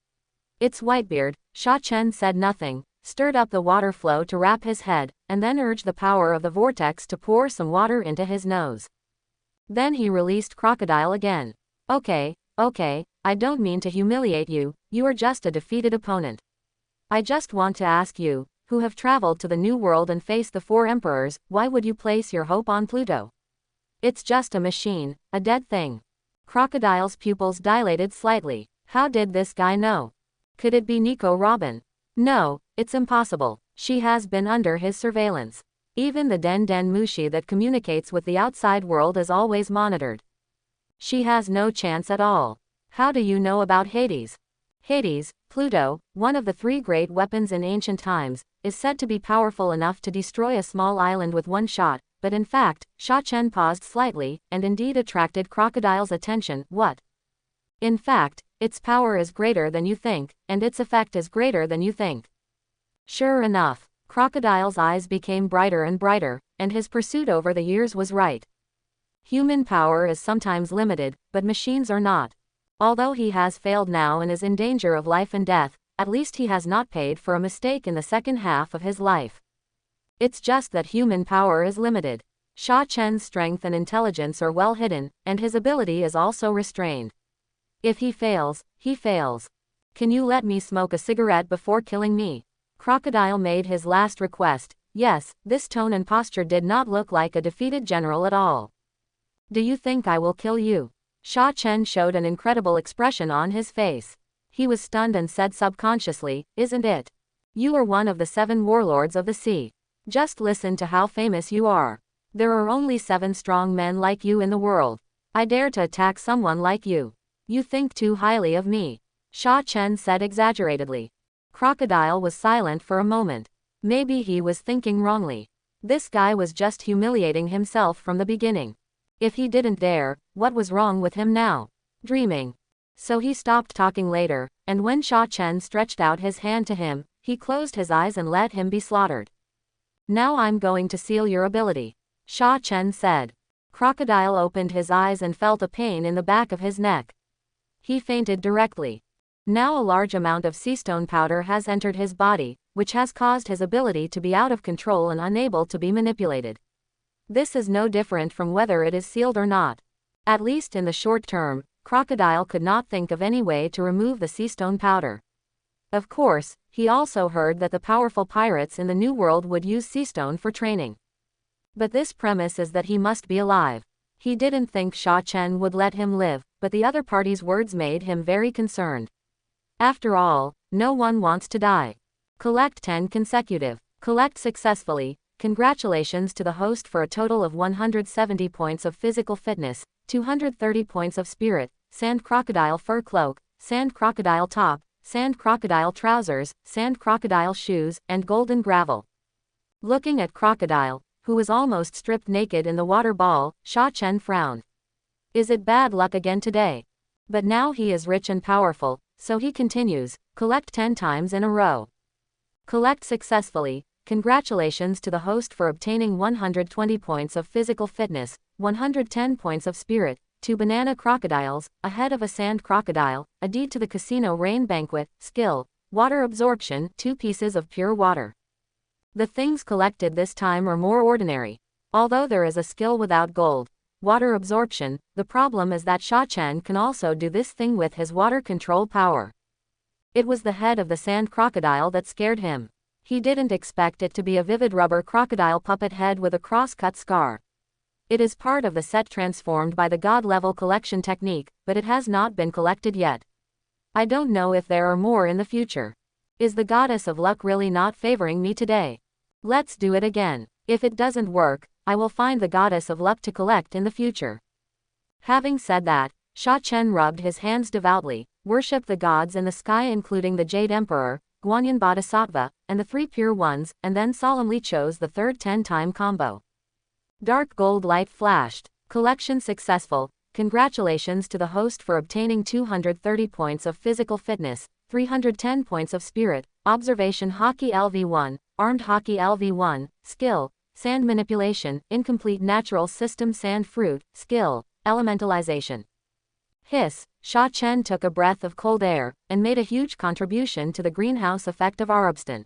It's Whitebeard. Sha Chen said nothing, stirred up the water flow to wrap his head, and then urged the power of the vortex to pour some water into his nose. Then he released Crocodile again. Okay, I don't mean to humiliate you, you are just a defeated opponent. I just want to ask you, who have traveled to the New World and faced the 4 emperors, why would you place your hope on Pluto? It's just a machine, a dead thing. Crocodile's pupils dilated slightly. How did this guy know? Could it be Nico Robin? No, it's impossible. She has been under his surveillance. Even the Den Den Mushi that communicates with the outside world is always monitored. She has no chance at all. How do you know about Hades? Hades, Pluto, one of the 3 great weapons in ancient times, is said to be powerful enough to destroy a small island with one shot, but in fact, Sha Chen paused slightly, and indeed attracted Crocodile's attention. What? In fact, its power is greater than you think, and its effect is greater than you think. Sure enough, Crocodile's eyes became brighter and brighter, and his pursuit over the years was right. Human power is sometimes limited, but machines are not. Although he has failed now and is in danger of life and death, at least he has not paid for a mistake in the second half of his life. It's just that human power is limited. Sha Chen's strength and intelligence are well hidden, and his ability is also restrained. If he fails, he fails. Can you let me smoke a cigarette before killing me? Crocodile made his last request. Yes, this tone and posture did not look like a defeated general at all. Do you think I will kill you? Sha Chen showed an incredible expression on his face. He was stunned and said subconsciously, isn't it? You are one of the 7 warlords of the sea. Just listen to how famous you are. There are only 7 strong men like you in the world. I dare to attack someone like you. You think too highly of me. Sha Chen said exaggeratedly. Crocodile was silent for a moment. Maybe he was thinking wrongly. This guy was just humiliating himself from the beginning. If he didn't dare, what was wrong with him now? Dreaming. So he stopped talking later, and when Sha Chen stretched out his hand to him, he closed his eyes and let him be slaughtered. Now I'm going to seal your ability. Sha Chen said. crocodile opened his eyes and felt a pain in the back of his neck. He fainted directly. Now a large amount of sea stone powder has entered his body, which has caused his ability to be out of control and unable to be manipulated. This is no different from whether it is sealed or not. At least in the short term, Crocodile could not think of any way to remove the sea stone powder. Of course, he also heard that the powerful pirates in the New World would use sea stone for training. But this premise is that he must be alive. He didn't think Sha Chen would let him live, but the other party's words made him very concerned. After all, no one wants to die. Collect 10 consecutive. Collect successfully. Congratulations to the host for a total of 170 points of physical fitness, 230 points of spirit, sand crocodile fur cloak, sand crocodile top, sand crocodile trousers, sand crocodile shoes, and golden gravel. Looking at Crocodile, who was almost stripped naked in the water ball, Sha Chen frowned. Is it bad luck again today? But now he is rich and powerful, so he continues, collect 10 times in a row. Collect successfully. Congratulations to the host for obtaining 120 points of physical fitness, 110 points of spirit, 2 banana crocodiles, a head of a sand crocodile, a deed to the casino rain banquet, skill, water absorption, 2 pieces of pure water. The things collected this time are more ordinary. Although there is a skill without gold, water absorption, the problem is that Sha Chen can also do this thing with his water control power. It was the head of the sand crocodile that scared him. He didn't expect it to be a vivid rubber crocodile puppet head with a cross-cut scar. It is part of the set transformed by the God-level collection technique, but it has not been collected yet. I don't know if there are more in the future. Is the goddess of luck really not favoring me today? Let's do it again. If it doesn't work, I will find the goddess of luck to collect in the future. Having said that, Sha Chen rubbed his hands devoutly, worshipped the gods in the sky including the Jade Emperor, Guanyin Bodhisattva, and the 3 pure ones, and then solemnly chose the third 10-time combo. Dark gold light flashed. Collection successful. Congratulations to the host for obtaining 230 points of physical fitness, 310 points of spirit, observation hockey LV1, armed hockey LV1, skill, sand manipulation, incomplete natural system sand fruit, skill, elementalization. Hiss, Sha Chen took a breath of cold air, and made a huge contribution to the greenhouse effect of Arabston.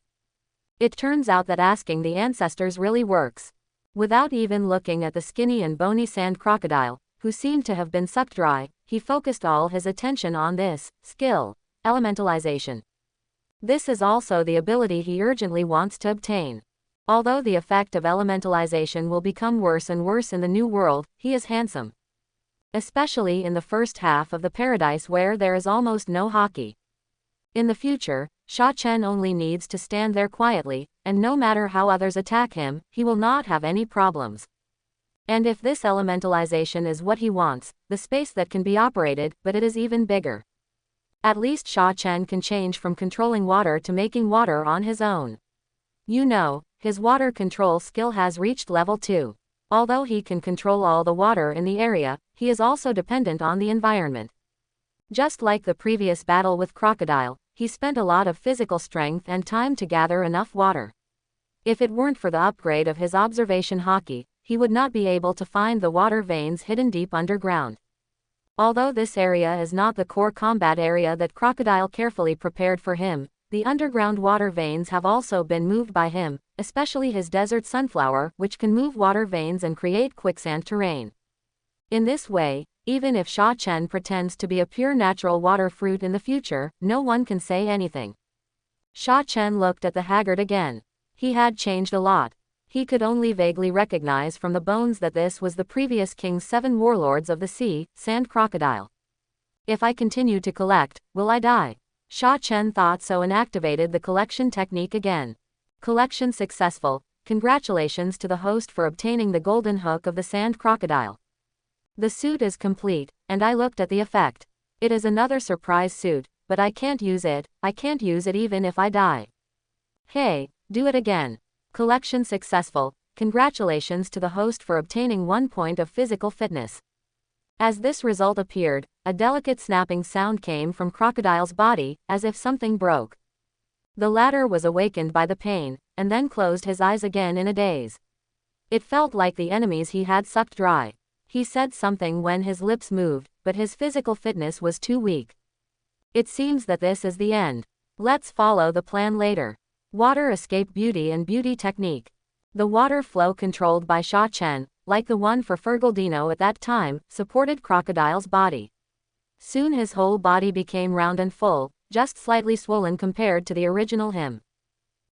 It turns out that asking the ancestors really works. Without even looking at the skinny and bony sand crocodile, who seemed to have been sucked dry, he focused all his attention on this skill, elementalization. This is also the ability he urgently wants to obtain. Although the effect of elementalization will become worse and worse in the New World, he is handsome. Especially in the first half of the paradise where there is almost no hockey. In the future, Sha Chen only needs to stand there quietly, and no matter how others attack him, he will not have any problems. And if this elementalization is what he wants, the space that can be operated, but it is even bigger. At least Sha Chen can change from controlling water to making water on his own. You know, his water control skill has reached level 2. Although he can control all the water in the area, he is also dependent on the environment. Just like the previous battle with Crocodile, he spent a lot of physical strength and time to gather enough water. If it weren't for the upgrade of his observation hockey, he would not be able to find the water veins hidden deep underground. Although this area is not the core combat area that Crocodile carefully prepared for him, the underground water veins have also been moved by him, especially his desert sunflower, which can move water veins and create quicksand terrain. In this way, even if Sha Chen pretends to be a pure natural water fruit in the future, no one can say anything. Sha Chen looked at the haggard again. He had changed a lot. He could only vaguely recognize from the bones that this was the previous king's 7 warlords of the sea, sand crocodile. If I continue to collect, will I die? Sha Chen thought so and activated the collection technique again. Collection successful. Congratulations to the host for obtaining the golden hook of the sand crocodile. The suit is complete, and I looked at the effect. It is another surprise suit, but I can't use it even if I die. Hey, do it again. Collection successful. Congratulations to the host for obtaining 1 point of physical fitness. As this result appeared, a delicate snapping sound came from Crocodile's body, as if something broke. The latter was awakened by the pain, and then closed his eyes again in a daze. It felt like the enemies he had sucked dry. He said something when his lips moved, but his physical fitness was too weak. It seems that this is the end. Let's follow the plan later. Water escape beauty and beauty technique. The water flow controlled by Sha Chen, like the one for Fergaldino at that time, supported Crocodile's body. Soon his whole body became round and full, just slightly swollen compared to the original him.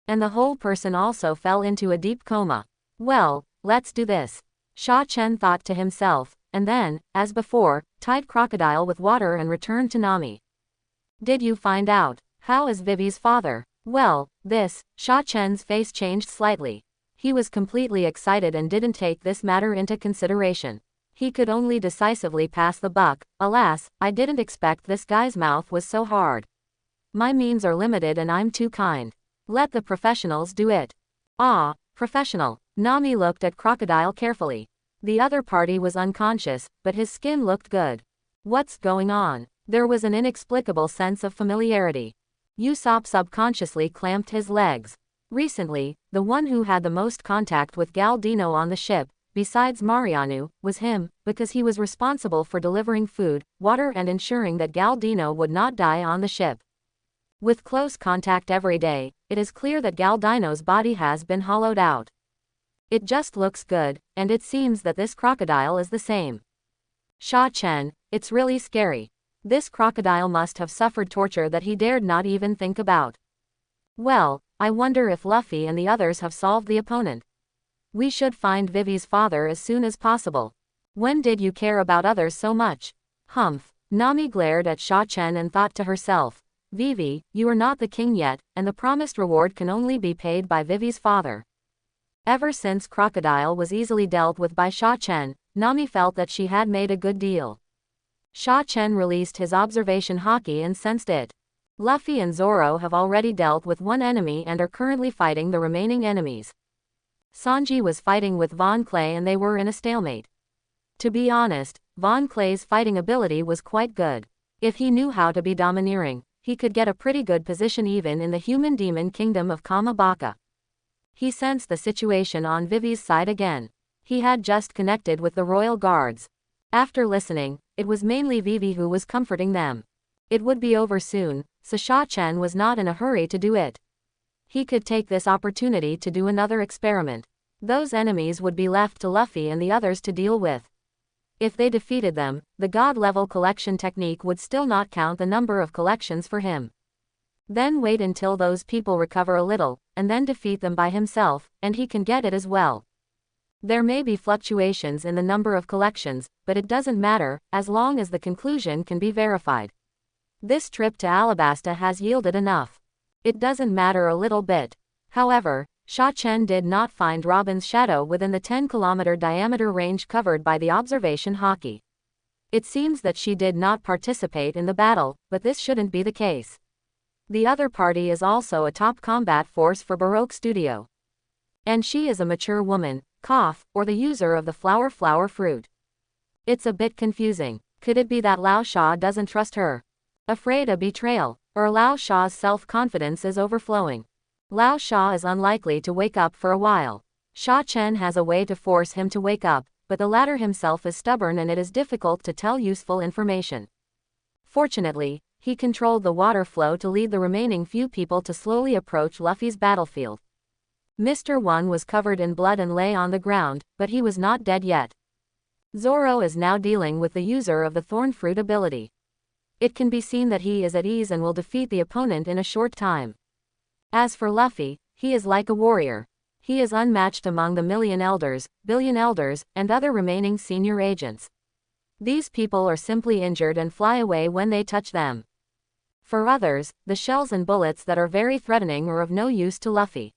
And the whole person also fell into a deep coma. Well, let's do this. Sha Chen thought to himself, and then, as before, tied Crocodile with water and returned to Nami. Did you find out? How is Vivi's father? Well, Sha Chen's face changed slightly. He was completely excited and didn't take this matter into consideration. He could only decisively pass the buck. Alas, I didn't expect this guy's mouth was so hard. My means are limited and I'm too kind. Let the professionals do it. Ah, professional. Nami looked at Crocodile carefully. The other party was unconscious, but his skin looked good. What's going on? There was an inexplicable sense of familiarity. Usopp subconsciously clamped his legs. Recently, the one who had the most contact with Galdino on the ship, besides Mariano, was him, because he was responsible for delivering food, water and ensuring that Galdino would not die on the ship. With close contact every day, it is clear that Galdino's body has been hollowed out. It just looks good, and it seems that this crocodile is the same. Sha Chen, it's really scary. This crocodile must have suffered torture that he dared not even think about. Well, I wonder if Luffy and the others have solved the opponent. We should find Vivi's father as soon as possible. When did you care about others so much? Humph. Nami glared at Sha Chen and thought to herself, Vivi, you are not the king yet, and the promised reward can only be paid by Vivi's father. Ever since Crocodile was easily dealt with by Sha Chen, Nami felt that she had made a good deal. Sha Chen released his observation haki and sensed it. Luffy and Zoro have already dealt with one enemy and are currently fighting the remaining enemies. Sanji was fighting with Von Clay and they were in a stalemate. To be honest, Von Clay's fighting ability was quite good. If he knew how to be domineering, he could get a pretty good position even in the human demon kingdom of Kamabaka. He sensed the situation on Vivi's side again. He had just connected with the royal guards. After listening, it was mainly Vivi who was comforting them. It would be over soon, so Sha Chen was not in a hurry to do it. He could take this opportunity to do another experiment. Those enemies would be left to Luffy and the others to deal with. If they defeated them, the god-level collection technique would still not count the number of collections for him. Then wait until those people recover a little, and then defeat them by himself, and he can get it as well. There may be fluctuations in the number of collections, but it doesn't matter, as long as the conclusion can be verified. This trip to Alabasta has yielded enough. It doesn't matter a little bit. However, Sha Chen did not find Robin's shadow within the 10-kilometer diameter range covered by the observation haki. It seems that she did not participate in the battle, but this shouldn't be the case. The other party is also a top combat force for Baroque Studio. And she is a mature woman, or the user of the flower fruit. It's a bit confusing. Could it be that Lao Sha doesn't trust her? Afraid of betrayal, or Lao Sha's self-confidence is overflowing? Lao Sha is unlikely to wake up for a while. Sha Chen has a way to force him to wake up, but the latter himself is stubborn and it is difficult to tell useful information. Fortunately, he controlled the water flow to lead the remaining few people to slowly approach Luffy's battlefield. Mr. One was covered in blood and lay on the ground, but he was not dead yet. Zoro is now dealing with the user of the thorn fruit ability. It can be seen that he is at ease and will defeat the opponent in a short time. As for Luffy, he is like a warrior. He is unmatched among the billion elders, and other remaining senior agents. These people are simply injured and fly away when they touch them. For others, the shells and bullets that are very threatening are of no use to Luffy.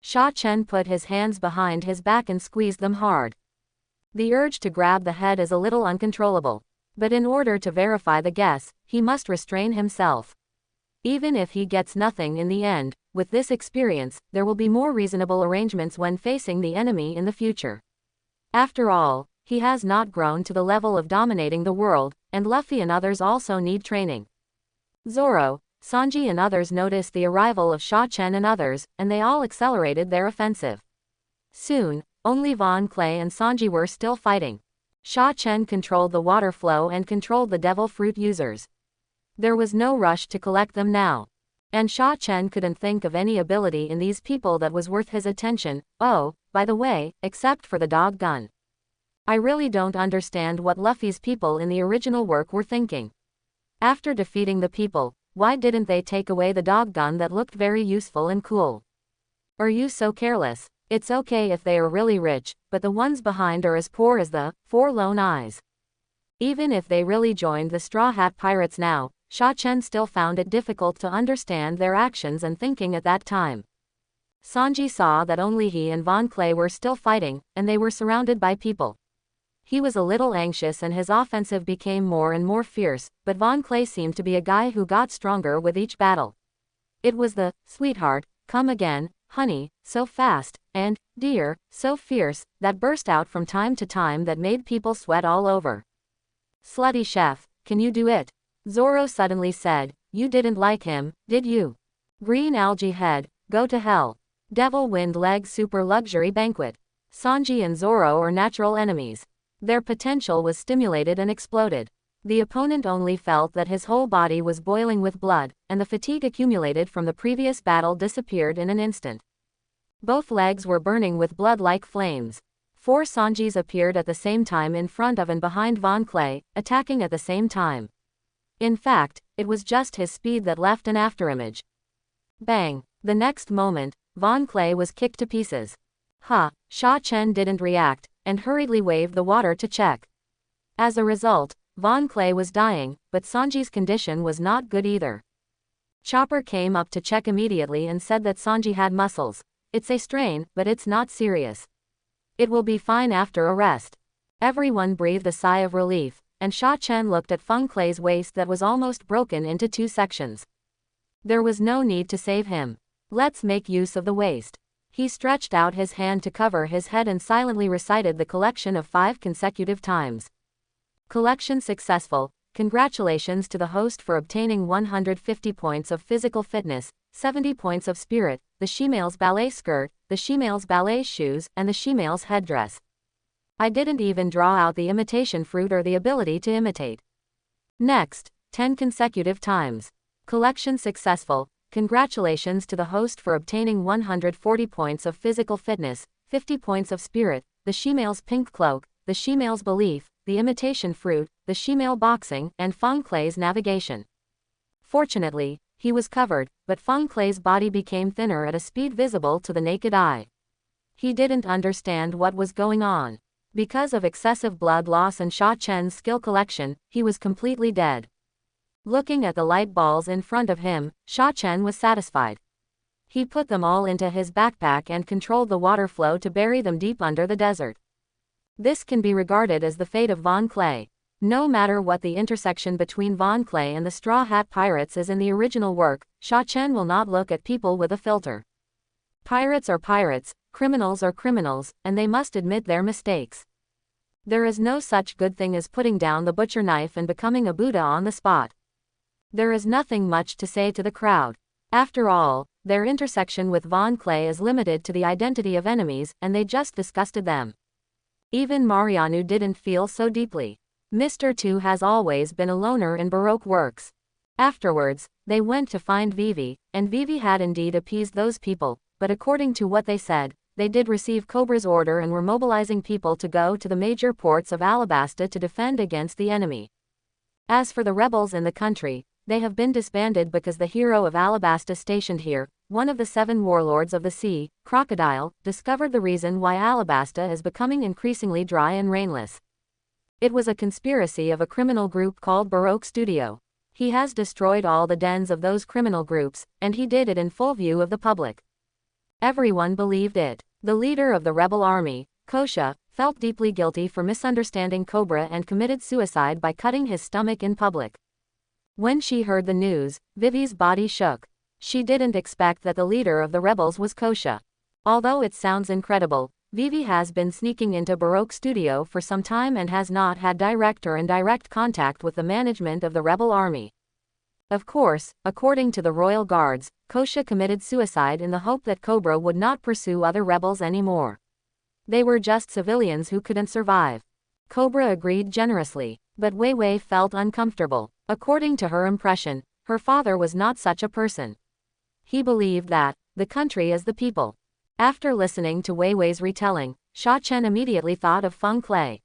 Sha Chen put his hands behind his back and squeezed them hard. The urge to grab the head is a little uncontrollable. But in order to verify the guess, he must restrain himself. Even if he gets nothing in the end, with this experience, there will be more reasonable arrangements when facing the enemy in the future. After all, he has not grown to the level of dominating the world, and Luffy and others also need training. Zoro, Sanji and others noticed the arrival of Sha Chen and others, and they all accelerated their offensive. Soon, only Von Clay and Sanji were still fighting. Sha Chen controlled the water flow and controlled the devil fruit users. There was no rush to collect them now. And Sha Chen couldn't think of any ability in these people that was worth his attention. Oh, by the way, except for the dog gun. I really don't understand what Luffy's people in the original work were thinking. After defeating the people, why didn't they take away the dog gun that looked very useful and cool? Are you so careless? It's okay if they are really rich, but the ones behind are as poor as the Four Lone Eyes. Even if they really joined the Straw Hat Pirates now, Sha Chen still found it difficult to understand their actions and thinking at that time. Sanji saw that only he and Von Clay were still fighting, and they were surrounded by people. He was a little anxious and his offensive became more and more fierce, but Von Clay seemed to be a guy who got stronger with each battle. It was the sweetheart, come again, honey, so fast, and dear, so fierce, that burst out from time to time that made people sweat all over. Slutty chef, can you do it? Zoro suddenly said, you didn't like him, did you? Green algae head, go to hell. Devil wind leg super luxury banquet. Sanji and Zoro are natural enemies. Their potential was stimulated and exploded. The opponent only felt that his whole body was boiling with blood, and the fatigue accumulated from the previous battle disappeared in an instant. Both legs were burning with blood like flames. 4 Sanjis appeared at the same time in front of and behind Von Clay, attacking at the same time. In fact, it was just his speed that left an afterimage. Bang! The next moment, Von Clay was kicked to pieces. Sha Chen didn't react, and hurriedly waved the water to check. As a result, Von Clay was dying, but Sanji's condition was not good either. Chopper came up to check immediately and said that Sanji had muscles. It's a strain, but it's not serious. It will be fine after a rest. Everyone breathed a sigh of relief, and Sha Chen looked at Von Clay's waist that was almost broken into 2 sections. There was no need to save him. Let's make use of the waist. He stretched out his hand to cover his head and silently recited the collection of 5 consecutive times. Collection successful. Congratulations to the host for obtaining 150 points of physical fitness, 70 points of spirit, the she-male's ballet skirt, the she-male's ballet shoes, and the she-male's headdress. I didn't even draw out the imitation fruit or the ability to imitate. Next, 10 consecutive times. Collection successful. Congratulations to the host for obtaining 140 points of physical fitness, 50 points of spirit, the she-male's pink cloak, the she-male's belief, the imitation fruit, the she-male boxing, and Von Clay's navigation. Fortunately, he was covered, but Von Clay's body became thinner at a speed visible to the naked eye. He didn't understand what was going on. Because of excessive blood loss and Sha Chen's skill collection, he was completely dead. Looking at the light balls in front of him, Sha Chen was satisfied. He put them all into his backpack and controlled the water flow to bury them deep under the desert. This can be regarded as the fate of Von Clay. No matter what the intersection between Von Clay and the Straw Hat Pirates is in the original work, Sha Chen will not look at people with a filter. Pirates are pirates, criminals are criminals, and they must admit their mistakes. There is no such good thing as putting down the butcher knife and becoming a Buddha on the spot. There is nothing much to say to the crowd. After all, their intersection with Von Clay is limited to the identity of enemies, and they just disgusted them. Even Marianu didn't feel so deeply. Mr. 2 has always been a loner in Baroque works. Afterwards, they went to find Vivi, and Vivi had indeed appeased those people, but according to what they said, they did receive Cobra's order and were mobilizing people to go to the major ports of Alabasta to defend against the enemy. As for the rebels in the country, they have been disbanded because the hero of Alabasta stationed here, one of the 7 warlords of the sea, Crocodile, discovered the reason why Alabasta is becoming increasingly dry and rainless. It was a conspiracy of a criminal group called Baroque Studio. He has destroyed all the dens of those criminal groups, and he did it in full view of the public. Everyone believed it. The leader of the rebel army, Kosha, felt deeply guilty for misunderstanding Cobra and committed suicide by cutting his stomach in public. When she heard the news, Vivi's body shook. She didn't expect that the leader of the rebels was Kosha. Although it sounds incredible, Vivi has been sneaking into Baroque Studio for some time and has not had direct or indirect contact with the management of the rebel army. Of course, according to the royal guards, Kosha committed suicide in the hope that Cobra would not pursue other rebels anymore. They were just civilians who couldn't survive. Cobra agreed generously, but Wei Wei felt uncomfortable. According to her impression, her father was not such a person. He believed that the country is the people. After listening to Wei Wei's retelling, Sha Chen immediately thought of Feng Clay.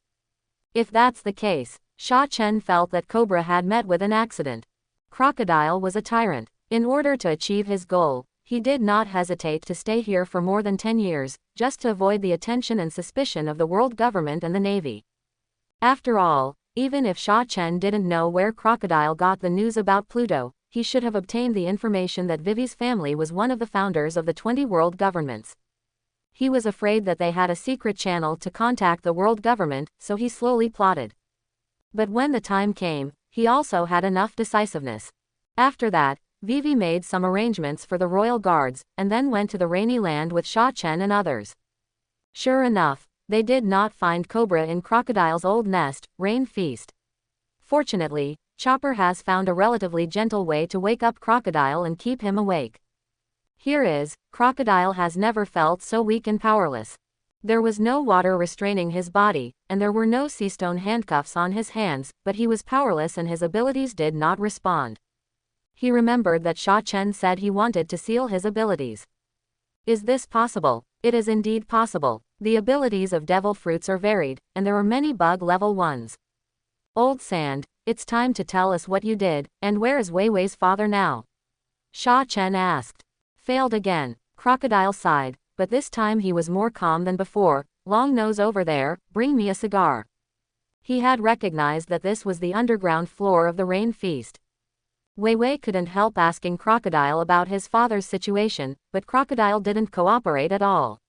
If that's the case, Sha Chen felt that Cobra had met with an accident. Crocodile was a tyrant. In order to achieve his goal, he did not hesitate to stay here for more than 10 years, just to avoid the attention and suspicion of the world government and the navy. After all, even if Sha Chen didn't know where Crocodile got the news about Pluto, he should have obtained the information that Vivi's family was one of the founders of the 20 world governments. He was afraid that they had a secret channel to contact the world government, so he slowly plotted. But when the time came, he also had enough decisiveness. After that, Vivi made some arrangements for the royal guards, and then went to the rainy land with Sha Chen and others. Sure enough, they did not find Cobra in Crocodile's old nest, Rain Feast. Fortunately, Chopper has found a relatively gentle way to wake up Crocodile and keep him awake. Here is, Crocodile has never felt so weak and powerless. There was no water restraining his body, and there were no sea stone handcuffs on his hands, but he was powerless and his abilities did not respond. He remembered that Sha Chen said he wanted to seal his abilities. Is this possible? It is indeed possible. The abilities of devil fruits are varied, and there are many bug level ones. Old Sand, it's time to tell us what you did, and where is Wei Wei's father now? Sha Chen asked. Failed again. Crocodile sighed, but this time he was more calm than before. Long nose over there, bring me a cigar. He had recognized that this was the underground floor of the Rain Feast. Wei Wei couldn't help asking Crocodile about his father's situation, but Crocodile didn't cooperate at all.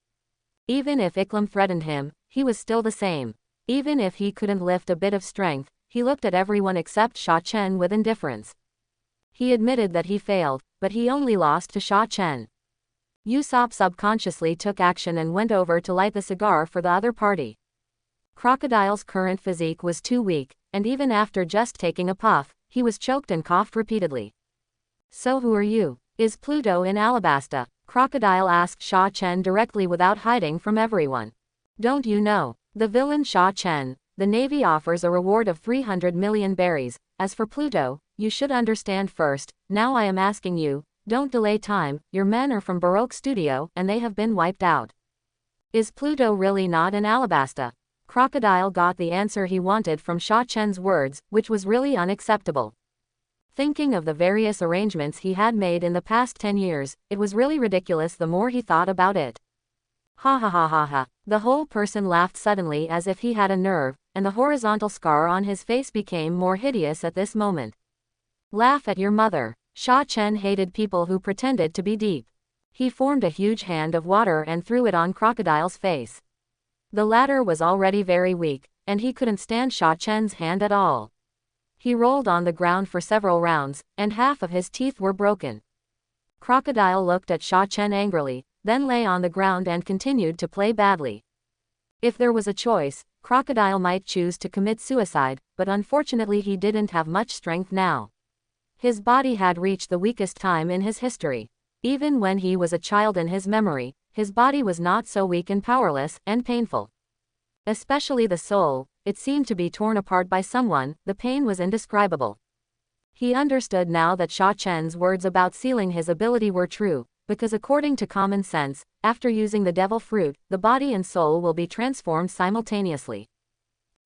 Even if Iklim threatened him, he was still the same. Even if he couldn't lift a bit of strength, he looked at everyone except Sha Chen with indifference. He admitted that he failed, but he only lost to Sha Chen. Usopp subconsciously took action and went over to light the cigar for the other party. Crocodile's current physique was too weak, and even after just taking a puff, he was choked and coughed repeatedly. So who are you? Is Pluto in Alabasta? Crocodile asked Sha Chen directly without hiding from everyone. Don't you know? The villain Sha Chen. The Navy offers a reward of 300 million berries. As for Pluto, you should understand first. Now I am asking you, don't delay time. Your men are from Baroque Studio, and they have been wiped out. Is Pluto really not in Alabasta? Crocodile got the answer he wanted from Sha Chen's words, which was really unacceptable. Thinking of the various arrangements he had made in the past 10 years, it was really ridiculous the more he thought about it. Ha ha ha ha ha. The whole person laughed suddenly as if he had a nerve, and the horizontal scar on his face became more hideous at this moment. Laugh at your mother. Sha Chen hated people who pretended to be deep. He formed a huge hand of water and threw it on Crocodile's face. The latter was already very weak, and he couldn't stand Sha Chen's hand at all. He rolled on the ground for several rounds, and half of his teeth were broken. Crocodile looked at Sha Chen angrily, then lay on the ground and continued to play badly. If there was a choice, Crocodile might choose to commit suicide, but unfortunately he didn't have much strength now. His body had reached the weakest time in his history. Even when he was a child in his memory, his body was not so weak and powerless and painful. Especially the soul, it seemed to be torn apart by someone. The pain was indescribable. He understood now that Sha Chen's words about sealing his ability were true, because according to common sense, after using the devil fruit, the body and soul will be transformed simultaneously.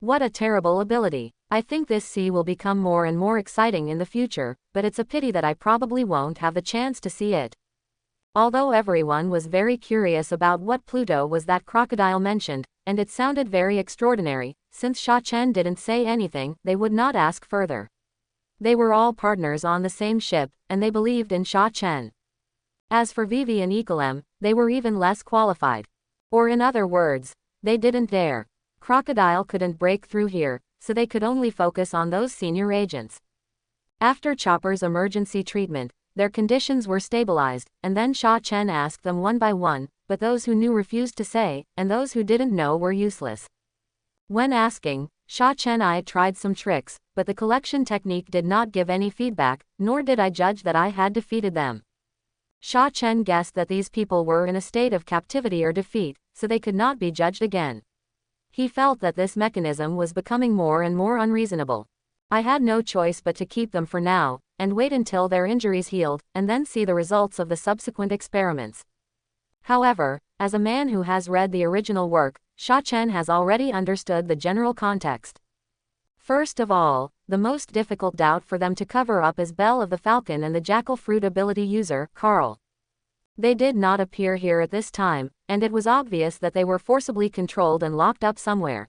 What a terrible ability. I think this sea will become more and more exciting in the future, but it's a pity that I probably won't have the chance to see it. Although everyone was very curious about what Pluto was that Crocodile mentioned, and it sounded very extraordinary, since Sha Chen didn't say anything, they would not ask further. They were all partners on the same ship, and they believed in Sha Chen. As for Vivi and Ecolem, they were even less qualified. Or in other words, they didn't dare. Crocodile couldn't break through here, so they could only focus on those senior agents. After Chopper's emergency treatment, their conditions were stabilized, and then Sha Chen asked them one by one, but those who knew refused to say, and those who didn't know were useless. When asking, Sha Chen I tried some tricks, but the collection technique did not give any feedback, nor did I judge that I had defeated them. Sha Chen guessed that these people were in a state of captivity or defeat, so they could not be judged again. He felt that this mechanism was becoming more and more unreasonable. I had no choice but to keep them for now, and wait until their injuries healed, and then see the results of the subsequent experiments. However, as a man who has read the original work, Sha Chen has already understood the general context. First of all, the most difficult doubt for them to cover up is Bell of the Falcon and the Jackal Fruit ability user, Carl. They did not appear here at this time, and it was obvious that they were forcibly controlled and locked up somewhere.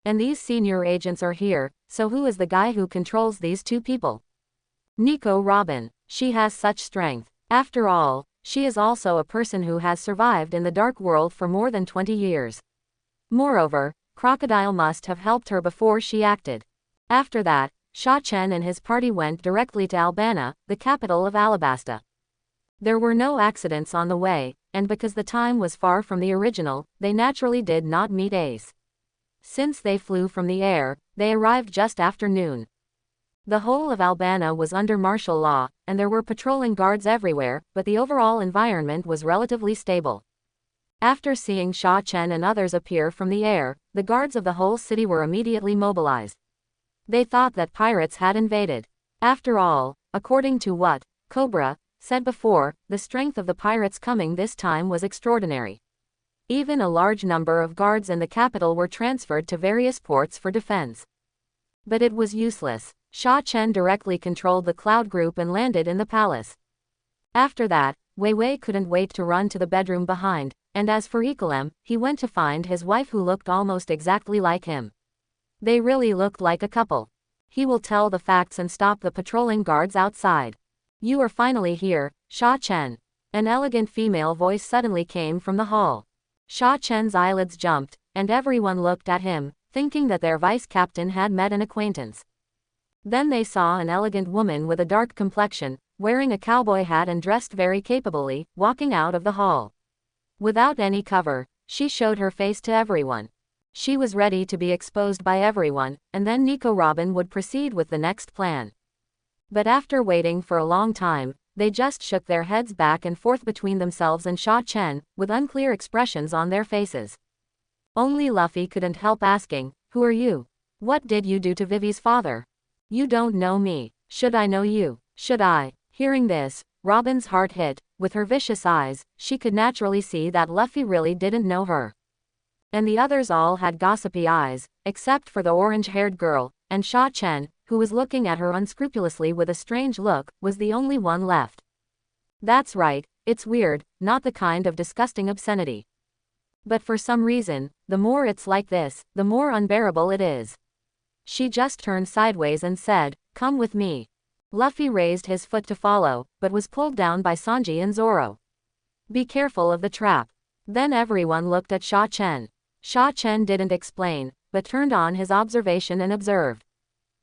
And these senior agents are here, so who is the guy who controls these two people? Nico Robin. She has such strength. After all, she is also a person who has survived in the dark world for more than 20 years. Moreover, Crocodile must have helped her before she acted. After that, Sha Chen and his party went directly to Albana, the capital of Alabasta. There were no accidents on the way, and because the time was far from the original, they naturally did not meet Ace. Since they flew from the air, they arrived just after noon. The whole of Albana was under martial law, and there were patrolling guards everywhere, but the overall environment was relatively stable. After seeing Sha Chen and others appear from the air, the guards of the whole city were immediately mobilized. They thought that pirates had invaded. After all, according to what Cobra said before, the strength of the pirates coming this time was extraordinary. Even a large number of guards in the capital were transferred to various ports for defense. But it was useless. Sha Chen directly controlled the Cloud Group and landed in the palace. After that, Wei Wei couldn't wait to run to the bedroom behind, and as for Equilem, he went to find his wife who looked almost exactly like him. They really looked like a couple. He will tell the facts and stop the patrolling guards outside. You are finally here, Sha Chen. An elegant female voice suddenly came from the hall. Sha Chen's eyelids jumped, and everyone looked at him, thinking that their vice captain had met an acquaintance. Then they saw an elegant woman with a dark complexion, wearing a cowboy hat and dressed very capably, walking out of the hall. Without any cover, she showed her face to everyone. She was ready to be exposed by everyone, and then Nico Robin would proceed with the next plan. But after waiting for a long time, they just shook their heads back and forth between themselves and Sha Chen, with unclear expressions on their faces. Only Luffy couldn't help asking, "Who are you? What did you do to Vivi's father? You don't know me. Should I know you? Should I?" Hearing this, Robin's heart hit. With her vicious eyes, she could naturally see that Luffy really didn't know her. And the others all had gossipy eyes, except for the orange-haired girl, and Sha Chen, who was looking at her unscrupulously with a strange look, was the only one left. That's right, it's weird, not the kind of disgusting obscenity. But for some reason, the more it's like this, the more unbearable it is. She just turned sideways and said, "Come with me." Luffy raised his foot to follow, but was pulled down by Sanji and Zoro. "Be careful of the trap." Then everyone looked at Sha Chen. Sha Chen didn't explain, but turned on his observation and observed.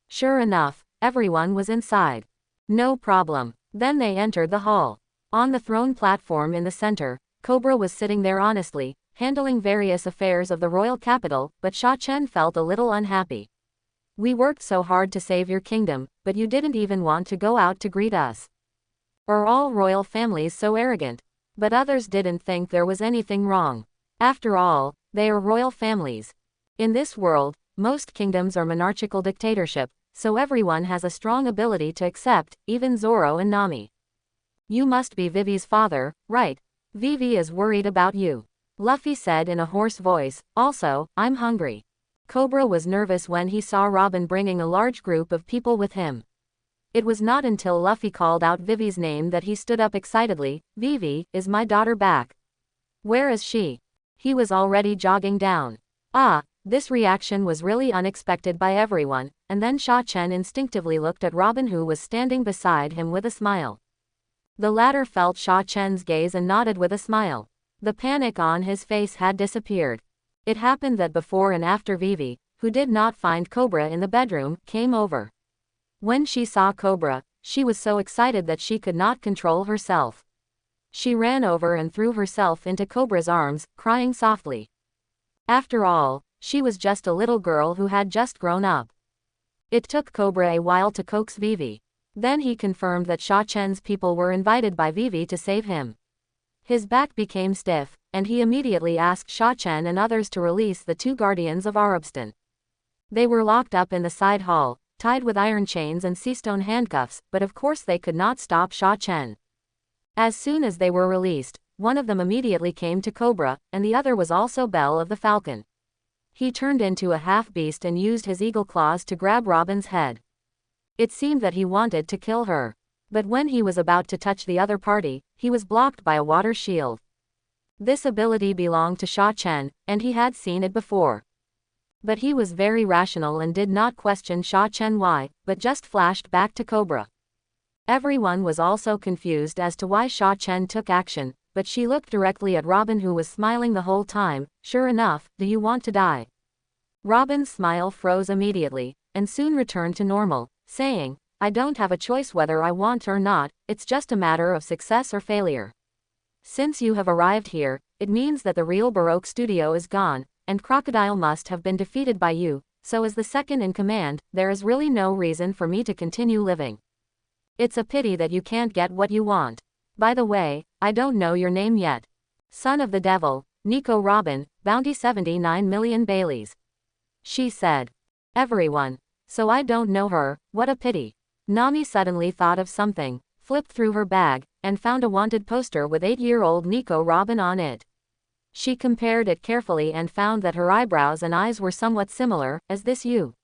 Sure enough, everyone was inside. No problem. Then they entered the hall. On the throne platform in the center, Cobra was sitting there honestly, handling various affairs of the royal capital, but Sha Chen felt a little unhappy. "We worked so hard to save your kingdom, but you didn't even want to go out to greet us. Are all royal families so arrogant?" But others didn't think there was anything wrong. After all, they are royal families. In this world, most kingdoms are monarchical dictatorship, so everyone has a strong ability to accept, even Zoro and Nami. "You must be Vivi's father, right? Vivi is worried about you," Luffy said in a hoarse voice. "Also, I'm hungry." Cobra was nervous when he saw Robin bringing a large group of people with him. It was not until Luffy called out Vivi's name that he stood up excitedly. "Vivi, is my daughter back? Where is she?" He was already jogging down. This reaction was really unexpected by everyone, and then Sha Chen instinctively looked at Robin, who was standing beside him, with a smile. The latter felt Sha Chen's gaze and nodded with a smile. The panic on his face had disappeared. It happened that before and after Vivi, who did not find Cobra in the bedroom, came over. When she saw Cobra, she was so excited that she could not control herself. She ran over and threw herself into Cobra's arms, crying softly. After all, she was just a little girl who had just grown up. It took Cobra a while to coax Vivi. Then he confirmed that Sha Chen's people were invited by Vivi to save him. His back became stiff, and he immediately asked Sha Chen and others to release the two guardians of Arabstan. They were locked up in the side hall, tied with iron chains and seastone handcuffs, but of course they could not stop Sha Chen. As soon as they were released, one of them immediately came to Cobra, and the other was also Bell of the Falcon. He turned into a half-beast and used his eagle claws to grab Robin's head. It seemed that he wanted to kill her. But when he was about to touch the other party, he was blocked by a water shield. This ability belonged to Sha Chen, and he had seen it before. But he was very rational and did not question Sha Chen why, but just flashed back to Cobra. Everyone was also confused as to why Sha Chen took action, but she looked directly at Robin, who was smiling the whole time. Sure enough, do you want to die? Robin's smile froze immediately, and soon returned to normal, saying, I don't have a choice whether I want or not, it's just a matter of success or failure. Since you have arrived here, it means that the real Baroque studio is gone, and Crocodile must have been defeated by you, so as the second in command, there is really no reason for me to continue living. It's a pity that you can't get what you want. By the way, I don't know your name yet. Son of the Devil, Nico Robin, bounty 79 million Baileys. She said. Everyone. So I don't know her, what a pity. Nami suddenly thought of something, flipped through her bag, and found a wanted poster with 8-year-old Nico Robin on it. She compared it carefully and found that her eyebrows and eyes were somewhat similar. Is this you?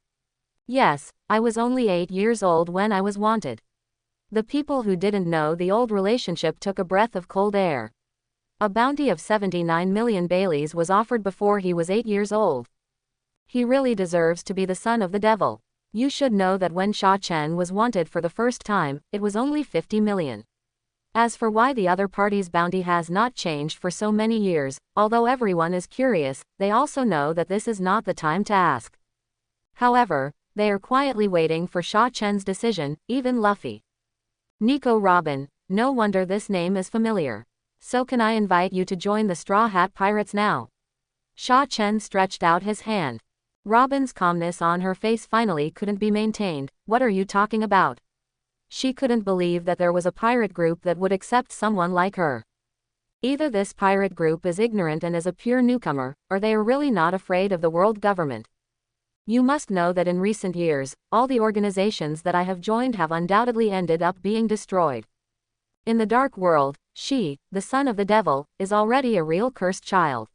Yes, I was only 8 years old when I was wanted. The people who didn't know the old relationship took a breath of cold air. A bounty of 79 million Baileys was offered before he was 8 years old. He really deserves to be the son of the devil. You should know that when Sha Chen was wanted for the first time, it was only 50 million. As for why the other party's bounty has not changed for so many years, although everyone is curious, they also know that this is not the time to ask. However, they are quietly waiting for Sha Chen's decision, even Luffy. Nico Robin, no wonder this name is familiar. So can I invite you to join the Straw Hat Pirates now? Sha Chen stretched out his hand. Robin's calmness on her face finally couldn't be maintained. What are you talking about? She couldn't believe that there was a pirate group that would accept someone like her. Either this pirate group is ignorant and is a pure newcomer, or they are really not afraid of the world government. You must know that in recent years, all the organizations that I have joined have undoubtedly ended up being destroyed. In the dark world, she, the son of the devil, is already a real cursed child.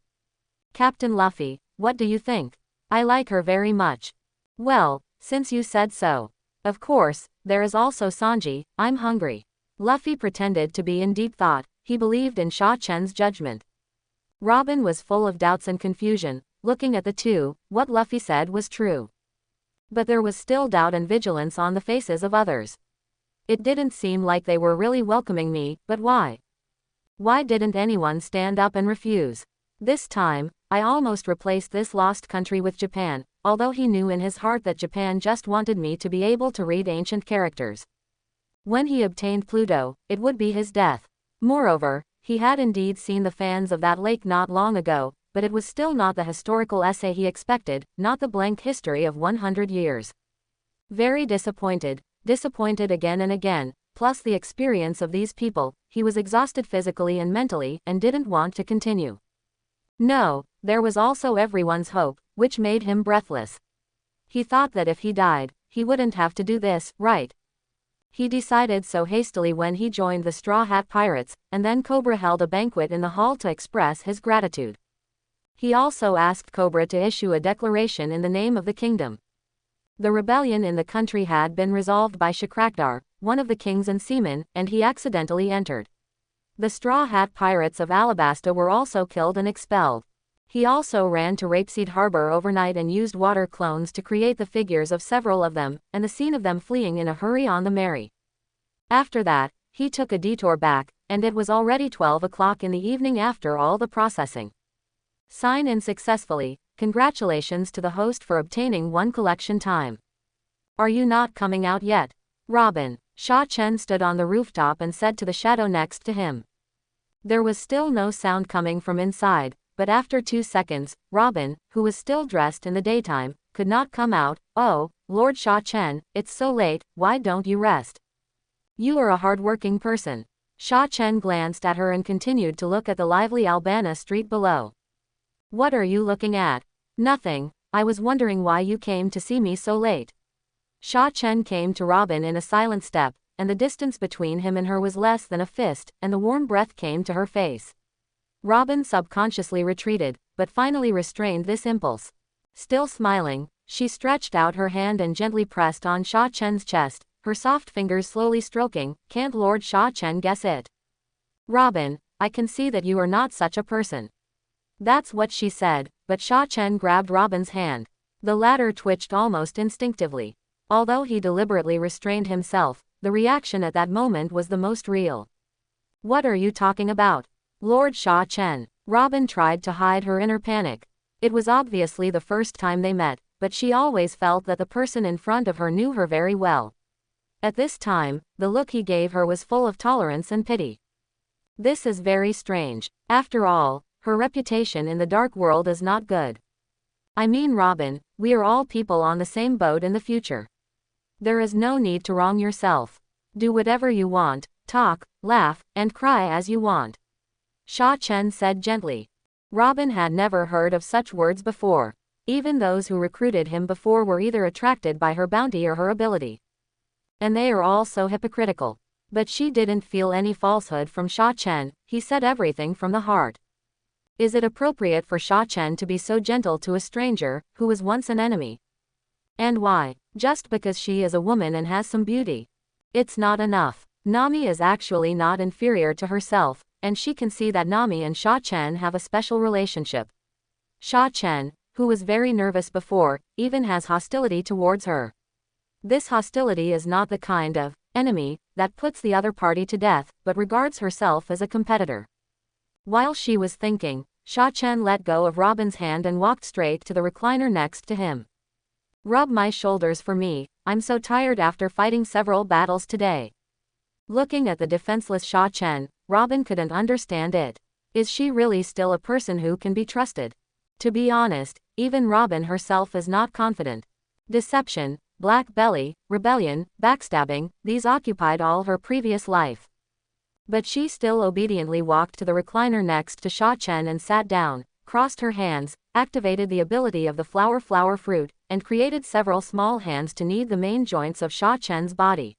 Captain Luffy, what do you think? I like her very much. Well, since you said so. Of course, there is also Sanji. I'm hungry. Luffy pretended to be in deep thought. He believed in Sha Chen's judgment. Robin was full of doubts and confusion, looking at the two. What Luffy said was true. But there was still doubt and vigilance on the faces of others. It didn't seem like they were really welcoming me, but why? Why didn't anyone stand up and refuse? This time, I almost replaced this lost country with Japan, although he knew in his heart that Japan just wanted me to be able to read ancient characters. When he obtained Pluto, it would be his death. Moreover, he had indeed seen the fans of that lake not long ago, but it was still not the historical essay he expected, not the blank history of 100 years. Very disappointed again and again, plus the experience of these people, he was exhausted physically and mentally, and didn't want to continue. No, there was also everyone's hope, which made him breathless. He thought that if he died, he wouldn't have to do this, right? He decided so hastily when he joined the Straw Hat Pirates, and then Cobra held a banquet in the hall to express his gratitude. He also asked Cobra to issue a declaration in the name of the kingdom. The rebellion in the country had been resolved by Shakrakdar, one of the kings and seamen, and he accidentally entered. The Straw Hat Pirates of Alabasta were also killed and expelled. He also ran to Rapeseed Harbor overnight and used water clones to create the figures of several of them, and the scene of them fleeing in a hurry on the Mary. After that, he took a detour back, and it was already 12 o'clock in the evening after all the processing. Sign in successfully. Congratulations to the host for obtaining 1 collection time. Are you not coming out yet? Robin. Sha Chen stood on the rooftop and said to the shadow next to him. There was still no sound coming from inside, but after 2 seconds, Robin, who was still dressed in the daytime, could not come out. Oh, Lord Sha Chen, it's so late, why don't you rest? You are a hard-working person. Sha Chen glanced at her and continued to look at the lively Albana street below. What are you looking at? Nothing, I was wondering why you came to see me so late. Sha Chen came to Robin in a silent step, and the distance between him and her was less than a fist, and the warm breath came to her face. Robin subconsciously retreated, but finally restrained this impulse. Still smiling, she stretched out her hand and gently pressed on Sha Chen's chest, her soft fingers slowly stroking. Can't Lord Sha Chen guess it? Robin, I can see that you are not such a person. That's what she said, but Sha Chen grabbed Robin's hand. The latter twitched almost instinctively. Although he deliberately restrained himself, the reaction at that moment was the most real. What are you talking about? Lord Sha Chen. Robin tried to hide her inner panic. It was obviously the first time they met, but she always felt that the person in front of her knew her very well. At this time, the look he gave her was full of tolerance and pity. This is very strange. After all, her reputation in the dark world is not good. I mean, Robin, we are all people on the same boat in the future. There is no need to wrong yourself. Do whatever you want, talk, laugh, and cry as you want. Sha Chen said gently. Robin had never heard of such words before. Even those who recruited him before were either attracted by her bounty or her ability. And they are all so hypocritical. But she didn't feel any falsehood from Sha Chen, he said everything from the heart. Is it appropriate for Sha Chen to be so gentle to a stranger, who was once an enemy? And why? Just because she is a woman and has some beauty? It's not enough. Nami is actually not inferior to herself, and she can see that Nami and Sha Chen have a special relationship. Sha Chen, who was very nervous before, even has hostility towards her. This hostility is not the kind of enemy that puts the other party to death, but regards herself as a competitor. While she was thinking, Sha Chen let go of Robin's hand and walked straight to the recliner next to him. Rub my shoulders for me, I'm so tired after fighting several battles today. Looking at the defenseless Sha Chen, Robin couldn't understand it. Is she really still a person who can be trusted? To be honest, even Robin herself is not confident. Deception, black belly, rebellion, backstabbing, these occupied all her previous life. But she still obediently walked to the recliner next to Sha Chen and sat down, crossed her hands, activated the ability of the flower fruit, and created several small hands to knead the main joints of Sha Chen's body.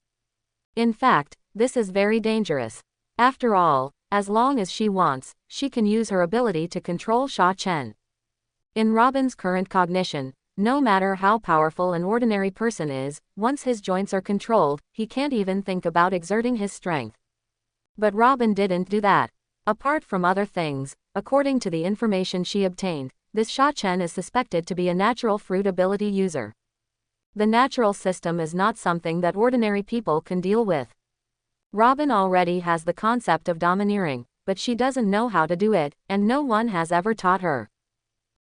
In fact, this is very dangerous. After all, as long as she wants, she can use her ability to control Sha Chen. In Robin's current cognition, no matter how powerful an ordinary person is, once his joints are controlled, he can't even think about exerting his strength. But Robin didn't do that. Apart from other things, according to the information she obtained, this Sha Chen is suspected to be a natural fruit ability user. The natural system is not something that ordinary people can deal with. Robin already has the concept of domineering, but she doesn't know how to do it, and no one has ever taught her.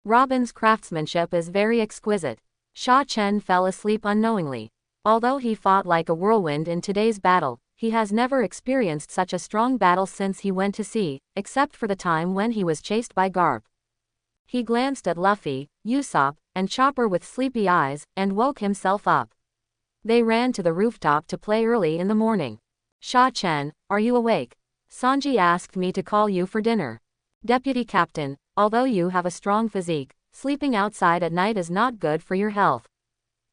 Robin's craftsmanship is very exquisite. Sha Chen fell asleep unknowingly. Although he fought like a whirlwind in today's battle, he has never experienced such a strong battle since he went to sea, except for the time when he was chased by Garp. He glanced at Luffy, Usopp, and Chopper with sleepy eyes, and woke himself up. They ran to the rooftop to play early in the morning. Sha Chen, are you awake? Sanji asked me to call you for dinner. Deputy Captain, although you have a strong physique, sleeping outside at night is not good for your health.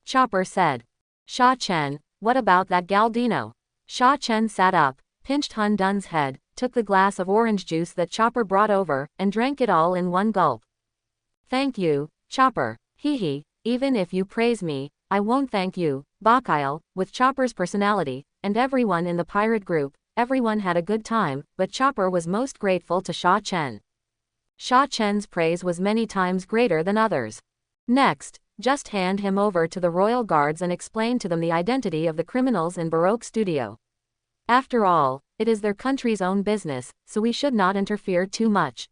Chopper said. Sha Chen, what about that gal Dino? Sha Chen sat up, pinched Hun Dun's head, took the glass of orange juice that Chopper brought over, and drank it all in one gulp. Thank you, Chopper. Hee, even if you praise me, I won't thank you, Bakail. With Chopper's personality, and everyone in the pirate group, everyone had a good time, but Chopper was most grateful to Sha Chen. Sha Chen's praise was many times greater than others. Next, just hand him over to the royal guards and explain to them the identity of the criminals in Baroque Studio. After all, it is their country's own business, so we should not interfere too much.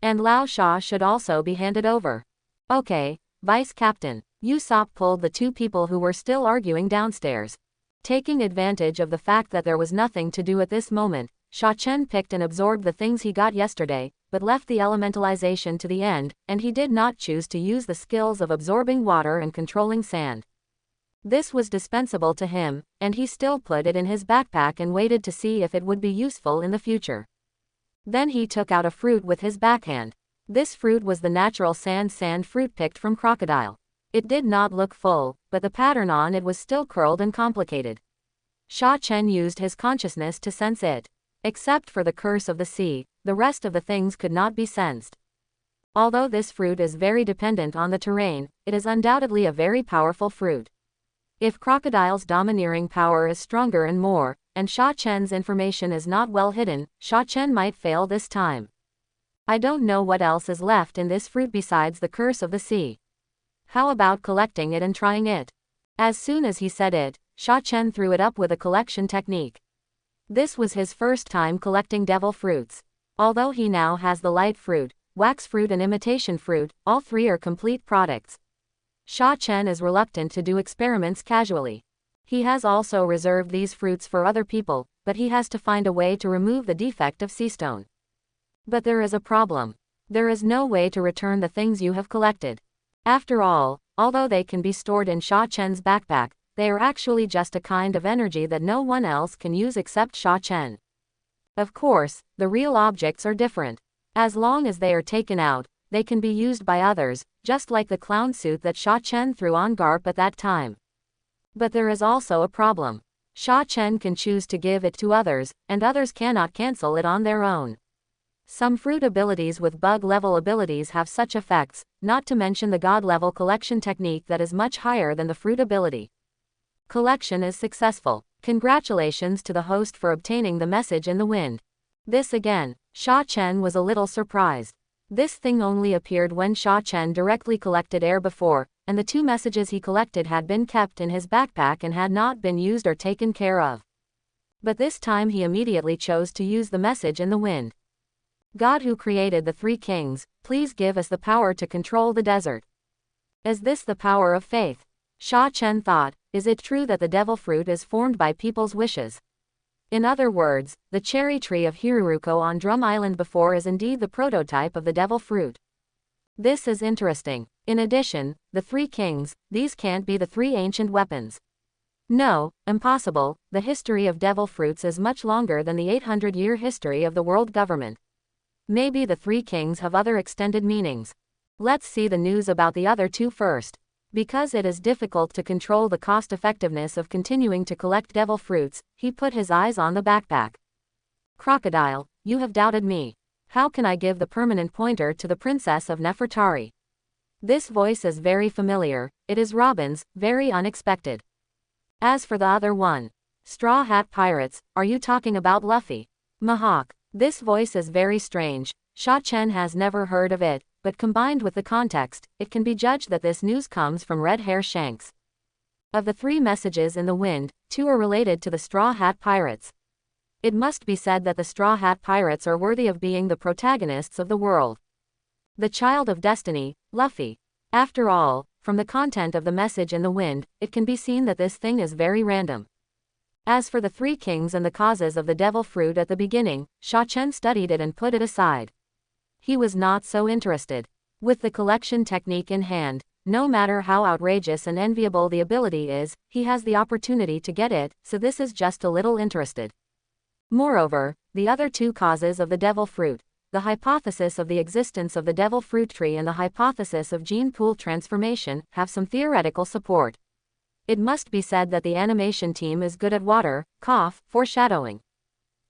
And Lao Sha should also be handed over. Okay, Vice Captain. Usopp pulled the two people who were still arguing downstairs. Taking advantage of the fact that there was nothing to do at this moment, Sha Chen picked and absorbed the things he got yesterday, but left the elementalization to the end, and he did not choose to use the skills of absorbing water and controlling sand. This was dispensable to him, and he still put it in his backpack and waited to see if it would be useful in the future. Then he took out a fruit with his backhand. This fruit was the natural sand fruit picked from crocodile. It did not look full, but the pattern on it was still curled and complicated. Sha Chen used his consciousness to sense it. Except for the curse of the sea, the rest of the things could not be sensed. Although this fruit is very dependent on the terrain, it is undoubtedly a very powerful fruit. If crocodile's domineering power is stronger and more, and Sha Chen's information is not well hidden, Sha Chen might fail this time. I don't know what else is left in this fruit besides the curse of the sea. How about collecting it and trying it? As soon as he said it, Sha Chen threw it up with a collection technique. This was his first time collecting devil fruits. Although he now has the light fruit, wax fruit and imitation fruit, all three are complete products. Sha Chen is reluctant to do experiments casually. He has also reserved these fruits for other people, but he has to find a way to remove the defect of sea stone. But there is a problem. There is no way to return the things you have collected. After all, although they can be stored in Sha Chen's backpack, they are actually just a kind of energy that no one else can use except Sha Chen. Of course, the real objects are different. As long as they are taken out, they can be used by others, just like the clown suit that Sha Chen threw on Garp at that time. But there is also a problem. Sha Chen can choose to give it to others, and others cannot cancel it on their own. Some fruit abilities with bug level abilities have such effects, not to mention the god level collection technique that is much higher than the fruit ability. Collection is successful. Congratulations to the host for obtaining the message in the wind. This again, Sha Chen was a little surprised. This thing only appeared when Sha Chen directly collected air before, and the two messages he collected had been kept in his backpack and had not been used or taken care of. But this time he immediately chose to use the message in the wind. God who created the three kings, please give us the power to control the desert. Is this the power of faith? Sha Chen thought, is it true that the devil fruit is formed by people's wishes? In other words, the cherry tree of Hiruruko on Drum Island before is indeed the prototype of the devil fruit. This is interesting. In addition, the three kings, these can't be the three ancient weapons. No, impossible, the history of devil fruits is much longer than the 800-year history of the world government. Maybe the three kings have other extended meanings. Let's see the news about the other two first. Because it is difficult to control the cost-effectiveness of continuing to collect devil fruits, he put his eyes on the backpack. Crocodile, you have doubted me. How can I give the permanent pointer to the Princess of Nefertari? This voice is very familiar, it is Robin's, very unexpected. As for the other one, Straw Hat Pirates, are you talking about Luffy? Mahawk. This voice is very strange, Sha Chen has never heard of it, but combined with the context, it can be judged that this news comes from Red Hair Shanks. Of the three messages in the wind, two are related to the Straw Hat Pirates. It must be said that the Straw Hat Pirates are worthy of being the protagonists of the world. The Child of Destiny, Luffy. After all, from the content of the message in the wind, it can be seen that this thing is very random. As for the three kings and the causes of the devil fruit at the beginning, Sha Chen studied it and put it aside. He was not so interested. With the collection technique in hand, no matter how outrageous and enviable the ability is, he has the opportunity to get it, so this is just a little interested. Moreover, the other two causes of the devil fruit, the hypothesis of the existence of the devil fruit tree and the hypothesis of gene pool transformation, have some theoretical support. It must be said that the animation team is good at foreshadowing.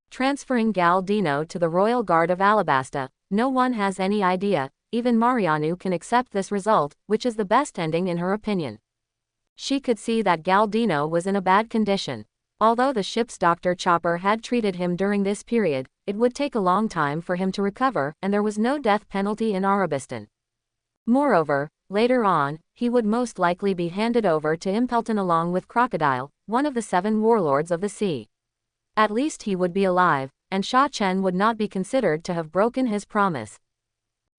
Transferring Gal Dino to the Royal Guard of Alabasta, no one has any idea, even Marianu can accept this result, which is the best ending in her opinion. She could see that Gal Dino was in a bad condition. Although the ship's Dr. Chopper had treated him during this period, it would take a long time for him to recover, and there was no death penalty in Arabistan. Moreover, later on, he would most likely be handed over to Impelton along with Crocodile, one of the 7 warlords of the sea. At least he would be alive, and Sha Chen would not be considered to have broken his promise.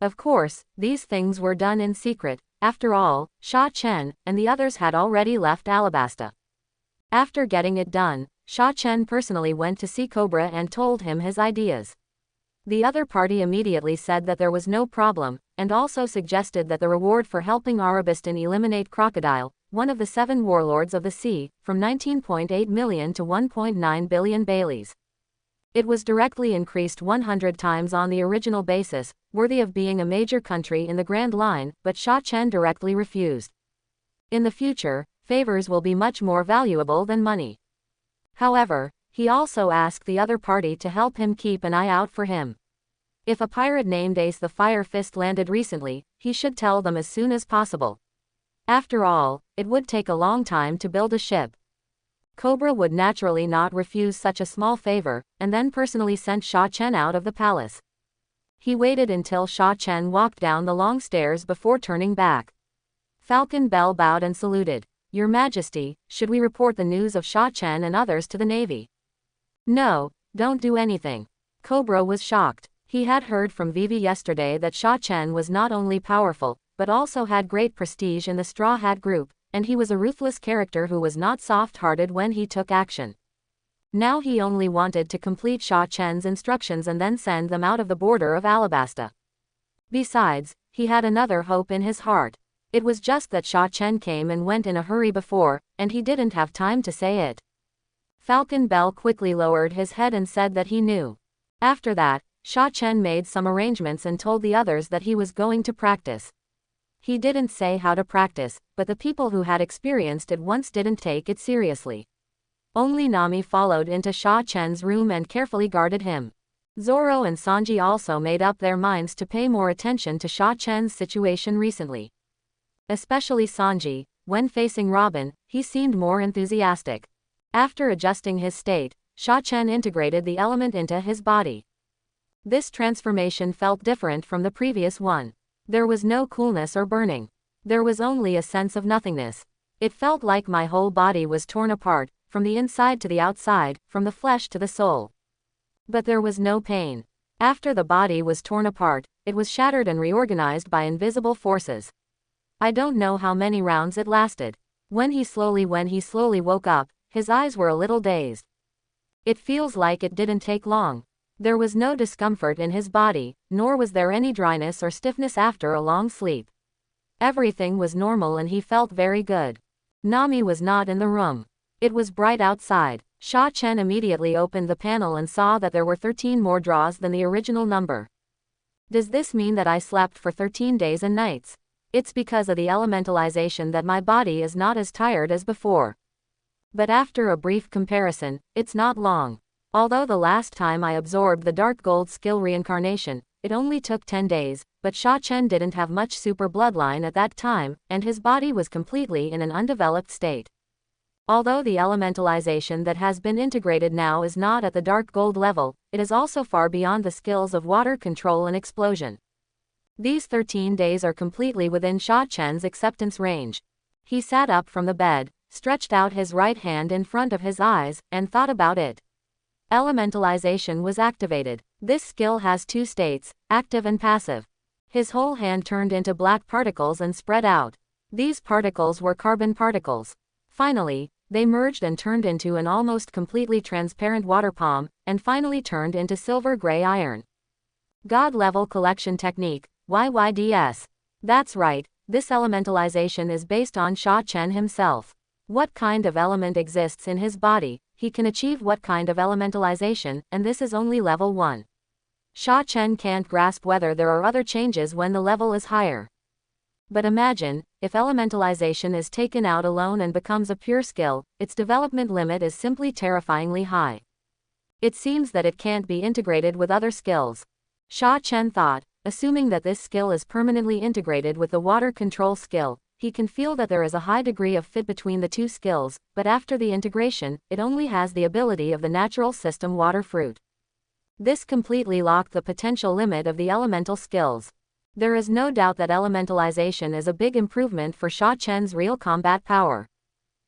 Of course, these things were done in secret. After all, Sha Chen and the others had already left Alabasta. After getting it done, Sha Chen personally went to see Cobra and told him his ideas. The other party immediately said that there was no problem, and also suggested that the reward for helping Arabistan eliminate Crocodile, one of the 7 warlords of the sea, from 19.8 million to 1.9 billion Baileys. It was directly increased 100 times on the original basis, worthy of being a major country in the Grand Line, but Sha Chen directly refused. In the future, favors will be much more valuable than money. However, he also asked the other party to help him keep an eye out for him. If a pirate named Ace the Fire Fist landed recently, he should tell them as soon as possible. After all, it would take a long time to build a ship. Cobra would naturally not refuse such a small favor, and then personally sent Sha Chen out of the palace. He waited until Sha Chen walked down the long stairs before turning back. Falcon Bell bowed and saluted. "Your Majesty, should we report the news of Sha Chen and others to the Navy?" "No, don't do anything." Cobra was shocked. He had heard from Vivi yesterday that Sha Chen was not only powerful, but also had great prestige in the Straw Hat Group, and he was a ruthless character who was not soft-hearted when he took action. Now he only wanted to complete Sha Chen's instructions and then send them out of the border of Alabasta. Besides, he had another hope in his heart. It was just that Sha Chen came and went in a hurry before, and he didn't have time to say it. Falcon Bell quickly lowered his head and said that he knew. After that, Sha Chen made some arrangements and told the others that he was going to practice. He didn't say how to practice, but the people who had experienced it once didn't take it seriously. Only Nami followed into Sha Chen's room and carefully guarded him. Zoro and Sanji also made up their minds to pay more attention to Sha Chen's situation recently. Especially Sanji, when facing Robin, he seemed more enthusiastic. After adjusting his state, Sha Chen integrated the element into his body. This transformation felt different from the previous one. There was no coolness or burning. There was only a sense of nothingness. It felt like my whole body was torn apart, from the inside to the outside, from the flesh to the soul. But there was no pain. After the body was torn apart, it was shattered and reorganized by invisible forces. I don't know how many rounds it lasted. When he slowly woke up, his eyes were a little dazed. It feels like it didn't take long. There was no discomfort in his body, nor was there any dryness or stiffness after a long sleep. Everything was normal and he felt very good. Nami was not in the room. It was bright outside. Sha Chen immediately opened the panel and saw that there were 13 more draws than the original number. Does this mean that I slept for 13 days and nights? It's because of the elementalization that my body is not as tired as before. But after a brief comparison, it's not long. Although the last time I absorbed the Dark Gold skill reincarnation, it only took 10 days, but Sha Chen didn't have much super bloodline at that time, and his body was completely in an undeveloped state. Although the elementalization that has been integrated now is not at the Dark Gold level, it is also far beyond the skills of water control and explosion. These 13 days are completely within Sha Chen's acceptance range. He sat up from the bed, stretched out his right hand in front of his eyes, and thought about it. Elementalization was activated. This skill has 2 states, active and passive. His whole hand turned into black particles and spread out. These particles were carbon particles. Finally, they merged and turned into an almost completely transparent water palm, and finally turned into silver gray iron. God Level Collection Technique, YYDS. That's right, this elementalization is based on Sha Chen himself. What kind of element exists in his body, he can achieve what kind of elementalization, and this is only level 1. Sha Chen can't grasp whether there are other changes when the level is higher. But imagine, if elementalization is taken out alone and becomes a pure skill, its development limit is simply terrifyingly high. It seems that it can't be integrated with other skills. Sha Chen thought, assuming that this skill is permanently integrated with the water control skill, he can feel that there is a high degree of fit between the 2 skills, but after the integration, it only has the ability of the natural system water fruit. This completely locked the potential limit of the elemental skills. There is no doubt that elementalization is a big improvement for Sha Chen's real combat power.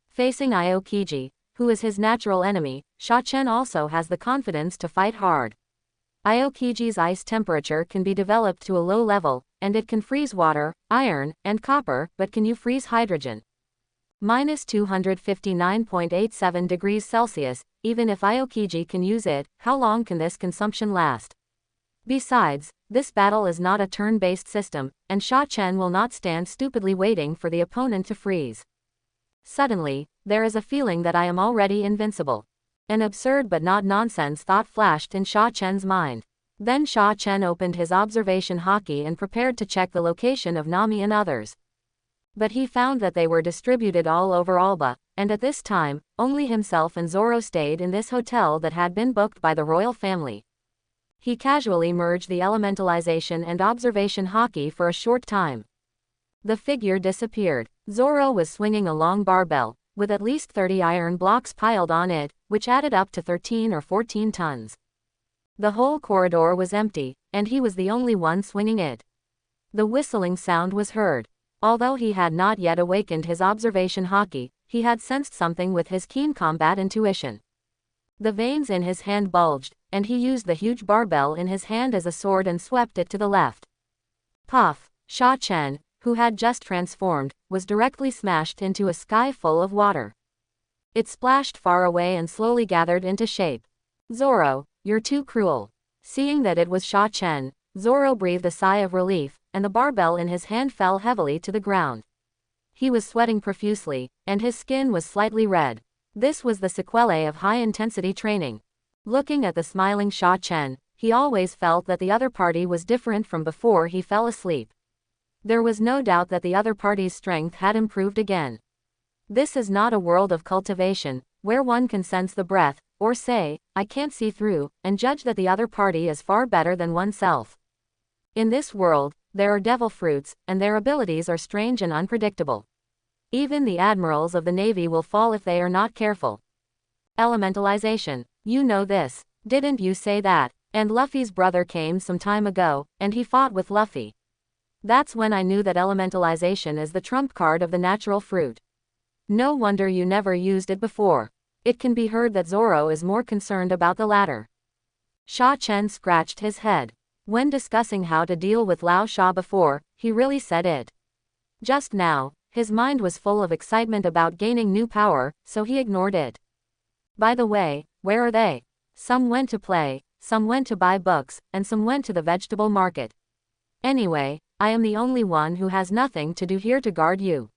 Facing Aokiji, who is his natural enemy, Sha Chen also has the confidence to fight hard. Aokiji's ice temperature can be developed to a low level, and it can freeze water, iron, and copper, but can you freeze hydrogen? Minus 259.87 degrees Celsius, even if Aokiji can use it, how long can this consumption last? Besides, this battle is not a turn-based system, and Sha Chen will not stand stupidly waiting for the opponent to freeze. Suddenly, there is a feeling that I am already invincible. An absurd but not nonsense thought flashed in Sha Chen's mind. Then Sha Chen opened his observation haki and prepared to check the location of Nami and others. But he found that they were distributed all over Alba, and at this time, only himself and Zoro stayed in this hotel that had been booked by the royal family. He casually merged the elementalization and observation haki for a short time. The figure disappeared. Zoro was swinging a long barbell, with at least 30 iron blocks piled on it, which added up to 13 or 14 tons. The whole corridor was empty, and he was the only one swinging it. The whistling sound was heard. Although he had not yet awakened his observation haki, he had sensed something with his keen combat intuition. The veins in his hand bulged, and he used the huge barbell in his hand as a sword and swept it to the left. Puff! Sha Chen, who had just transformed, was directly smashed into a sky full of water. It splashed far away and slowly gathered into shape. Zoro, you're too cruel. Seeing that it was Sha Chen, Zoro breathed a sigh of relief, and the barbell in his hand fell heavily to the ground. He was sweating profusely, and his skin was slightly red. This was the sequelae of high-intensity training. Looking at the smiling Sha Chen, he always felt that the other party was different from before he fell asleep. There was no doubt that the other party's strength had improved again. This is not a world of cultivation, where one can sense the breath, or say, I can't see through, and judge that the other party is far better than oneself. In this world, there are devil fruits, and their abilities are strange and unpredictable. Even the admirals of the Navy will fall if they are not careful. Elementalization. You know this. Didn't you say that? And Luffy's brother came some time ago, and he fought with Luffy. That's when I knew that elementalization is the trump card of the natural fruit. No wonder you never used it before. It can be heard that Zoro is more concerned about the latter. Sha Chen scratched his head. When discussing how to deal with Lao Sha before, he really said it. Just now, his mind was full of excitement about gaining new power, so he ignored it. By the way, where are they? Some went to play, some went to buy books, and some went to the vegetable market. Anyway, I am the only one who has nothing to do here to guard you.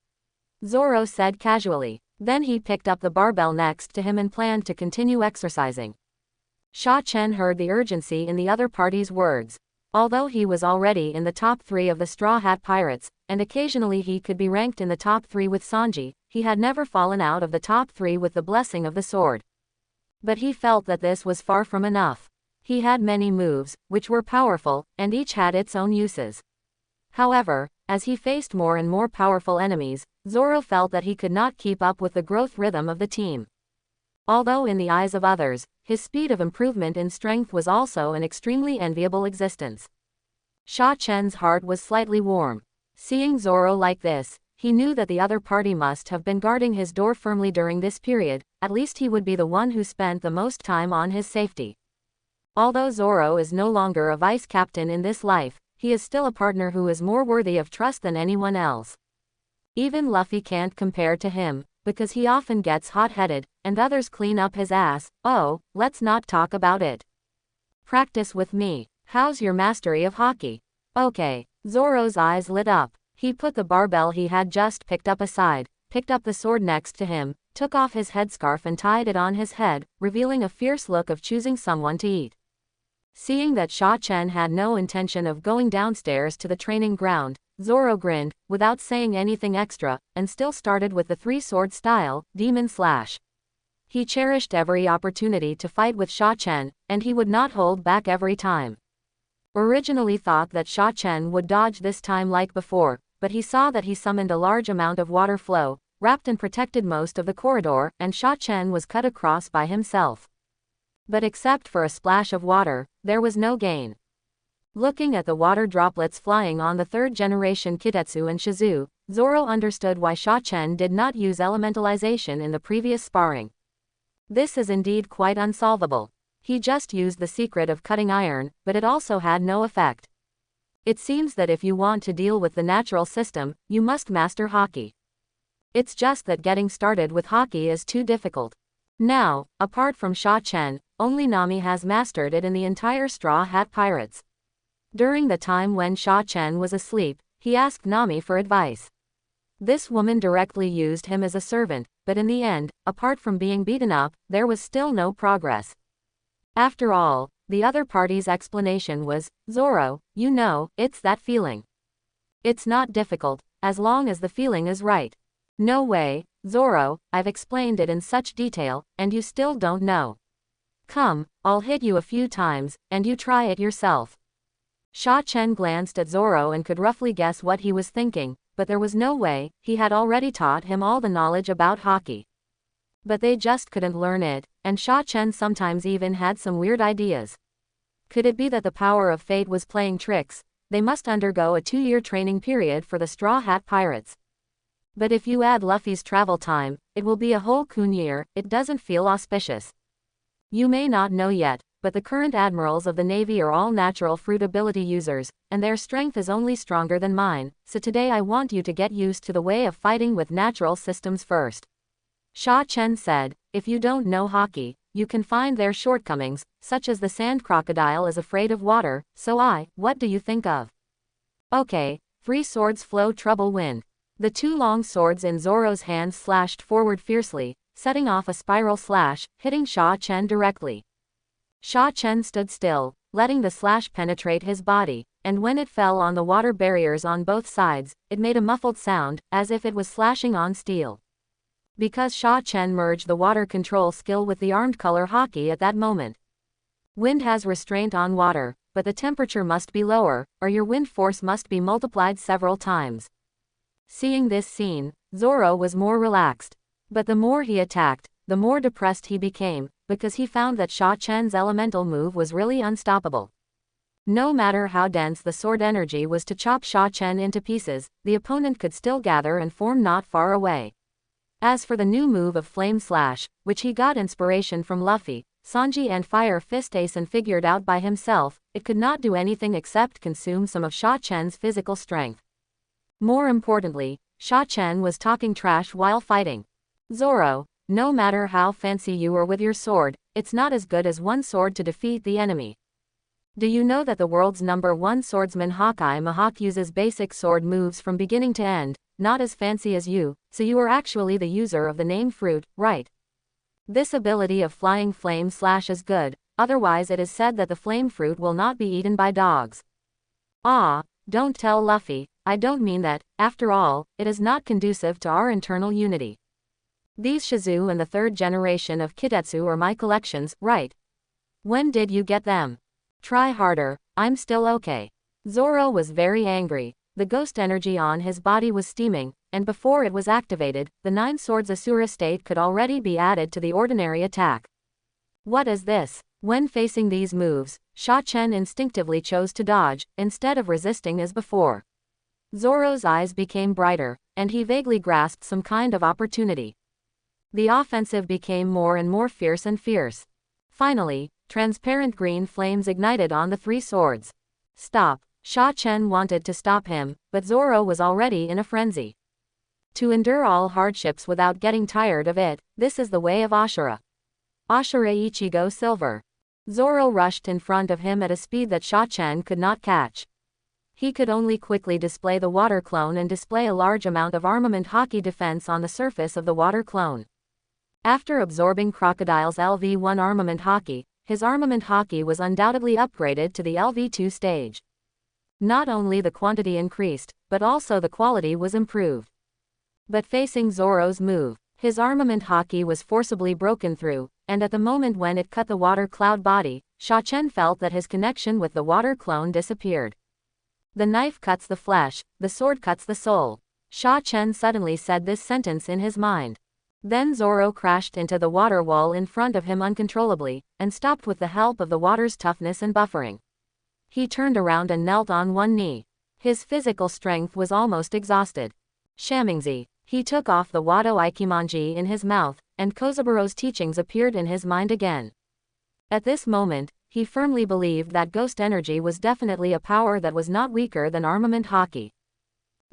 Zoro said casually. Then he picked up the barbell next to him and planned to continue exercising. Sha Chen heard the urgency in the other party's words. Although he was already in the top 3 of the Straw Hat Pirates, and occasionally he could be ranked in the top 3 with Sanji, he had never fallen out of the top 3 with the blessing of the sword. But he felt that this was far from enough. He had many moves, which were powerful, and each had its own uses. However, as he faced more and more powerful enemies, Zoro felt that he could not keep up with the growth rhythm of the team. Although in the eyes of others, his speed of improvement in strength was also an extremely enviable existence. Sha Chen's heart was slightly warm. Seeing Zoro like this, he knew that the other party must have been guarding his door firmly during this period, at least he would be the one who spent the most time on his safety. Although Zoro is no longer a vice captain in this life, he is still a partner who is more worthy of trust than anyone else. Even Luffy can't compare to him, because he often gets hot-headed, and others clean up his ass. Oh, let's not talk about it. Practice with me. How's your mastery of haki? Okay. Zoro's eyes lit up. He put the barbell he had just picked up aside, picked up the sword next to him, took off his headscarf and tied it on his head, revealing a fierce look of choosing someone to eat. Seeing that Sha Chen had no intention of going downstairs to the training ground, Zoro grinned, without saying anything extra, and still started with the 3-sword style, Demon Slash. He cherished every opportunity to fight with Sha Chen, and he would not hold back every time. Originally thought that Sha Chen would dodge this time like before, but he saw that he summoned a large amount of water flow, wrapped and protected most of the corridor, and Sha Chen was cut across by himself. But except for a splash of water, there was no gain. Looking at the water droplets flying on the 3rd generation Kitetsu and Shizu, Zoro understood why Sha Chen did not use elementalization in the previous sparring. This is indeed quite unsolvable. He just used the secret of cutting iron, but it also had no effect. It seems that if you want to deal with the natural system, you must master haki. It's just that getting started with haki is too difficult. Now, apart from Sha Chen, only Nami has mastered it in the entire Straw Hat Pirates. During the time when Sha Chen was asleep, he asked Nami for advice. This woman directly used him as a servant, but in the end, apart from being beaten up, there was still no progress. After all, the other party's explanation was, Zoro, you know, it's that feeling. It's not difficult, as long as the feeling is right. No way, Zoro, I've explained it in such detail, and you still don't know. Come, I'll hit you a few times, and you try it yourself. Sha Chen glanced at Zoro and could roughly guess what he was thinking, but there was no way, he had already taught him all the knowledge about hockey. But they just couldn't learn it, and Sha Chen sometimes even had some weird ideas. Could it be that the power of fate was playing tricks? They must undergo a 2-year training period for the Straw Hat Pirates. But if you add Luffy's travel time, it will be a whole kun year. It doesn't feel auspicious. You may not know yet, but the current admirals of the Navy are all natural fruit ability users, and their strength is only stronger than mine, so today I want you to get used to the way of fighting with natural systems first. Sha Chen said, if you don't know hockey, you can find their shortcomings, such as the sand crocodile is afraid of water, so what do you think of? Okay, 3 swords flow trouble wind. The 2 long swords in Zoro's hands slashed forward fiercely, setting off a spiral slash, hitting Sha Chen directly. Sha Chen stood still, letting the slash penetrate his body, and when it fell on the water barriers on both sides, it made a muffled sound, as if it was slashing on steel. Because Sha Chen merged the water control skill with the armed color hockey at that moment. Wind has restraint on water, but the temperature must be lower, or your wind force must be multiplied several times. Seeing this scene, Zoro was more relaxed. But the more he attacked, the more depressed he became, because he found that Sha Chen's elemental move was really unstoppable. No matter how dense the sword energy was to chop Sha Chen into pieces, the opponent could still gather and form not far away. As for the new move of Flame Slash, which he got inspiration from Luffy, Sanji and Fire Fist Ace figured out by himself, it could not do anything except consume some of Sha Chen's physical strength. More importantly, Sha Chen was talking trash while fighting. Zoro, no matter how fancy you are with your sword, it's not as good as one sword to defeat the enemy. Do you know that the world's #1 swordsman Hawkeye Mihawk uses basic sword moves from beginning to end, not as fancy as you, so you are actually the user of the name fruit, right? This ability of flying flame slash is good, otherwise it is said that the flame fruit will not be eaten by dogs. Don't tell Luffy, I don't mean that, after all, it is not conducive to our internal unity. These Shizu and the 3rd generation of Kitetsu are my collections, right? When did you get them? Try harder, I'm still okay. Zoro was very angry. The ghost energy on his body was steaming, and before it was activated, the 9 swords Asura state could already be added to the ordinary attack. What is this? When facing these moves, Sha Chen instinctively chose to dodge, instead of resisting as before. Zoro's eyes became brighter, and he vaguely grasped some kind of opportunity. The offensive became more and more fierce and fierce. Finally, transparent green flames ignited on the 3 swords. Stop! Sha Chen wanted to stop him, but Zoro was already in a frenzy. To endure all hardships without getting tired of it, this is the way of Ashura. Ashura Ichigo Silver. Zoro rushed in front of him at a speed that Sha Chen could not catch. He could only quickly display the water clone and display a large amount of armament hockey defense on the surface of the water clone. After absorbing Crocodile's LV-1 armament hockey, his armament hockey was undoubtedly upgraded to the LV-2 stage. Not only the quantity increased, but also the quality was improved. But facing Zoro's move, his armament hockey was forcibly broken through, and at the moment when it cut the water cloud body, Sha Chen felt that his connection with the water clone disappeared. The knife cuts the flesh, the sword cuts the soul. Sha Chen suddenly said this sentence in his mind. Then Zoro crashed into the water wall in front of him uncontrollably, and stopped with the help of the water's toughness and buffering. He turned around and knelt on one knee. His physical strength was almost exhausted. Shamingzi. He took off the Wado Ikimonji in his mouth, and Kozaburo's teachings appeared in his mind again. At this moment, he firmly believed that ghost energy was definitely a power that was not weaker than armament hockey.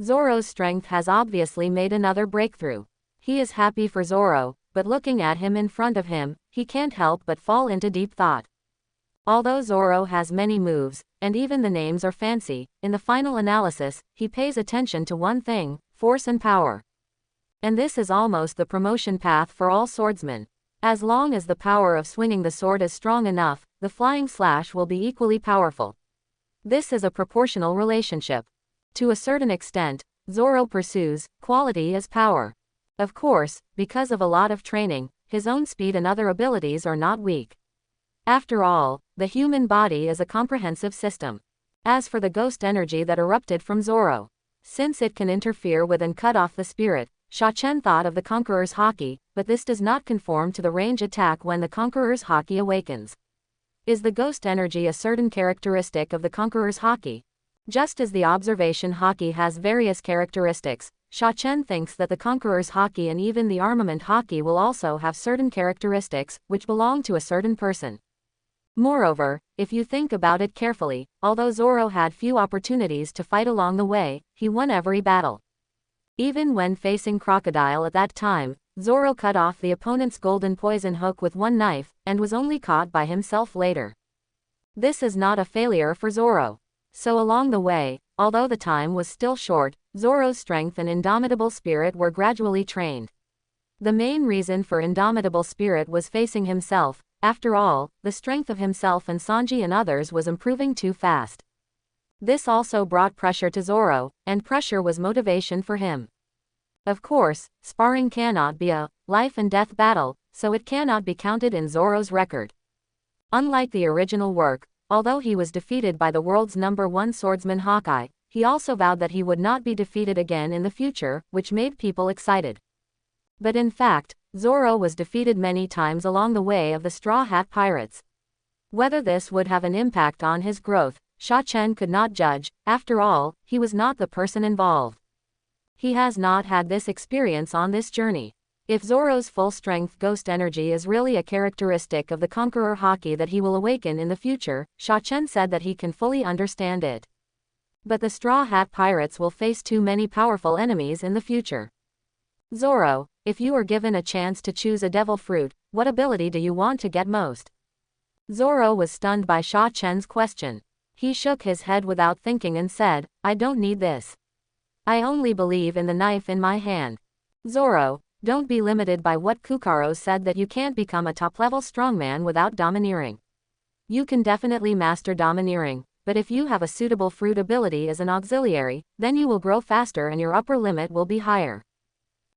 Zoro's strength has obviously made another breakthrough. He is happy for Zoro, but looking at him in front of him, he can't help but fall into deep thought. Although Zoro has many moves, and even the names are fancy. In the final analysis, he pays attention to one thing: force and power. And this is almost the promotion path for all swordsmen. As long as the power of swinging the sword is strong enough, the flying slash will be equally powerful. This is a proportional relationship. To a certain extent, Zoro pursues quality as power. Of course, because of a lot of training, his own speed and other abilities are not weak. After all, the human body is a comprehensive system. As for the ghost energy that erupted from Zoro, since it can interfere with and cut off the spirit, Sha-Chen thought of the Conqueror's Haki, but this does not conform to the range attack when the Conqueror's Haki awakens. Is the ghost energy a certain characteristic of the Conqueror's Haki? Just as the observation Haki has various characteristics, Sha-Chen thinks that the Conqueror's Haki and even the armament Haki will also have certain characteristics, which belong to a certain person. Moreover, if you think about it carefully, although Zoro had few opportunities to fight along the way, he won every battle. Even when facing Crocodile at that time, Zoro cut off the opponent's golden poison hook with one knife, and was only caught by himself later. This is not a failure for Zoro. So along the way, although the time was still short, Zoro's strength and indomitable spirit were gradually trained. The main reason for indomitable spirit was facing himself. After all, the strength of himself and Sanji and others was improving too fast. This also brought pressure to Zoro, and pressure was motivation for him. Of course, sparring cannot be a life-and-death battle, so it cannot be counted in Zoro's record. Unlike the original work, although he was defeated by the world's #1 swordsman Hawkeye, he also vowed that he would not be defeated again in the future, which made people excited. But in fact, Zoro was defeated many times along the way of the Straw Hat Pirates. Whether this would have an impact on his growth, Sha-Chen could not judge. After all, he was not the person involved. He has not had this experience on this journey. If Zoro's full-strength ghost energy is really a characteristic of the Conqueror Haki that he will awaken in the future, Sha-Chen said that he can fully understand it. But the Straw Hat Pirates will face too many powerful enemies in the future. Zoro, if you were given a chance to choose a devil fruit, what ability do you want to get most? Zoro was stunned by Sha-Chen's question. He shook his head without thinking and said, I don't need this. I only believe in the knife in my hand. Zoro, don't be limited by what Kukaro said that you can't become a top-level strongman without domineering. You can definitely master domineering, but if you have a suitable fruit ability as an auxiliary, then you will grow faster and your upper limit will be higher.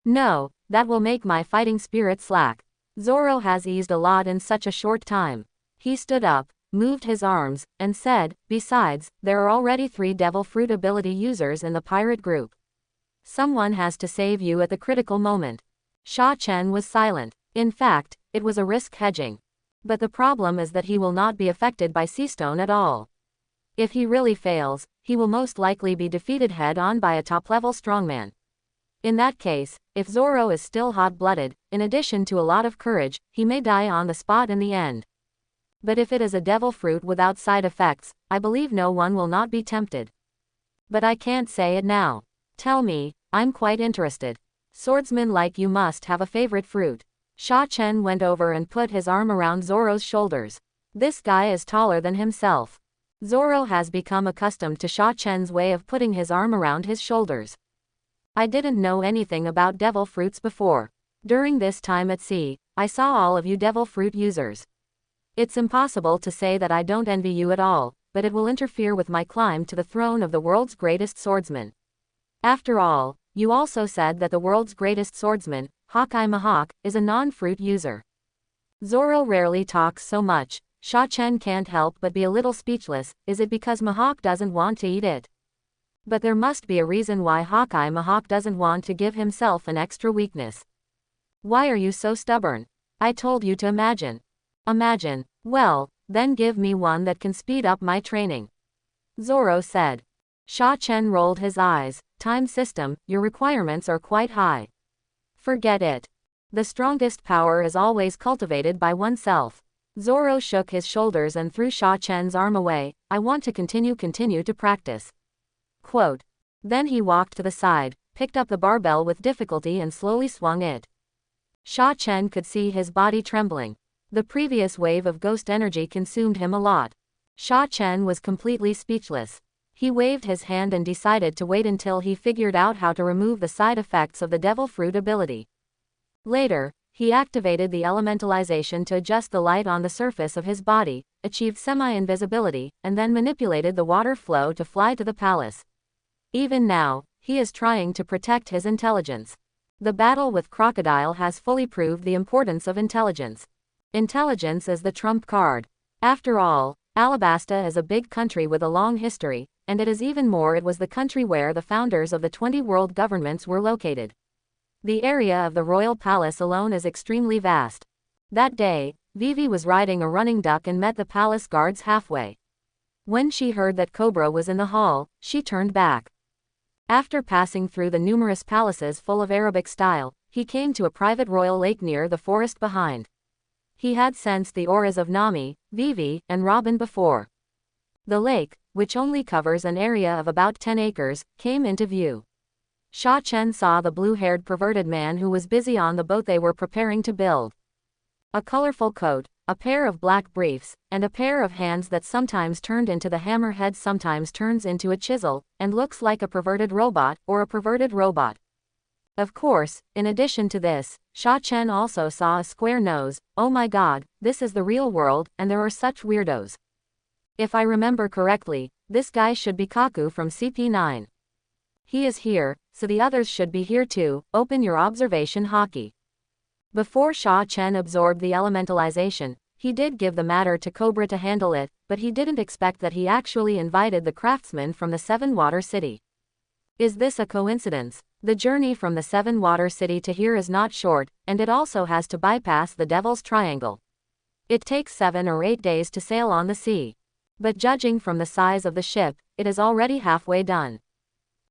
No, that will make my fighting spirit slack. Zoro has eased a lot in such a short time. He stood up, moved his arms, and said, besides, there are already 3 devil fruit ability users in the pirate group. Someone has to save you at the critical moment. Sha-Chen was silent. In fact, it was a risk hedging. But the problem is that he will not be affected by Seastone at all. If he really fails, he will most likely be defeated head-on by a top-level strongman. In that case, if Zoro is still hot-blooded, in addition to a lot of courage, he may die on the spot in the end. But if it is a devil fruit without side effects, I believe no one will not be tempted. But I can't say it now. Tell me, I'm quite interested. Swordsmen like you must have a favorite fruit. Sha-Chen went over and put his arm around Zoro's shoulders. This guy is taller than himself. Zoro has become accustomed to Sha-Chen's way of putting his arm around his shoulders. I didn't know anything about devil fruits before. During this time at sea, I saw all of you devil fruit users. It's impossible to say that I don't envy you at all, but it will interfere with my climb to the throne of the world's greatest swordsman. After all, you also said that the world's greatest swordsman, Hawkeye Mihawk, is a non-fruit user. Zoro rarely talks so much. Sha-Chen can't help but be a little speechless. Is it because Mihawk doesn't want to eat it? But there must be a reason why Hawkeye Mihawk doesn't want to give himself an extra weakness. Why are you so stubborn? I told you to imagine. Imagine. Well, then give me one that can speed up my training. Zoro said. Sha-Chen rolled his eyes. Time system, your requirements are quite high. Forget it. The strongest power is always cultivated by oneself. Zoro shook his shoulders and threw Sha-Chen's arm away. I want to continue to practice. Quote. Then he walked to the side, picked up the barbell with difficulty and slowly swung it. Sha-Chen could see his body trembling. The previous wave of ghost energy consumed him a lot. Sha Chen was completely speechless. He waved his hand and decided to wait until he figured out how to remove the side effects of the devil fruit ability. Later, he activated the elementalization to adjust the light on the surface of his body, achieved semi-invisibility, and then manipulated the water flow to fly to the palace. Even now, he is trying to protect his intelligence. The battle with Crocodile has fully proved the importance of intelligence. Intelligence is the trump card. After all, Alabasta is a big country with a long history, and it was the country where the founders of the 20 world governments were located. The area of the royal palace alone is extremely vast. That day, Vivi was riding a running duck and met the palace guards halfway. When she heard that Cobra was in the hall, she turned back. After passing through the numerous palaces full of Arabic style, he came to a private royal lake near the forest behind. He had sensed the auras of Nami, Vivi, and Robin before. The lake, which only covers an area of about 10 acres, came into view. Sha Chen saw the blue-haired perverted man who was busy on the boat they were preparing to build. A colorful coat, a pair of black briefs, and a pair of hands that sometimes turned into the hammerhead, sometimes turns into a chisel, and looks like a perverted robot, or a perverted robot. Of course, in addition to this, Sha Chen also saw a square nose. Oh my god, this is the real world, and there are such weirdos. If I remember correctly, this guy should be Kaku from CP9. He is here, so the others should be here too. Open your observation hockey. Before Sha Chen absorbed the elementalization, he did give the matter to Cobra to handle it, but he didn't expect that he actually invited the craftsman from the Seven Water City. Is this a coincidence? The journey from the Seven Water City to here is not short, and it also has to bypass the Devil's Triangle. It takes 7 or 8 days to sail on the sea. But judging from the size of the ship, it is already halfway done.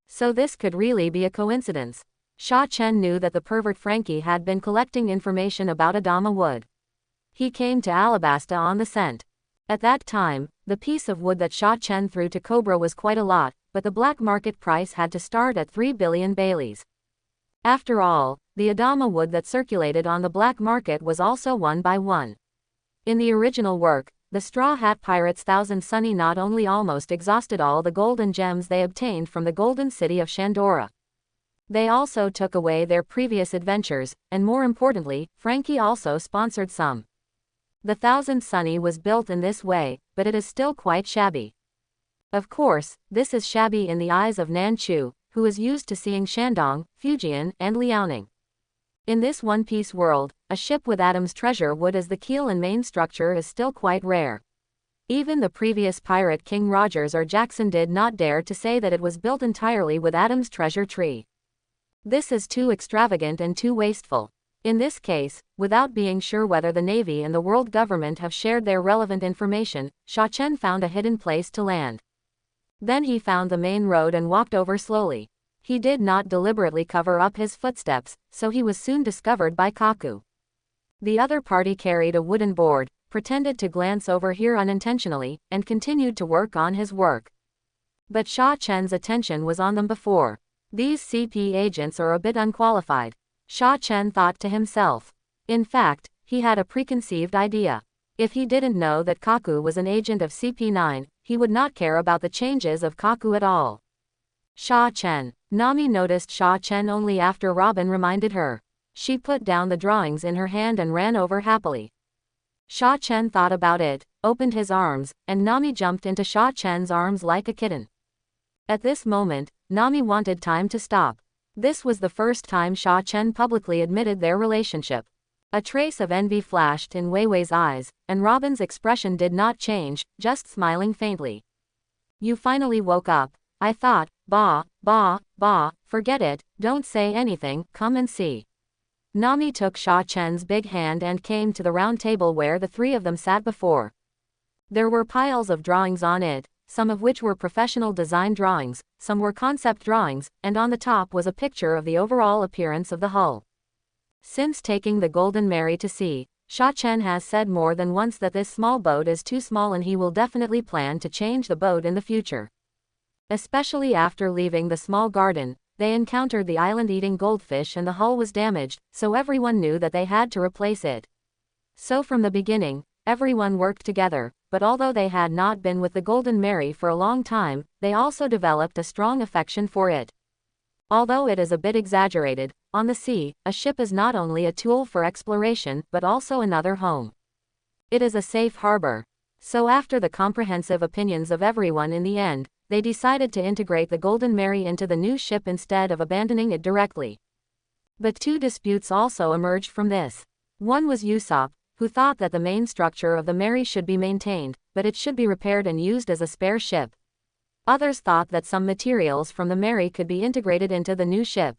So this could really be a coincidence. Sha Chen knew that the pervert Frankie had been collecting information about Adama wood. He came to Alabasta on the scent. At that time, the piece of wood that Sha Chen threw to Cobra was quite a lot, but the black market price had to start at 3 billion Baileys. After all, the Adama wood that circulated on the black market was also one by one. In the original work, the Straw Hat Pirates Thousand Sunny not only almost exhausted all the gold and gems they obtained from the golden city of Shandora. They also took away their previous adventures, and more importantly, Frankie also sponsored some. The Thousand Sunny was built in this way, but it is still quite shabby. Of course, this is shabby in the eyes of Nan Chu, who is used to seeing Shandong, Fujian, and Liaoning. In this one-piece world, a ship with Adam's treasure wood as the keel and main structure is still quite rare. Even the previous pirate King Rogers or Jackson did not dare to say that it was built entirely with Adam's treasure tree. This is too extravagant and too wasteful. In this case, without being sure whether the Navy and the world government have shared their relevant information, Sha Chen found a hidden place to land. Then he found the main road and walked over slowly. He did not deliberately cover up his footsteps, so he was soon discovered by Kaku. The other party carried a wooden board, pretended to glance over here unintentionally, and continued to work on his work. But Sha Chen's attention was on them before. These CP agents are a bit unqualified. Sha Chen thought to himself. In fact, he had a preconceived idea. If he didn't know that Kaku was an agent of CP9, he would not care about the changes of Kaku at all. Sha Chen. Nami noticed Sha Chen only after Robin reminded her. She put down the drawings in her hand and ran over happily. Sha Chen thought about it, opened his arms, and Nami jumped into Sha Chen's arms like a kitten. At this moment, Nami wanted time to stop. This was the first time Sha Chen publicly admitted their relationship. A trace of envy flashed in Wei Wei's eyes, and Robin's expression did not change, just smiling faintly. You finally woke up. I thought, forget it, don't say anything, come and see. Nami took Sha Chen's big hand and came to the round table where the three of them sat before. There were piles of drawings on it, some of which were professional design drawings, some were concept drawings, and on the top was a picture of the overall appearance of the hull. Since taking the Golden Mary to sea, Sha Chen has said more than once that this small boat is too small and he will definitely plan to change the boat in the future. Especially after leaving the small garden, they encountered the island-eating goldfish and the hull was damaged, so everyone knew that they had to replace it. So from the beginning, everyone worked together, but although they had not been with the Golden Mary for a long time, they also developed a strong affection for it. Although it is a bit exaggerated, on the sea, a ship is not only a tool for exploration but also another home. It is a safe harbor. So after the comprehensive opinions of everyone in the end, they decided to integrate the Golden Mary into the new ship instead of abandoning it directly. But two disputes also emerged from this. One was Usopp, who thought that the main structure of the Mary should be maintained, but it should be repaired and used as a spare ship. Others thought that some materials from the Mary could be integrated into the new ship.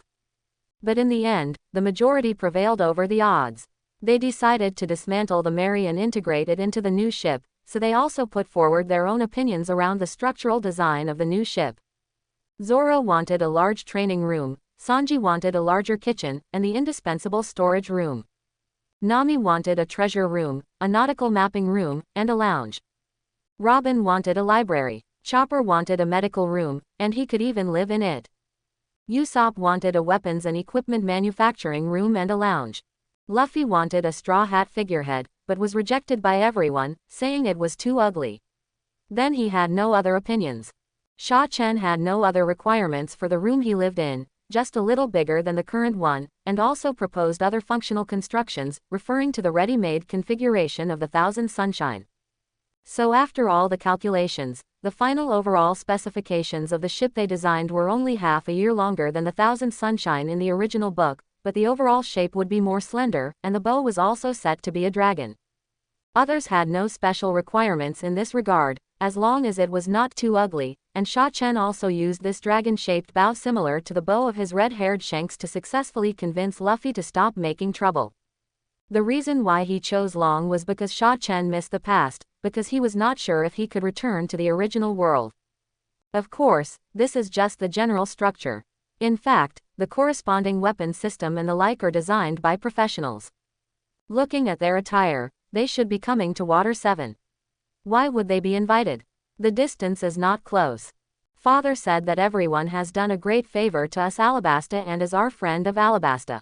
But in the end, the majority prevailed over the odds. They decided to dismantle the Mary and integrate it into the new ship, so they also put forward their own opinions around the structural design of the new ship. Zoro wanted a large training room, Sanji wanted a larger kitchen, and the indispensable storage room. Nami wanted a treasure room, a nautical mapping room, and a lounge. Robin wanted a library. Chopper wanted a medical room, and he could even live in it. Usopp wanted a weapons and equipment manufacturing room and a lounge. Luffy wanted a straw hat figurehead, but was rejected by everyone, saying it was too ugly. Then he had no other opinions. Sha Chen had no other requirements for the room he lived in, just a little bigger than the current one, and also proposed other functional constructions, referring to the ready-made configuration of the Thousand Sunshine. So after all the calculations, the final overall specifications of the ship they designed were only half a year longer than the Thousand Sunshine in the original book, but the overall shape would be more slender, and the bow was also set to be a dragon. Others had no special requirements in this regard, as long as it was not too ugly, and Sha Chen also used this dragon-shaped bow similar to the bow of his red-haired Shanks to successfully convince Luffy to stop making trouble. The reason why he chose long was because Sha Chen missed the past, because he was not sure if he could return to the original world. Of course, this is just the general structure. In fact, the corresponding weapon system and the like are designed by professionals. Looking at their attire, they should be coming to Water 7. Why would they be invited? The distance is not close. Father said that everyone has done a great favor to us Alabasta and is our friend of Alabasta.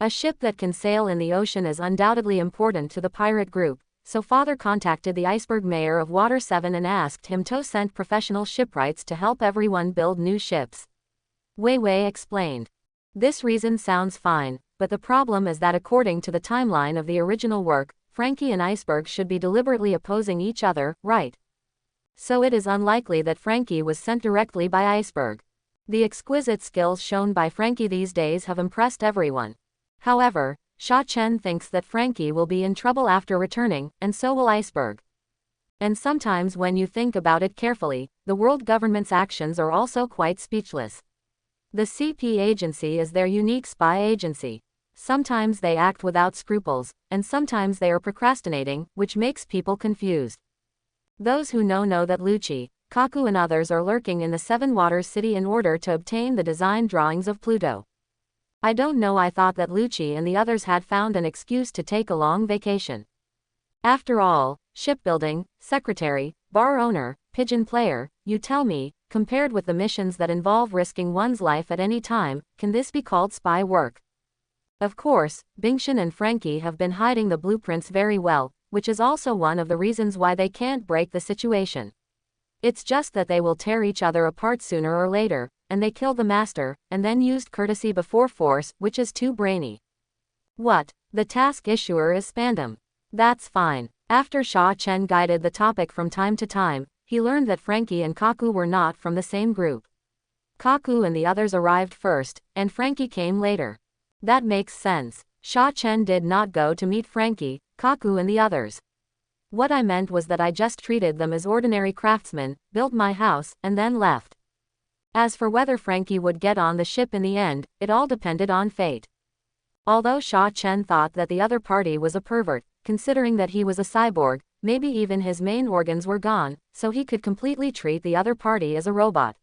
A ship that can sail in the ocean is undoubtedly important to the pirate group, so Father contacted the iceberg mayor of Water 7 and asked him to send professional shipwrights to help everyone build new ships. Wei Wei explained. This reason sounds fine, but the problem is that according to the timeline of the original work, Frankie and Iceberg should be deliberately opposing each other, right? So it is unlikely that Frankie was sent directly by Iceberg. The exquisite skills shown by Frankie these days have impressed everyone. However, Sha Chen thinks that Frankie will be in trouble after returning, and so will Iceberg. And sometimes when you think about it carefully, the world government's actions are also quite speechless. The CP agency is their unique spy agency. Sometimes they act without scruples, and sometimes they are procrastinating, which makes people confused. Those who know that Lucci, Kaku and others are lurking in the Seven Waters City in order to obtain the design drawings of Pluto. I don't know, I thought that Lucci and the others had found an excuse to take a long vacation. After all, shipbuilding, secretary, bar owner, pigeon player, you tell me, compared with the missions that involve risking one's life at any time, can this be called spy work? Of course, Bingshan and Frankie have been hiding the blueprints very well, which is also one of the reasons why they can't break the situation. It's just that they will tear each other apart sooner or later, and they killed the master, and then used courtesy before force, which is too brainy. What? The task issuer is Spandam. That's fine. After Sha Chen guided the topic from time to time, he learned that Frankie and Kaku were not from the same group. Kaku and the others arrived first, and Frankie came later. That makes sense. Sha Chen did not go to meet Frankie, Kaku and the others. What I meant was that I just treated them as ordinary craftsmen, built my house, and then left. As for whether Frankie would get on the ship in the end, it all depended on fate. Although Sha Chen thought that the other party was a pervert, considering that he was a cyborg, maybe even his main organs were gone, so he could completely treat the other party as a robot.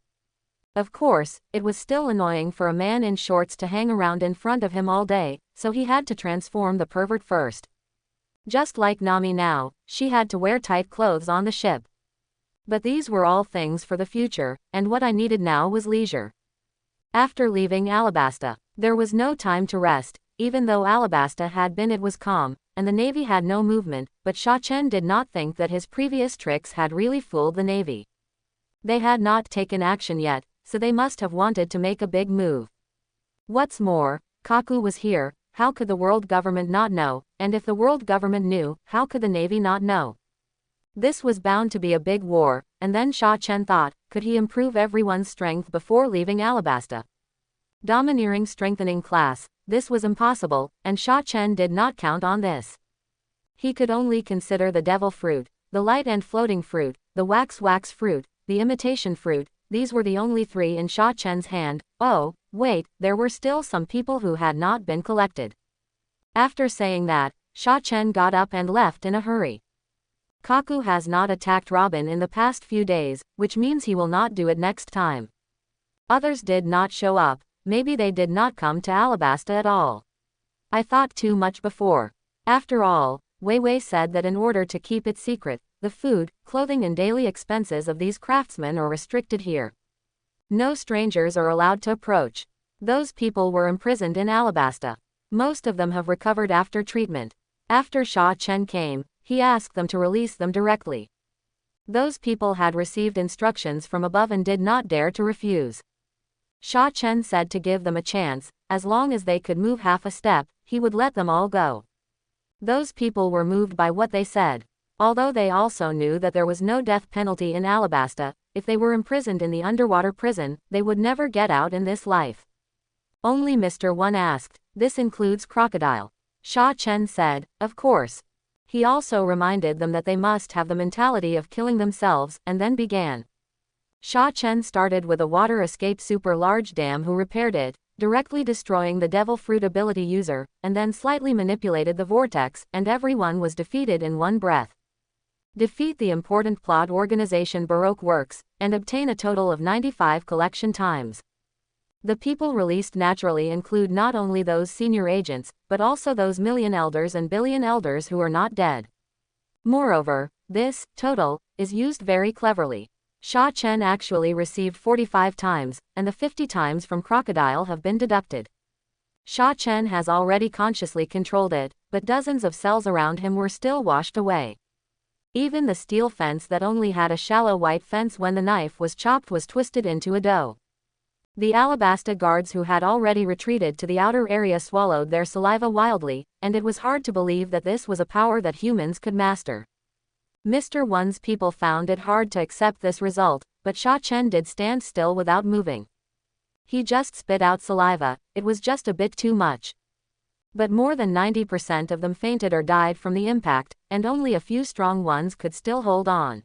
Of course, it was still annoying for a man in shorts to hang around in front of him all day, so he had to transform the pervert first. Just like Nami now, she had to wear tight clothes on the ship. But these were all things for the future, and what I needed now was leisure. After leaving Alabasta, there was no time to rest, even though Alabasta had been it was calm, and the Navy had no movement, but Sha Chen did not think that his previous tricks had really fooled the Navy. They had not taken action yet, so they must have wanted to make a big move. What's more, Kaku was here, how could the world government not know, and if the world government knew, how could the Navy not know? This was bound to be a big war, and then Sha Chen thought, could he improve everyone's strength before leaving Alabasta? Domineering strengthening class, this was impossible, and Sha Chen did not count on this. He could only consider the devil fruit, the light and floating fruit, the wax fruit, the imitation fruit. These were the only three in Sha Chen's hand. Oh, wait, there were still some people who had not been collected. After saying that, Sha Chen got up and left in a hurry. Kaku has not attacked Robin in the past few days, which means he will not do it next time. Others did not show up, maybe they did not come to Alabasta at all. I thought too much before. After all, Wei Wei said that in order to keep it secret, the food, clothing and daily expenses of these craftsmen are restricted here. No strangers are allowed to approach. Those people were imprisoned in Alabasta. Most of them have recovered after treatment. After Sha Chen came, he asked them to release them directly. Those people had received instructions from above and did not dare to refuse. Sha Chen said to give them a chance, as long as they could move half a step, he would let them all go. Those people were moved by what they said. Although they also knew that there was no death penalty in Alabasta, if they were imprisoned in the underwater prison, they would never get out in this life. Only Mr. One asked, this includes crocodile. Sha Chen said, of course. He also reminded them that they must have the mentality of killing themselves, and then began. Sha Chen started with a water escape super large dam who repaired it, directly destroying the devil fruit ability user, and then slightly manipulated the vortex, and everyone was defeated in one breath. Defeat the important plot organization Baroque Works, and obtain a total of 95 collection times. The people released naturally include not only those senior agents, but also those million elders and billion elders who are not dead. Moreover, this total is used very cleverly. Sha Chen actually received 45 times, and the 50 times from crocodile have been deducted. Sha Chen has already consciously controlled it, but dozens of cells around him were still washed away. Even the steel fence that only had a shallow white fence when the knife was chopped was twisted into a dough. The Alabasta guards who had already retreated to the outer area swallowed their saliva wildly, and it was hard to believe that this was a power that humans could master. Mr. One's people found it hard to accept this result, but Sha Chen did stand still without moving. He just spit out saliva, it was just a bit too much. But more than 90% of them fainted or died from the impact, and only a few strong ones could still hold on.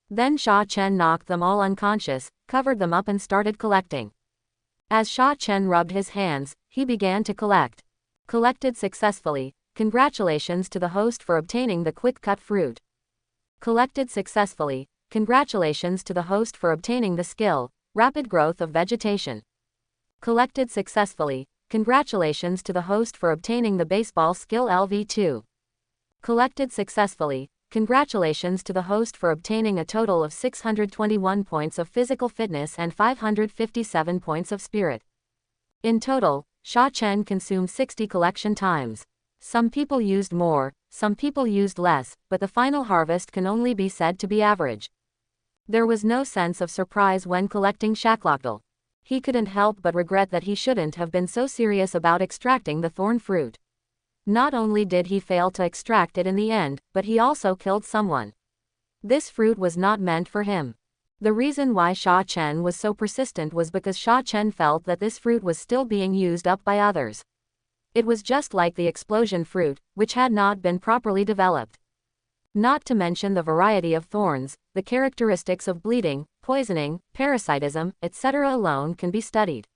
Then Sha Chen knocked them all unconscious, covered them up and started collecting. As Sha Chen rubbed his hands, he began to collect. Collected successfully. Congratulations to the host for obtaining the quick-cut fruit. Collected successfully. Congratulations to the host for obtaining the skill, rapid growth of vegetation. Collected successfully. Congratulations to the host for obtaining the baseball skill LV2. Collected successfully. Congratulations to the host for obtaining a total of 621 points of physical fitness and 557 points of spirit. In total, Sha Chen consumed 60 collection times. Some people used more, some people used less, but the final harvest can only be said to be average. There was no sense of surprise when collecting Shakloctal. He couldn't help but regret that he shouldn't have been so serious about extracting the thorn fruit. Not only did he fail to extract it in the end, but he also killed someone. This fruit was not meant for him. The reason why Sha Chen was so persistent was because Sha Chen felt that this fruit was still being used up by others. It was just like the explosion fruit, which had not been properly developed. Not to mention the variety of thorns, the characteristics of bleeding, poisoning, parasitism, etc. alone can be studied.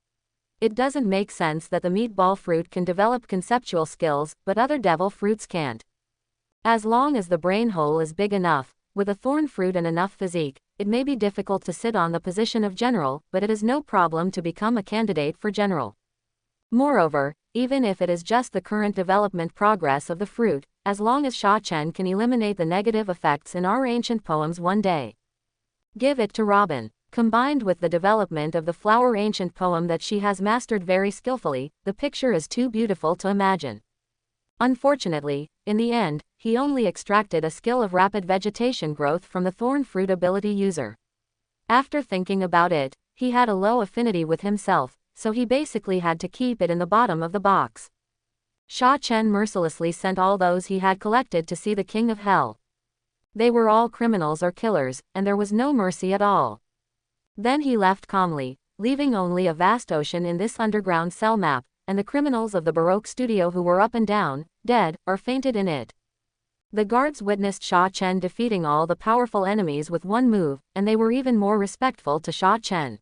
It doesn't make sense that the meatball fruit can develop conceptual skills, but other devil fruits can't. As long as the brain hole is big enough, with a thorn fruit and enough physique, it may be difficult to sit on the position of general, but it is no problem to become a candidate for general. Moreover, even if it is just the current development progress of the fruit, as long as Sha Chen can eliminate the negative effects in our ancient poems one day. Give it to Robin. Combined with the development of the flower ancient poem that she has mastered very skillfully, the picture is too beautiful to imagine. Unfortunately, in the end, he only extracted a skill of rapid vegetation growth from the thorn fruit ability user. After thinking about it, he had a low affinity with himself, so he basically had to keep it in the bottom of the box. Sha Chen mercilessly sent all those he had collected to see the King of Hell. They were all criminals or killers, and there was no mercy at all. Then he left calmly, leaving only a vast ocean in this underground cell map, and the criminals of the Baroque studio who were up and down, dead, or fainted in it. The guards witnessed Sha Chen defeating all the powerful enemies with one move, and they were even more respectful to Sha Chen.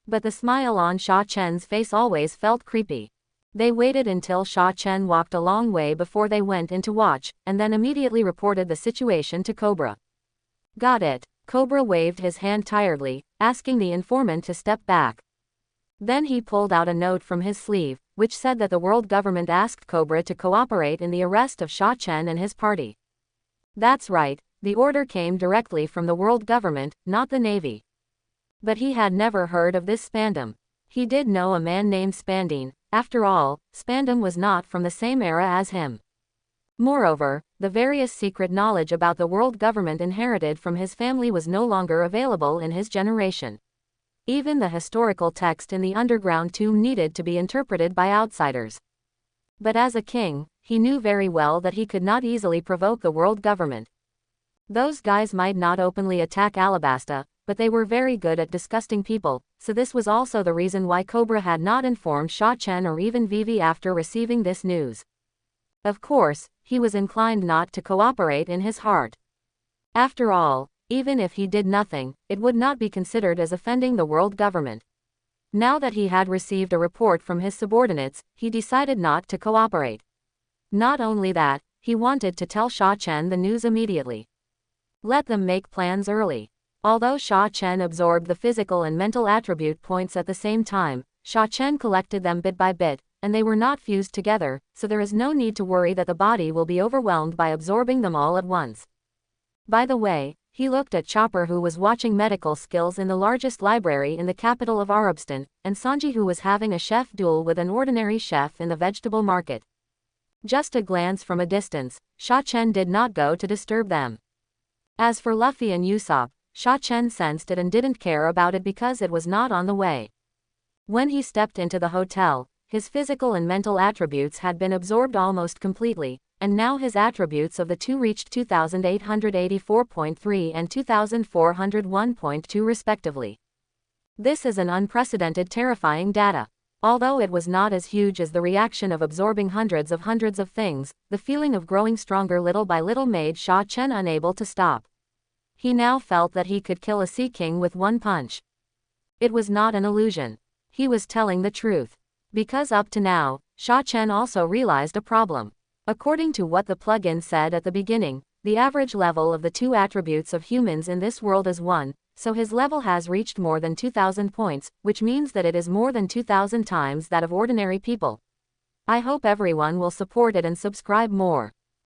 But the smile on Sha Chen's face always felt creepy. They waited until Sha Chen walked a long way before they went in to watch, and then immediately reported the situation to Cobra. Got it. Cobra waved his hand tiredly, asking the informant to step back. Then he pulled out a note from his sleeve, which said that the world government asked Cobra to cooperate in the arrest of Sha Chen and his party. That's right, the order came directly from the world government, not the Navy. But he had never heard of this Spandam. He did know a man named Spandine. After all, Spandam was not from the same era as him. Moreover, the various secret knowledge about the world government inherited from his family was no longer available in his generation. Even the historical text in the underground tomb needed to be interpreted by outsiders. But as a king, he knew very well that he could not easily provoke the world government. Those guys might not openly attack Alabasta, but they were very good at disgusting people, so this was also the reason why Cobra had not informed Sha Chen or even Vivi after receiving this news. Of course, he was inclined not to cooperate in his heart. After all, even if he did nothing, it would not be considered as offending the world government. Now that he had received a report from his subordinates, he decided not to cooperate. Not only that, he wanted to tell Sha Chen the news immediately. Let them make plans early. Although Sha Chen absorbed the physical and mental attribute points at the same time, Sha Chen collected them bit by bit, and they were not fused together, so there is no need to worry that the body will be overwhelmed by absorbing them all at once. By the way, he looked at Chopper, who was watching medical skills in the largest library in the capital of Arabstan, and Sanji, who was having a chef duel with an ordinary chef in the vegetable market. Just a glance from a distance, Sha Chen did not go to disturb them. As for Luffy and Usopp, Sha Chen sensed it and didn't care about it because it was not on the way. When he stepped into the hotel, his physical and mental attributes had been absorbed almost completely, and now his attributes of the two reached 2884.3 and 2401.2 respectively. This is an unprecedented terrifying data. Although it was not as huge as the reaction of absorbing hundreds of things, the feeling of growing stronger little by little made Sha Chen unable to stop. He now felt that he could kill a Sea King with one punch. It was not an illusion. He was telling the truth. Because up to now, Sha Chen also realized a problem. According to what the plugin said at the beginning, the average level of the two attributes of humans in this world is 1, so his level has reached more than 2,000 points, which means that it is more than 2,000 times that of ordinary people. I hope everyone will support it and subscribe more.